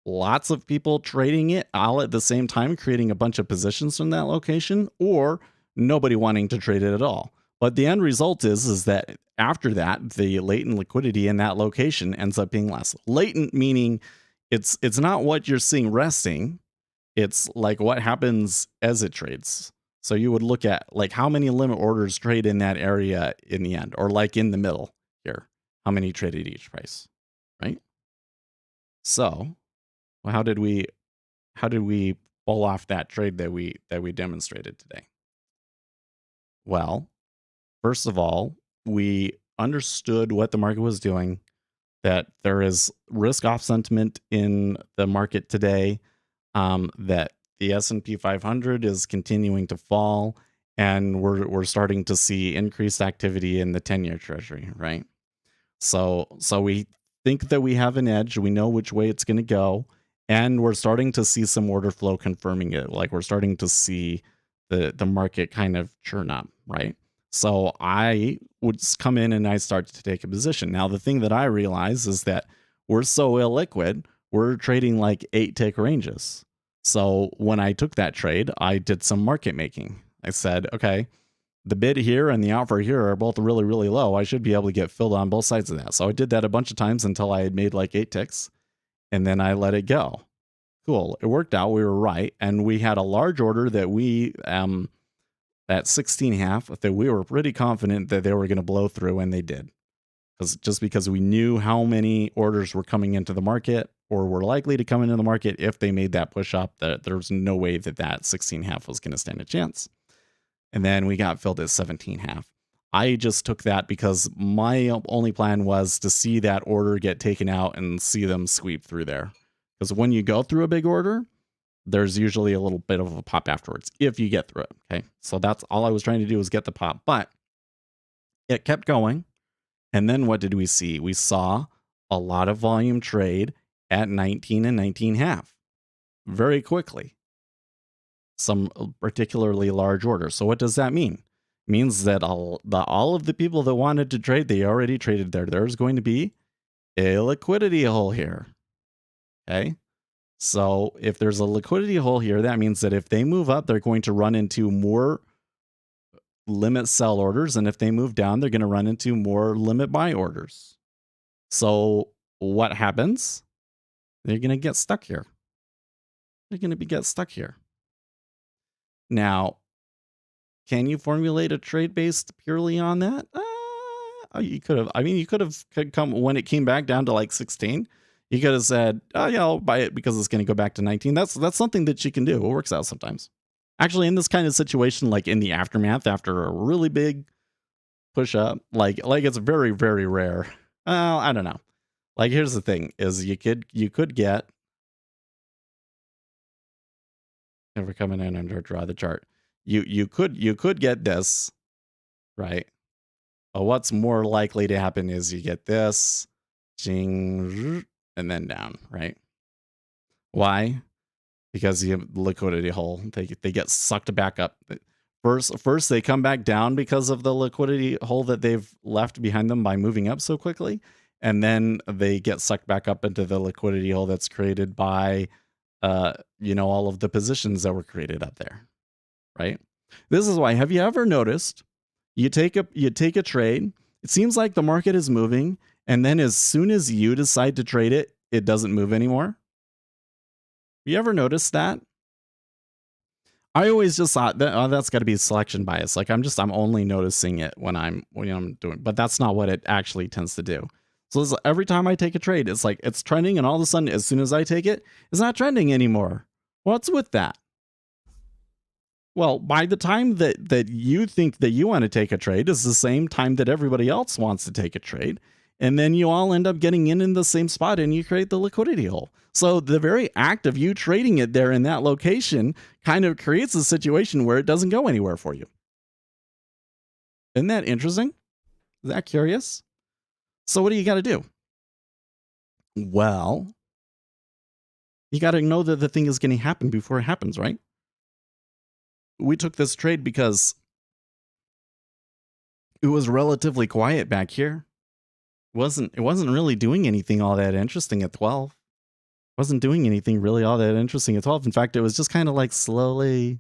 Lots of people trading it all at the same time, creating a bunch of positions from that location, or nobody wanting to trade it at all. But the end result is that after that, the latent liquidity in that location ends up being less. Latent meaning it's not what you're seeing resting. It's like what happens as it trades. So you would look at like how many limit orders trade in that area in the end, or like in the middle here, how many traded each price, right? So well, how did we pull off that trade that we demonstrated today? Well, first of all, we understood what the market was doing, that there is risk off sentiment in the market today, that the S&P 500 is continuing to fall, and we're starting to see increased activity in the 10-year treasury, right? So we think that we have an edge. We know which way it's going to go, and we're starting to see some order flow confirming it. Like we're starting to see the market kind of churn up, right? So I would come in and I start to take a position. Now the thing that I realize is that we're so illiquid, we're trading like 8 tick ranges. So when I took that trade, I did some market making. I said, okay, the bid here and the offer here are both really, really low. I should be able to get filled on both sides of that. So I did that a bunch of times until I had made like 8 ticks, and then I let it go. Cool. It worked out. We were right. And we had a large order that we, at 16.5, that we were pretty confident that they were going to blow through, and they did. Because we knew how many orders were coming into the market or were likely to come into the market if they made that push up, that there was no way that 16.5 was going to stand a chance. And then we got filled at 17.5. I just took that because my only plan was to see that order get taken out and see them sweep through there. Because when you go through a big order, there's usually a little bit of a pop afterwards if you get through it. Okay. So that's all I was trying to do, was get the pop. But it kept going. And then what did we see? We saw a lot of volume trade at 19 and 19.5 very quickly. Some particularly large orders. So what does that mean? It means that all of the people that wanted to trade, they already traded there. There's going to be a liquidity hole here. Okay. So if there's a liquidity hole here, that means that if they move up, they're going to run into more limit sell orders. And if they move down, they're going to run into more limit buy orders. So what happens? They're going to get stuck here. They're going to get stuck here. Now, can you formulate a trade based purely on that? You could have. I mean, you could have come when it came back down to like 16. You could have said, "Oh yeah, I'll buy it because it's going to go back to 19." That's something that you can do. It works out sometimes. Actually, in this kind of situation, like in the aftermath after a really big push up, like it's very, very rare. I don't know. Like here's the thing: is you could get, if we're coming in and draw the chart, you could get this, right? But what's more likely to happen is you get this, ching, and then down, right? Why? Because you have the liquidity hole. They get sucked back up. First they come back down because of the liquidity hole that they've left behind them by moving up so quickly, and then they get sucked back up into the liquidity hole that's created by all of the positions that were created up there, right? This is why. Have you ever noticed you take a trade, it seems like the market is moving, and then as soon as you decide to trade it, it doesn't move anymore? You ever noticed that? I always just thought that that's got to be selection bias. Like I'm only noticing it when I'm doing, but that's not what it actually tends to do. So every time I take a trade, it's like it's trending, and all of a sudden, as soon as I take it, it's not trending anymore. What's with that? Well, by the time that you think that you want to take a trade is the same time that everybody else wants to take a trade. And then you all end up getting in the same spot, and you create the liquidity hole. So the very act of you trading it there in that location kind of creates a situation where it doesn't go anywhere for you. Isn't that interesting? Is that curious? So what do you got to do? Well, you got to know that the thing is going to happen before it happens, right? We took this trade because it was relatively quiet back here. It wasn't really doing anything all that interesting at 12. It wasn't doing anything really all that interesting at 12. In fact, it was just kind of like slowly,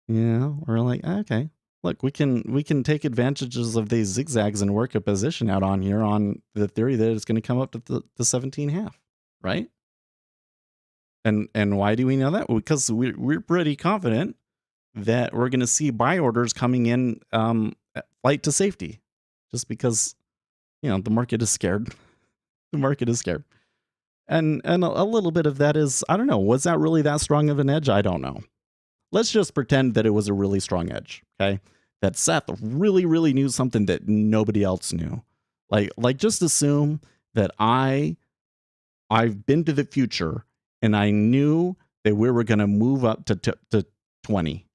we're like, okay, look, we can take advantages of these zigzags and work a position out on here on the theory that it's going to come up to the 17.5, right? And why do we know that? Because we're pretty confident that we're going to see buy orders coming in flight to safety, just because the market is scared. The market is scared, and a little bit of that is, I don't know, was that really that strong of an edge? I don't know. Let's just pretend that it was a really strong edge. Okay, that Seth really, really knew something that nobody else knew. Like just assume that I've been to the future and I knew that we were going to move up to 20,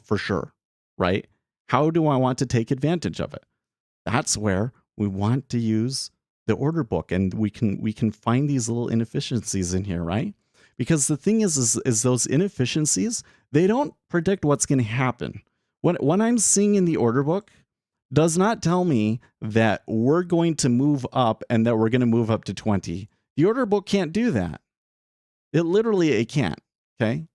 for sure, right? How do I want to take advantage of it? That's where we want to use the order book, and we can find these little inefficiencies in here, right? Because the thing is those inefficiencies, they don't predict what's going to happen. What I'm seeing in the order book does not tell me that we're going to move up and that we're going to move up to 20. The order book can't do that. It can't. Okay.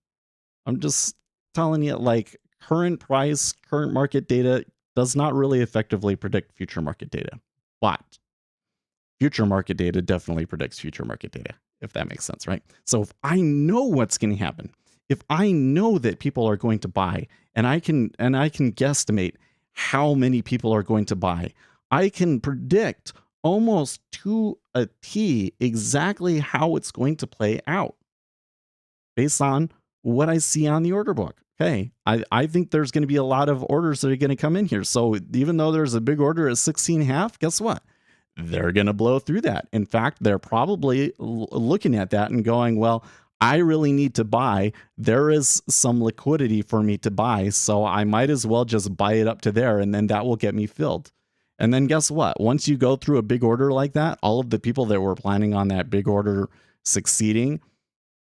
I'm just telling you, like, current price, current market data does not really effectively predict future market data. But future market data definitely predicts future market data, if that makes sense, right? So if I know what's going to happen, if I know that people are going to buy, and I can guesstimate how many people are going to buy, I can predict almost to a T exactly how it's going to play out based on what I see on the order book. Okay, I think there's going to be a lot of orders that are going to come in here. So even though there's a big order at 16.5, guess what? They're going to blow through that. In fact, they're probably looking at that and going, well, I really need to buy. There is some liquidity for me to buy, so I might as well just buy it up to there, and then that will get me filled. And then guess what? Once you go through a big order like that, all of the people that were planning on that big order succeeding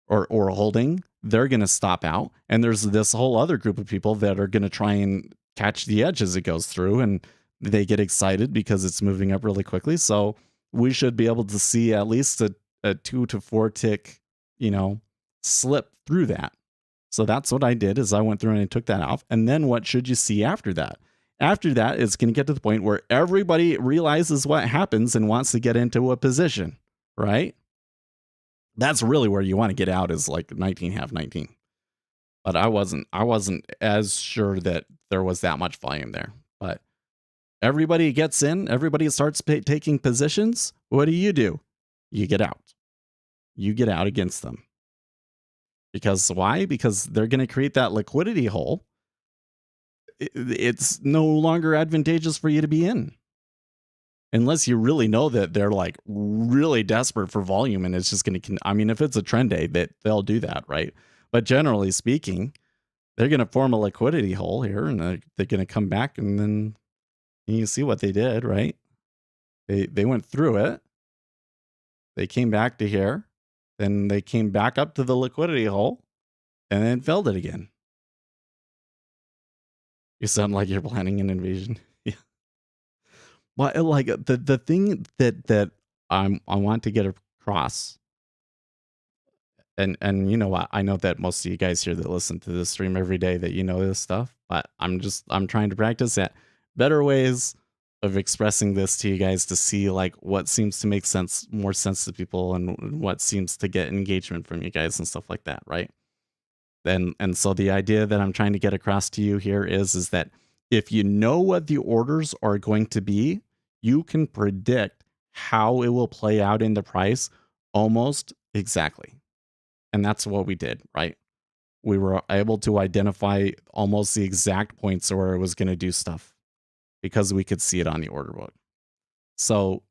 or holding, they're going to stop out. And there's this whole other group of people that are going to try and catch the edge as it goes through, and they get excited because it's moving up really quickly. So we should be able to see at least a 2 to 4 tick, slip through that. So that's what I did, is I went through and I took that off. And then what should you see after that? After that, it's going to get to the point where everybody realizes what happens and wants to get into a position, right? That's really where you want to get out, is like 19.5, 19. But I wasn't as sure that there was that much volume there. But everybody gets in, everybody starts taking positions. What do? You get out. You get out against them. Because why? Because they're going to create that liquidity hole. It's no longer advantageous for you to be in. Unless you really know that they're like really desperate for volume, and it's just going to, if it's a trend day, that they'll do that, right? But generally speaking, they're going to form a liquidity hole here, and they're going to come back, and then you see what they did, right? They went through it. They came back to here. Then they came back up to the liquidity hole and then filled it again. You sound like you're planning an invasion. Yeah. Well, like the thing that I want to get across, and you know what, I know that most of you guys here that listen to this stream every day, that you know this stuff, but I'm trying to practice that better ways of expressing this to you guys, to see like what seems to make more sense to people, and what seems to get engagement from you guys and stuff like that, right? And so the idea that I'm trying to get across to you here is that if you know what the orders are going to be, you can predict how it will play out in the price almost exactly. And that's what we did, right? We were able to identify almost the exact points where it was going to do stuff, because we could see it on the order book. So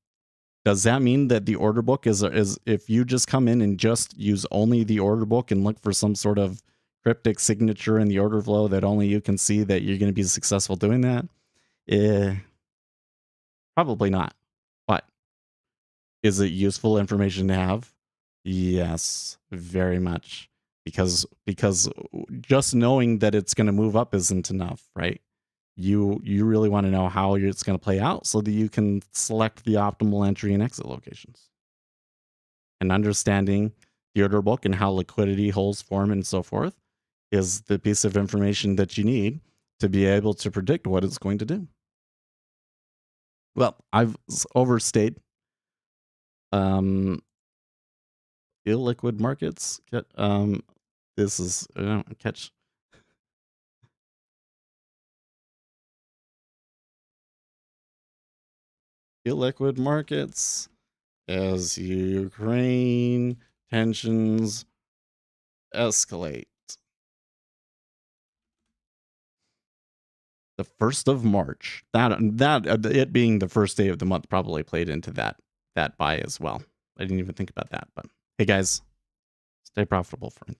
does that mean that the order book is if you just come in and just use only the order book and look for some sort of cryptic signature in the order flow that only you can see, that you're going to be successful doing that? Probably not. But is it useful information to have? Yes, very much. Because just knowing that it's going to move up isn't enough, right? You really want to know how it's going to play out, so that you can select the optimal entry and exit locations. And understanding the order book and how liquidity holes form and so forth is the piece of information that you need to be able to predict what it's going to do. Well, I've overstayed. Illiquid markets. This is catch. Illiquid markets as Ukraine tensions escalate. The 1st of March. It being the first day of the month probably played into that buy as well. I didn't even think about that. But hey, guys, stay profitable, friends.